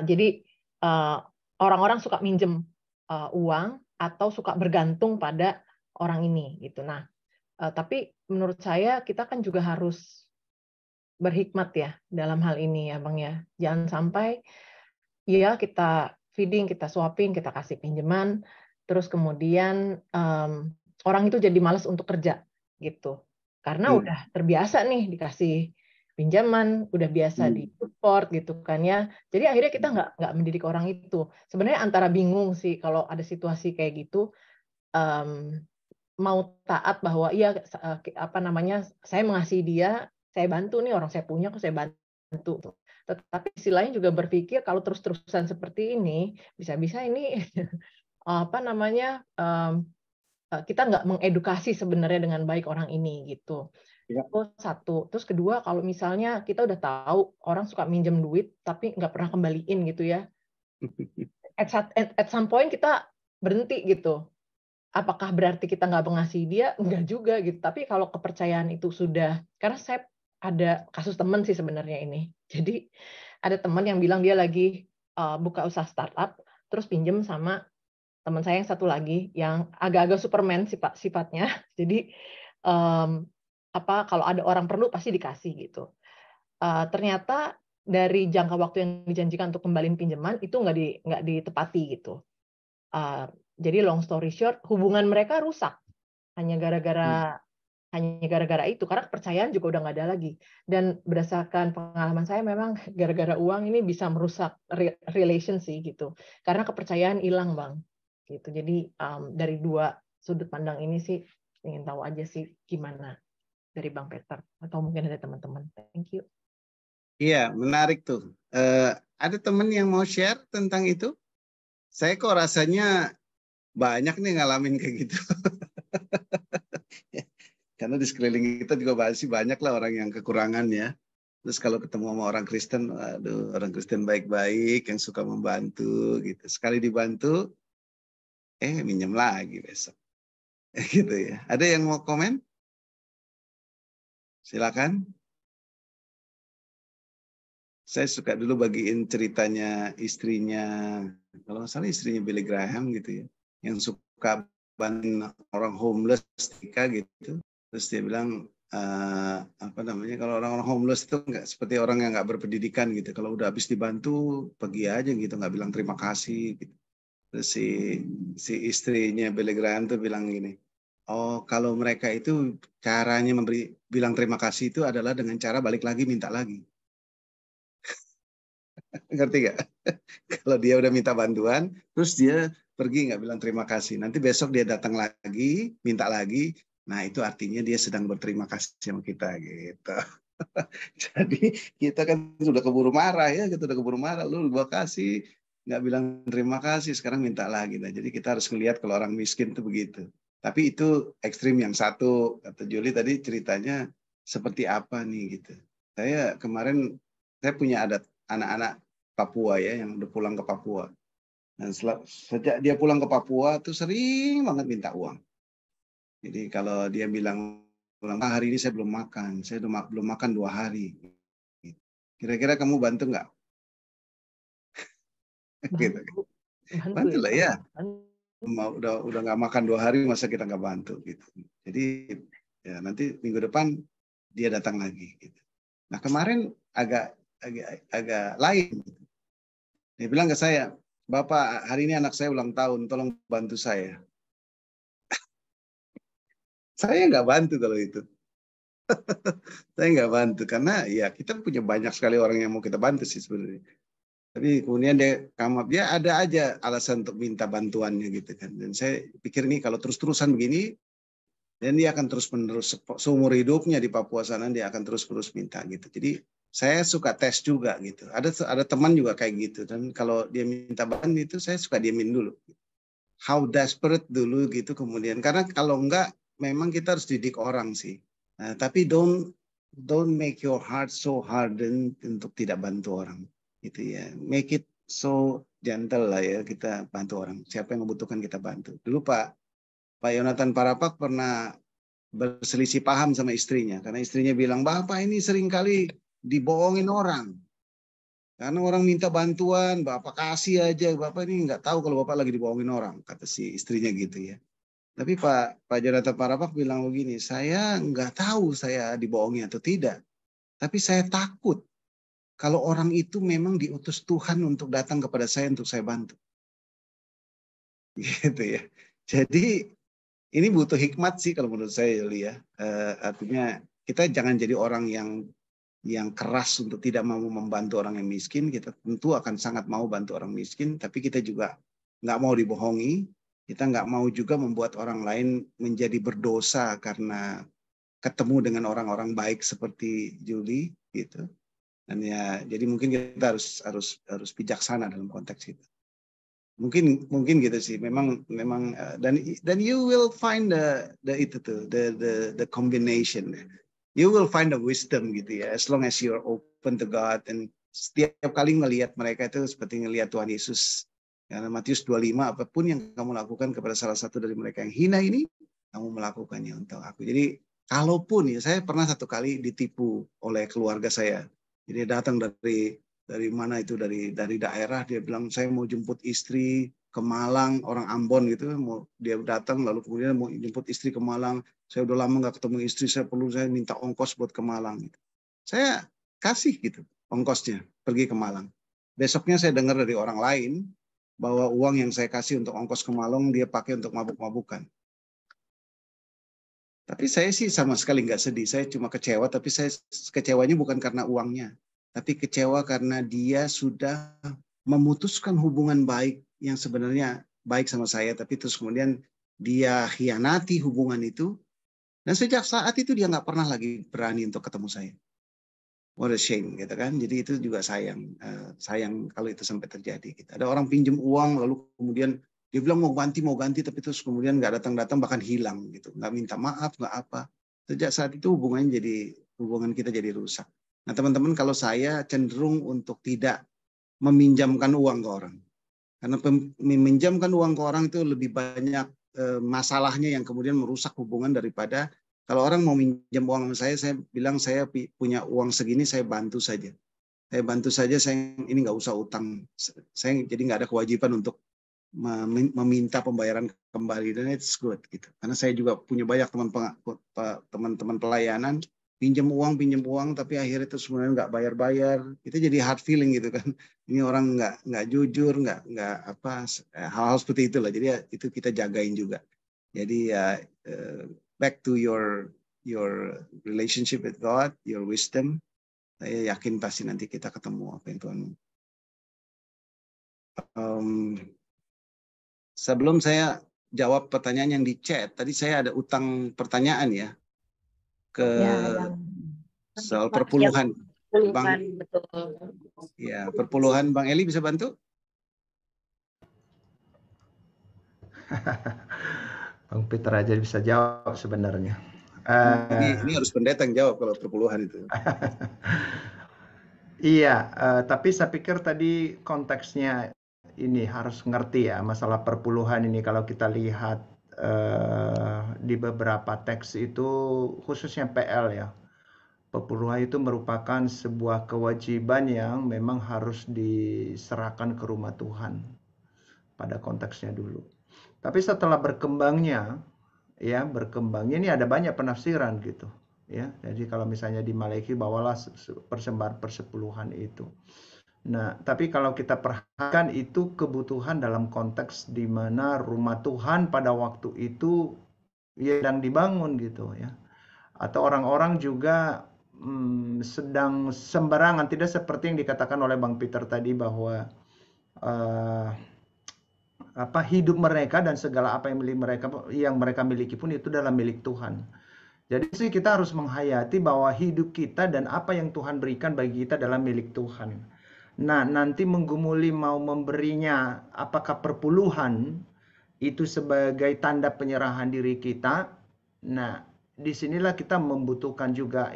Jadi orang-orang suka minjem uang atau suka bergantung pada orang ini gitu. Nah, tapi menurut saya kita kan juga harus berhikmat ya dalam hal ini ya Bang ya. Jangan sampai ya kita feeding, kita suapin, kita kasih pinjaman, terus kemudian orang itu jadi malas untuk kerja gitu. Karena udah terbiasa nih dikasih pinjaman, udah biasa di support gitu kan ya. Jadi akhirnya kita nggak mendidik orang itu. Sebenarnya antara bingung sih kalau ada situasi kayak gitu, mau taat bahwa iya apa namanya, saya mengasihi dia, saya bantu nih, orang saya punya kok saya bantu. Tetapi sisi lain juga berpikir kalau terus-terusan seperti ini bisa-bisa ini apa namanya, kita nggak mengedukasi sebenarnya dengan baik orang ini gitu. Itu satu. Terus kedua, kalau misalnya kita udah tahu orang suka minjem duit tapi nggak pernah kembaliin gitu ya, at some point kita berhenti gitu. Apakah berarti kita nggak mengasihi dia? Enggak juga gitu. Tapi kalau kepercayaan itu sudah, karena saya ada kasus teman sih sebenarnya ini. Jadi ada teman yang bilang dia lagi buka usaha startup, terus pinjem sama teman saya yang satu lagi yang agak-agak Superman sifatnya. Jadi kalau ada orang perlu pasti dikasih gitu. Ternyata dari jangka waktu yang dijanjikan untuk kembaliin pinjaman itu nggak ditepati gitu. Jadi long story short, hubungan mereka rusak hanya gara-gara itu, karena kepercayaan juga udah nggak ada lagi. Dan berdasarkan pengalaman saya memang gara-gara uang ini bisa merusak relation sih gitu, karena kepercayaan hilang Bang gitu. Jadi dari dua sudut pandang ini sih ingin tahu aja sih gimana dari Bang Peter atau mungkin ada teman-teman. Thank you. Iya, menarik tuh. Ada teman yang mau share tentang itu? Saya kok rasanya banyak nih ngalamin kayak gitu. Karena di sekeliling kita juga masih banyak lah orang yang kekurangan ya. Terus kalau ketemu sama orang Kristen, aduh, orang Kristen baik-baik yang suka membantu gitu. Sekali dibantu, minjem lagi besok. Gitu ya. Ada yang mau komen? Silakan. Saya suka dulu bagiin ceritanya istrinya, kalau nggak salah istrinya Billy Graham gitu ya, yang suka bantuin orang homeless gitu. Terus dia bilang kalau orang-orang homeless itu nggak seperti orang yang nggak berpendidikan gitu. Kalau udah habis dibantu pergi aja gitu, nggak bilang terima kasih gitu. Terus si istrinya Billy Graham tuh bilang gini, oh kalau mereka itu caranya bilang terima kasih itu adalah dengan cara balik lagi minta lagi. Ngerti nggak? Kalau dia udah minta bantuan, terus dia pergi nggak bilang terima kasih. Nanti besok dia datang lagi, minta lagi. Nah itu artinya dia sedang berterima kasih sama kita gitu. Jadi kita kan sudah keburu marah ya, kita udah keburu marah. Lu gua kasih, nggak bilang terima kasih, sekarang minta lagi. Nah jadi kita harus melihat kalau orang miskin itu begitu. Tapi itu ekstrim yang satu. Kata Julie tadi ceritanya seperti apa nih gitu. Saya kemarin punya adat anak-anak Papua ya yang udah pulang ke Papua. Dan sejak dia pulang ke Papua tuh sering banget minta uang. Jadi kalau dia bilang hari ini saya belum makan, saya belum makan 2 hari. Kira-kira kamu bantu nggak? Gitu. Bantu lah ya. Udah nggak makan 2 hari masa kita nggak bantu gitu. Jadi ya nanti minggu depan dia datang lagi. Gitu. Nah kemarin agak lain. Dia bilang ke saya, Bapak hari ini anak saya ulang tahun, tolong bantu saya. Saya nggak bantu kalau itu. Saya nggak bantu karena ya kita punya banyak sekali orang yang mau kita bantu sih sebenarnya. Tapi kemudian dia ada aja alasan untuk minta bantuannya gitu kan. Dan saya pikir nih kalau terus-terusan begini, dan dia akan terus-menerus seumur hidupnya di Papua sana dia akan terus-terus minta gitu. Jadi saya suka tes juga gitu. Ada teman juga kayak gitu. Dan kalau dia minta bantuan itu saya suka diemin dulu. How desperate dulu gitu kemudian. Karena kalau enggak memang kita harus didik orang sih. Nah, tapi don't make your heart so hardened untuk tidak bantu orang. Gitu ya. Make it so gentle lah ya kita bantu orang. Siapa yang membutuhkan kita bantu. Dulu Pak Yonatan Parapak pernah berselisih paham sama istrinya. Karena istrinya bilang, Bapak ini seringkali dibohongin orang. Karena orang minta bantuan, Bapak kasih aja. Bapak ini nggak tahu kalau Bapak lagi dibohongin orang, kata si istrinya gitu ya. Tapi Pak Jonathan Parapak bilang begini, saya nggak tahu saya dibohongi atau tidak. Tapi saya takut kalau orang itu memang diutus Tuhan untuk datang kepada saya untuk saya bantu. Gitu ya. Jadi ini butuh hikmat sih kalau menurut saya, Yuli ya. Artinya kita jangan jadi orang yang keras untuk tidak mau membantu orang yang miskin. Kita tentu akan sangat mau bantu orang miskin, tapi kita juga nggak mau dibohongi. Kita nggak mau juga membuat orang lain menjadi berdosa karena ketemu dengan orang-orang baik seperti Julie gitu. Dan ya, jadi mungkin kita harus bijaksana dalam konteks itu. Mungkin gitu sih. Memang dan you will find the combination. You will find the wisdom gitu ya. As long as you're open to God, and setiap kali melihat mereka itu seperti ngelihat Tuhan Yesus. Karena Matius 25, apapun yang kamu lakukan kepada salah satu dari mereka yang hina ini, kamu melakukannya untuk aku. Jadi kalaupun ya, saya pernah satu kali ditipu oleh keluarga saya. Jadi datang dari mana itu, dari daerah, dia bilang saya mau jemput istri ke Malang, orang Ambon gitu, dia datang lalu kemudian mau jemput istri ke Malang. Saya udah lama nggak ketemu istri, saya minta ongkos buat ke Malang. Gitu. Saya kasih gitu ongkosnya pergi ke Malang. Besoknya saya dengar dari orang lain bahwa uang yang saya kasih untuk ongkos ke Malang dia pakai untuk mabuk-mabukan. Tapi saya sih sama sekali nggak sedih. Saya cuma kecewa, tapi saya kecewanya bukan karena uangnya, tapi kecewa karena dia sudah memutuskan hubungan baik yang sebenarnya baik sama saya, tapi terus kemudian dia khianati hubungan itu, dan sejak saat itu dia nggak pernah lagi berani untuk ketemu saya. What a shame gitu kan. Jadi itu juga sayang kalau itu sampai terjadi. Gitu. Ada orang pinjam uang lalu kemudian dia bilang mau ganti, tapi terus kemudian nggak datang bahkan hilang gitu, nggak minta maaf, nggak apa. Sejak saat itu hubungan kita jadi rusak. Nah teman-teman, kalau saya cenderung untuk tidak meminjamkan uang ke orang, karena meminjamkan uang ke orang itu lebih banyak masalahnya yang kemudian merusak hubungan daripada kalau orang mau minjam uang sama saya bilang saya punya uang segini, saya bantu saja. Saya ini nggak usah utang. Saya jadi nggak ada kewajiban untuk meminta pembayaran kembali, dan it's good gitu. Karena saya juga punya banyak teman-teman pelayanan pinjam uang, tapi akhirnya itu sebenarnya nggak bayar. Itu jadi hard feeling gitu kan. Ini orang nggak jujur, nggak apa, hal-hal seperti itulah. Jadi ya, itu kita jagain juga. Jadi ya back to your relationship with God, your wisdom. Saya yakin pasti nanti kita ketemu apa yang Tuhan. Sebelum saya jawab pertanyaan yang di chat, tadi saya ada utang pertanyaan ya ke soal perpuluhan. Bang, betul. Ya, perpuluhan, Bang Eli bisa bantu? Bang Peter aja bisa jawab sebenarnya. Ini harus pendeta yang jawab kalau perpuluhan itu. Iya, tapi saya pikir tadi konteksnya ini harus ngerti ya, masalah perpuluhan ini kalau kita lihat di beberapa teks itu, khususnya PL ya. Perpuluhan itu merupakan sebuah kewajiban yang memang harus diserahkan ke rumah Tuhan pada konteksnya dulu. Tapi setelah berkembangnya ini ada banyak penafsiran gitu. Ya, jadi kalau misalnya di Maleakhi bawalah persembahan persepuluhan itu. Nah, tapi kalau kita perhatikan itu kebutuhan dalam konteks di mana rumah Tuhan pada waktu itu sedang dibangun gitu ya. Atau orang-orang juga sedang sembarangan, tidak seperti yang dikatakan oleh Bang Peter tadi bahwa hidup mereka dan segala apa yang mereka miliki pun itu adalah milik Tuhan. Jadi sih kita harus menghayati bahwa hidup kita dan apa yang Tuhan berikan bagi kita adalah milik Tuhan. Nah, nanti menggumuli mau memberinya apakah perpuluhan itu sebagai tanda penyerahan diri kita. Nah, disinilah kita membutuhkan juga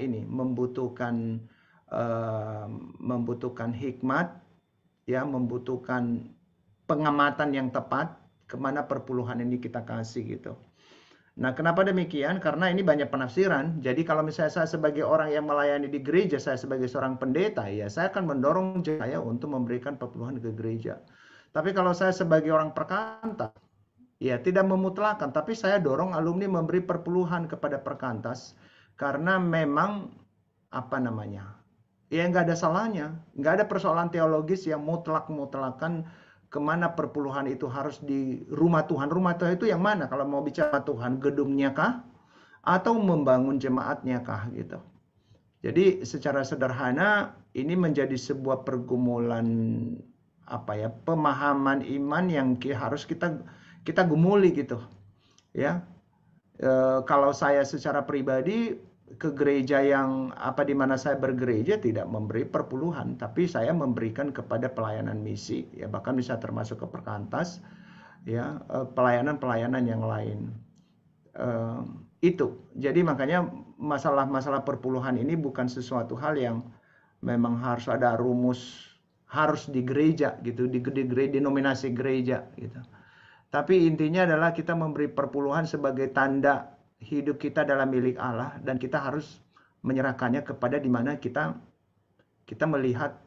membutuhkan hikmat, ya, membutuhkan pengamatan yang tepat kemana perpuluhan ini kita kasih gitu. Nah, kenapa demikian? Karena ini banyak penafsiran. Jadi kalau misalnya saya sebagai orang yang melayani di gereja, saya sebagai seorang pendeta, ya saya akan mendorong saya untuk memberikan perpuluhan ke gereja. Tapi kalau saya sebagai orang perkantas, ya tidak memutlakan, tapi saya dorong alumni memberi perpuluhan kepada perkantas karena memang apa namanya? Ya nggak ada salahnya, nggak ada persoalan teologis yang mutlak-mutlakan kemana perpuluhan itu harus di rumah Tuhan. Rumah Tuhan itu yang mana? Kalau mau bicara Tuhan, gedungnya kah? Atau membangun jemaatnya kah? Gitu. Jadi secara sederhana ini menjadi sebuah pergumulan apa ya, pemahaman iman yang harus kita gumuli gitu. Ya, kalau saya secara pribadi ke gereja yang di mana saya bergereja tidak memberi perpuluhan, tapi saya memberikan kepada pelayanan misi, ya bahkan bisa termasuk ke perkantas, ya pelayanan-pelayanan yang lain. Itu. Jadi makanya masalah-masalah perpuluhan ini bukan sesuatu hal yang memang harus ada rumus harus di gereja gitu, di denominasi gereja gitu. Tapi intinya adalah kita memberi perpuluhan sebagai tanda hidup kita dalam milik Allah, dan kita harus menyerahkannya kepada di mana kita melihat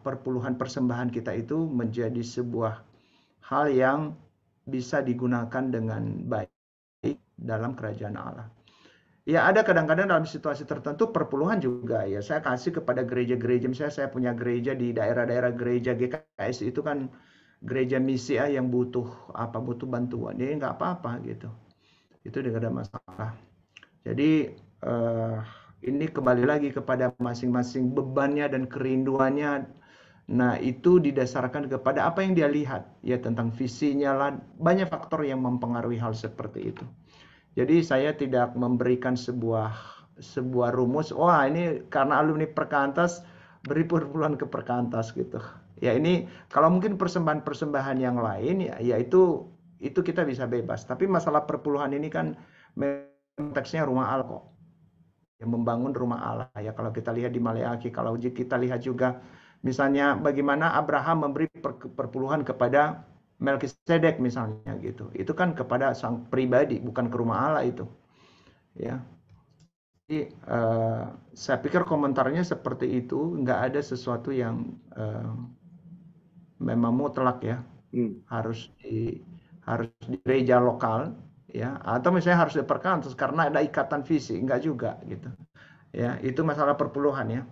perpuluhan persembahan kita itu menjadi sebuah hal yang bisa digunakan dengan baik dalam kerajaan Allah. Ya ada kadang-kadang dalam situasi tertentu perpuluhan juga ya saya kasih kepada gereja-gereja. Misalnya saya punya gereja di daerah-daerah gereja GKS itu kan gereja misi yang butuh bantuan, ya nggak apa-apa gitu. Itu tidak ada masalah. Jadi ini kembali lagi kepada masing-masing bebannya dan kerinduannya. Nah itu didasarkan kepada apa yang dia lihat ya, tentang visinya lah. Banyak faktor yang mempengaruhi hal seperti itu. Jadi saya tidak memberikan sebuah rumus, wah ini karena alumni perkantas beri perpuluhan ke perkantas gitu. Ya ini kalau mungkin persembahan-persembahan yang lain ya itu kita bisa bebas. Tapi masalah perpuluhan ini kan konteksnya rumah Allah kok. Yang membangun rumah Allah ya, kalau kita lihat di Maleakhi, kalau kita lihat juga misalnya bagaimana Abraham memberi perpuluhan kepada Melkisedek misalnya gitu. Itu kan kepada sang pribadi, bukan ke rumah Allah itu. Ya. Jadi saya pikir komentarnya seperti itu, nggak ada sesuatu yang memang mutlak ya. Harus di gereja lokal ya, atau misalnya harus di perkantas karena ada ikatan visi, enggak juga gitu. Ya, itu masalah perpuluhan ya.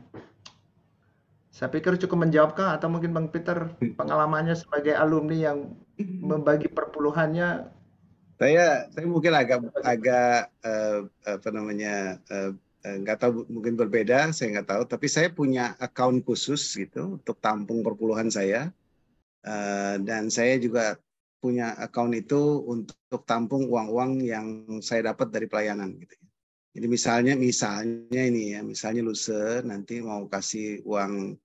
Saya pikir cukup menjawabkah, atau mungkin Bang Peter pengalamannya sebagai alumni yang membagi perpuluhannya? Saya mungkin agak nggak tahu, mungkin berbeda, saya nggak tahu. Tapi saya punya account khusus gitu untuk tampung perpuluhan saya, dan saya juga punya account itu untuk tampung uang-uang yang saya dapat dari pelayanan gitu. Jadi misalnya ini ya, misalnya Luse nanti mau kasih uang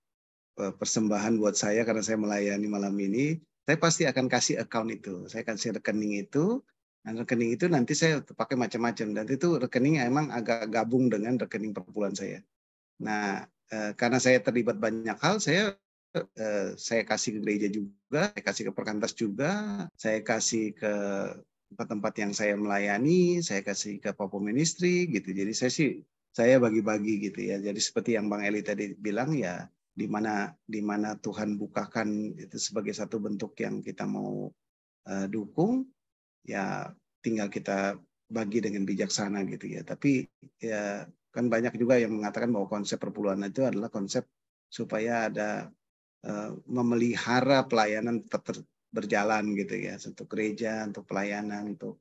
persembahan buat saya karena saya melayani malam ini, saya pasti akan kasih account itu. Saya kasih rekening itu, dan rekening itu nanti saya pakai macam-macam. Dan itu rekening emang agak gabung dengan rekening perpuluhan saya. Nah, karena saya terlibat banyak hal, saya kasih ke gereja juga, saya kasih ke perkantas juga, saya kasih ke tempat-tempat yang saya melayani, saya kasih ke Papua Ministry gitu. Jadi saya bagi-bagi gitu ya. Jadi seperti yang Bang Eli tadi bilang ya, di mana Tuhan bukakan itu sebagai satu bentuk yang kita mau dukung, ya tinggal kita bagi dengan bijaksana gitu ya. Tapi ya kan banyak juga yang mengatakan bahwa konsep perpuluhan itu adalah konsep supaya ada memelihara pelayanan tetap berjalan gitu ya, untuk gereja, untuk pelayanan, untuk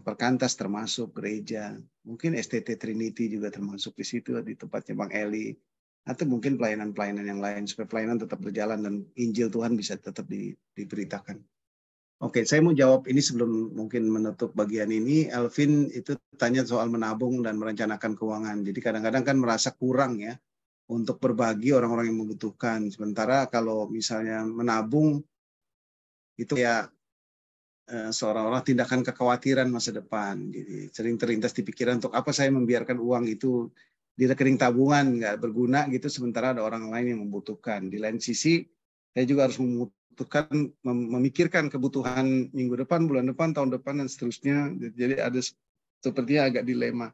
perkantas termasuk gereja, mungkin STT Trinity juga termasuk di situ di tempatnya Bang Eli, atau mungkin pelayanan-pelayanan yang lain supaya pelayanan tetap berjalan dan Injil Tuhan bisa tetap diberitakan. Oke, saya mau jawab ini sebelum mungkin menutup bagian ini. Alvin itu tanya soal menabung dan merencanakan keuangan. Jadi kadang-kadang kan merasa kurang ya untuk berbagi orang-orang yang membutuhkan. Sementara kalau misalnya menabung itu ya seolah-olah tindakan kekhawatiran masa depan. Jadi sering terlintas di pikiran, untuk apa saya membiarkan uang itu di rekening tabungan nggak berguna gitu, sementara ada orang lain yang membutuhkan. Di lain sisi saya juga harus memikirkan kebutuhan minggu depan, bulan depan, tahun depan, dan seterusnya. Jadi ada sepertinya agak dilema.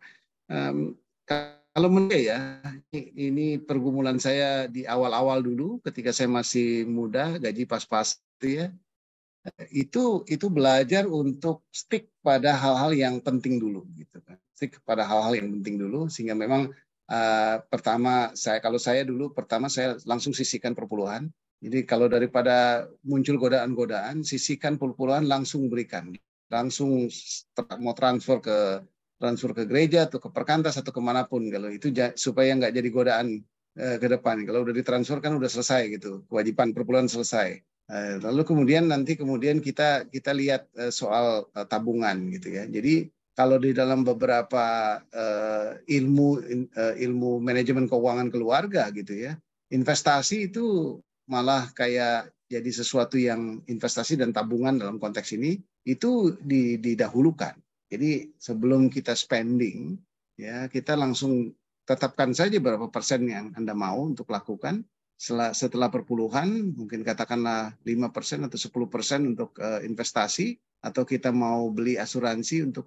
Kalau menurut saya, ini pergumulan saya di awal-awal dulu, ketika saya masih muda, gaji pas-pas ya. Itu belajar untuk stick pada hal-hal yang penting dulu gitu kan. Stick pada hal-hal yang penting dulu, sehingga memang pertama kalau saya dulu pertama saya langsung sisihkan perpuluhan. Jadi kalau daripada muncul godaan-godaan, sisihkan perpuluhan, langsung berikan. Langsung mau transfer ke gereja atau ke perkantas atau kemanapun, kalau itu supaya nggak jadi godaan ke depan. Kalau udah ditransfer kan udah selesai gitu, kewajiban perpuluhan selesai. Lalu kemudian kita lihat soal tabungan gitu ya. Jadi kalau di dalam beberapa ilmu manajemen keuangan keluarga gitu ya, investasi itu malah kayak jadi sesuatu yang investasi dan tabungan dalam konteks ini itu didahulukan. Jadi sebelum kita spending ya, kita langsung tetapkan saja berapa persen yang Anda mau untuk lakukan. Setelah perpuluhan, mungkin katakanlah 5% atau 10% untuk investasi, atau kita mau beli asuransi untuk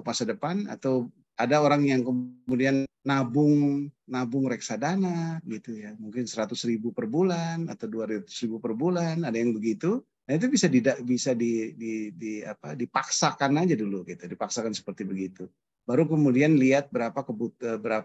masa depan, atau ada orang yang kemudian nabung reksadana gitu ya, mungkin 100.000 per bulan atau 200.000 per bulan, ada yang begitu. Nah, itu bisa dipaksakan aja dulu gitu, dipaksakan seperti begitu. Baru kemudian lihat berapa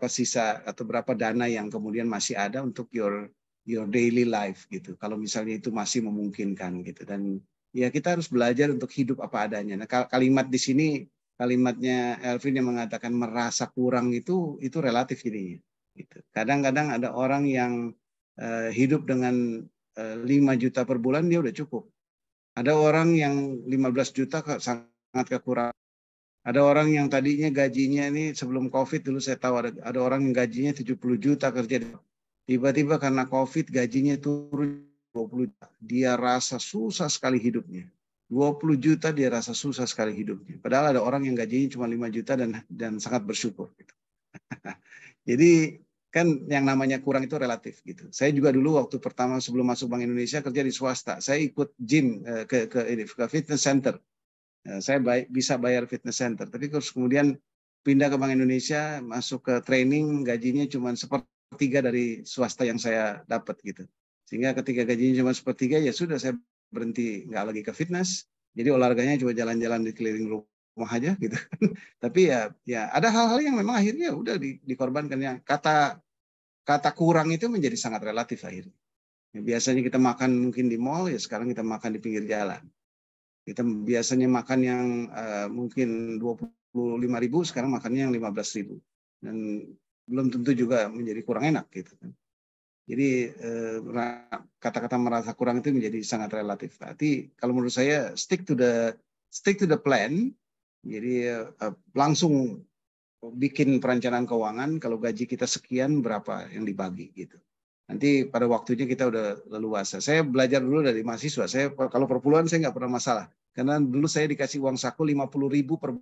sisa atau berapa dana yang kemudian masih ada untuk your daily life gitu. Kalau misalnya itu masih memungkinkan gitu. Dan ya kita harus belajar untuk hidup apa adanya. Nah, kalimat di sini, kalimatnya Elvin yang mengatakan merasa kurang itu relatif jadinya. Gitu. Kadang-kadang ada orang yang hidup dengan 5 juta per bulan dia udah cukup. Ada orang yang 15 juta sangat kekurangan. Ada orang yang tadinya gajinya ini sebelum COVID dulu saya tahu ada orang yang gajinya 70 juta kerja. Tiba-tiba karena COVID gajinya turun 20 juta. Dia rasa susah sekali hidupnya. 20 juta dia rasa susah sekali hidupnya. Padahal ada orang yang gajinya cuma 5 juta dan sangat bersyukur. Gitu. Jadi kan yang namanya kurang itu relatif gitu. Saya juga dulu waktu pertama sebelum masuk Bank Indonesia kerja di swasta. Saya ikut gym ke fitness center. Saya bisa bayar fitness center, tapi terus kemudian pindah ke Bank Indonesia, masuk ke training, gajinya cuma 1/3 dari swasta yang saya dapat gitu. Sehingga ketika gajinya cuma 1/3, ya sudah saya berhenti, nggak lagi ke fitness. Jadi olahraganya cuma jalan-jalan di keliling rumah aja gitu. Tapi ya ada hal-hal yang memang akhirnya udah dikorbankan. Ya. Kata kurang itu menjadi sangat relatif akhirnya. Ya, biasanya kita makan mungkin di mall, ya sekarang kita makan di pinggir jalan. Kita biasanya makan yang mungkin 25.000, sekarang makannya yang 15.000. Dan belum tentu juga menjadi kurang enak gitu kan. Jadi kata-kata merasa kurang itu menjadi sangat relatif. Tapi kalau menurut saya stick to the plan. Jadi langsung bikin perencanaan keuangan, kalau gaji kita sekian berapa yang dibagi gitu. Nanti pada waktunya kita udah leluasa. Saya belajar dulu dari mahasiswa. Saya kalau perpuluhan saya nggak pernah masalah. Karena dulu saya dikasih uang saku 50.000 per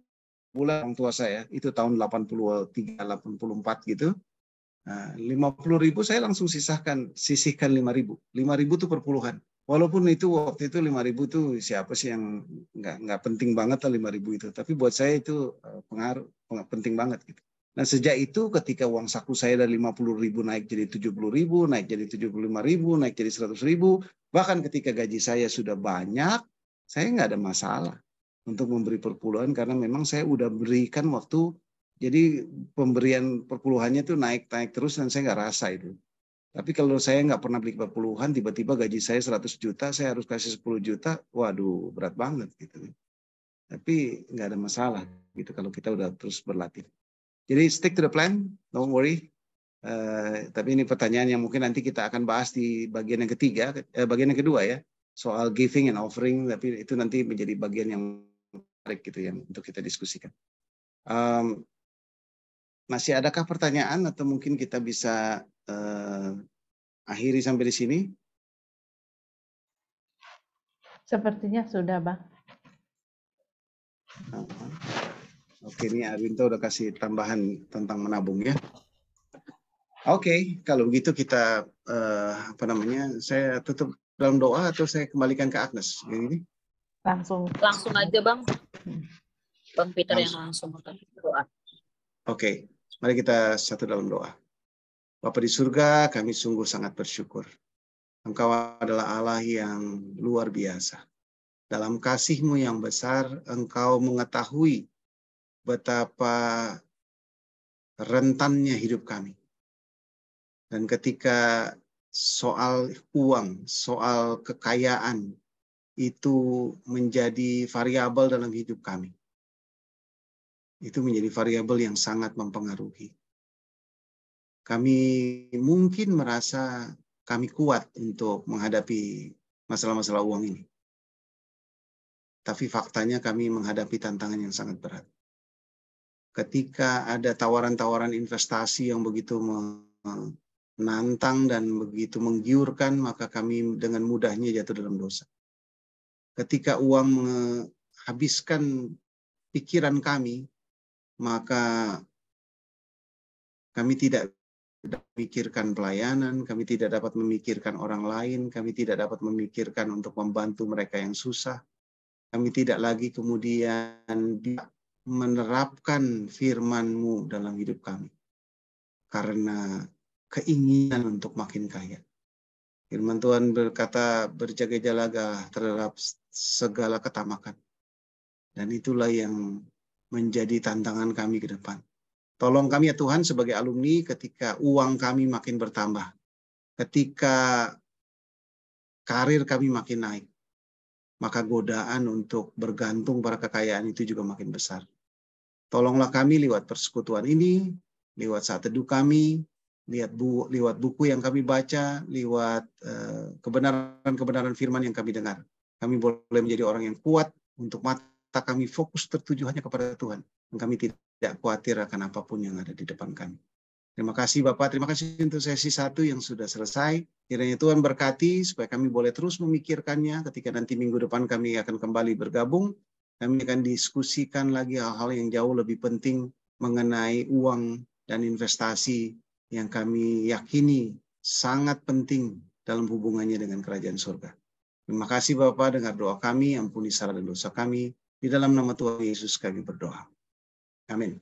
bulan orang tua saya. Itu tahun 83, 84 gitu. Nah, 50.000 saya langsung sisihkan 5.000. 5.000 itu perpuluhan. Walaupun itu waktu itu 5.000 itu siapa sih yang nggak penting banget lah 5.000 itu. Tapi buat saya itu penting banget gitu. Nah sejak itu ketika uang saku saya dari 50.000 naik jadi 70.000, naik jadi 75.000, naik jadi 100.000, bahkan ketika gaji saya sudah banyak, saya nggak ada masalah untuk memberi perpuluhan karena memang saya udah berikan waktu, jadi pemberian perpuluhannya tuh naik terus dan saya nggak rasa itu. Tapi kalau saya nggak pernah beli perpuluhan, tiba-tiba gaji saya 100 juta, saya harus kasih 10 juta, waduh berat banget gitu. Tapi nggak ada masalah gitu kalau kita udah terus berlatih. Jadi stick to the plan, don't worry. Tapi ini pertanyaan yang mungkin nanti kita akan bahas di bagian yang bagian yang kedua ya, soal giving and offering. Tapi itu nanti menjadi bagian yang menarik gitu ya untuk kita diskusikan. Masih adakah pertanyaan atau mungkin kita bisa akhiri sampai di sini? Sepertinya sudah, Bang. Oke, ini Arwinto udah kasih tambahan tentang menabung ya. Oke, kalau begitu kita saya tutup dalam doa atau saya kembalikan ke Agnes? Ini Langsung aja Bang. Bang Peter yang langsung. langsung doa. Oke, mari kita satu dalam doa. Bapa di surga, kami sungguh sangat bersyukur. Engkau adalah Allah yang luar biasa. Dalam kasih-Mu yang besar, Engkau mengetahui betapa rentannya hidup kami. Dan ketika soal uang, soal kekayaan, itu menjadi variabel dalam hidup kami. Itu menjadi variabel yang sangat mempengaruhi. Kami mungkin merasa kami kuat untuk menghadapi masalah-masalah uang ini. Tapi faktanya kami menghadapi tantangan yang sangat berat. Ketika ada tawaran-tawaran investasi yang begitu menantang dan begitu menggiurkan, maka kami dengan mudahnya jatuh dalam dosa. Ketika uang menghabiskan pikiran kami, maka kami tidak memikirkan pelayanan, kami tidak dapat memikirkan orang lain, kami tidak dapat memikirkan untuk membantu mereka yang susah. Kami tidak lagi kemudian menerapkan firman-Mu dalam hidup kami. Karena keinginan untuk makin kaya. Firman Tuhan berkata, berjaga-jagalah terhadap segala ketamakan. Dan itulah yang menjadi tantangan kami ke depan. Tolong kami ya Tuhan sebagai alumni ketika uang kami makin bertambah. Ketika karir kami makin naik. Maka godaan untuk bergantung pada kekayaan itu juga makin besar. Tolonglah kami lewat persekutuan ini, lewat saat teduh kami, lewat buku yang kami baca, lewat kebenaran-kebenaran firman yang kami dengar. Kami boleh menjadi orang yang kuat untuk mata kami fokus tertuju hanya kepada Tuhan. Dan kami tidak khawatir akan apapun yang ada di depan kami. Terima kasih Bapak, terima kasih untuk sesi 1 yang sudah selesai. Kiranya Tuhan berkati supaya kami boleh terus memikirkannya ketika nanti minggu depan kami akan kembali bergabung. Kami akan diskusikan lagi hal-hal yang jauh lebih penting mengenai uang dan investasi yang kami yakini sangat penting dalam hubungannya dengan kerajaan surga. Terima kasih Bapak, dengar doa kami, ampuni salah dan dosa kami. Di dalam nama Tuhan Yesus kami berdoa. Amin.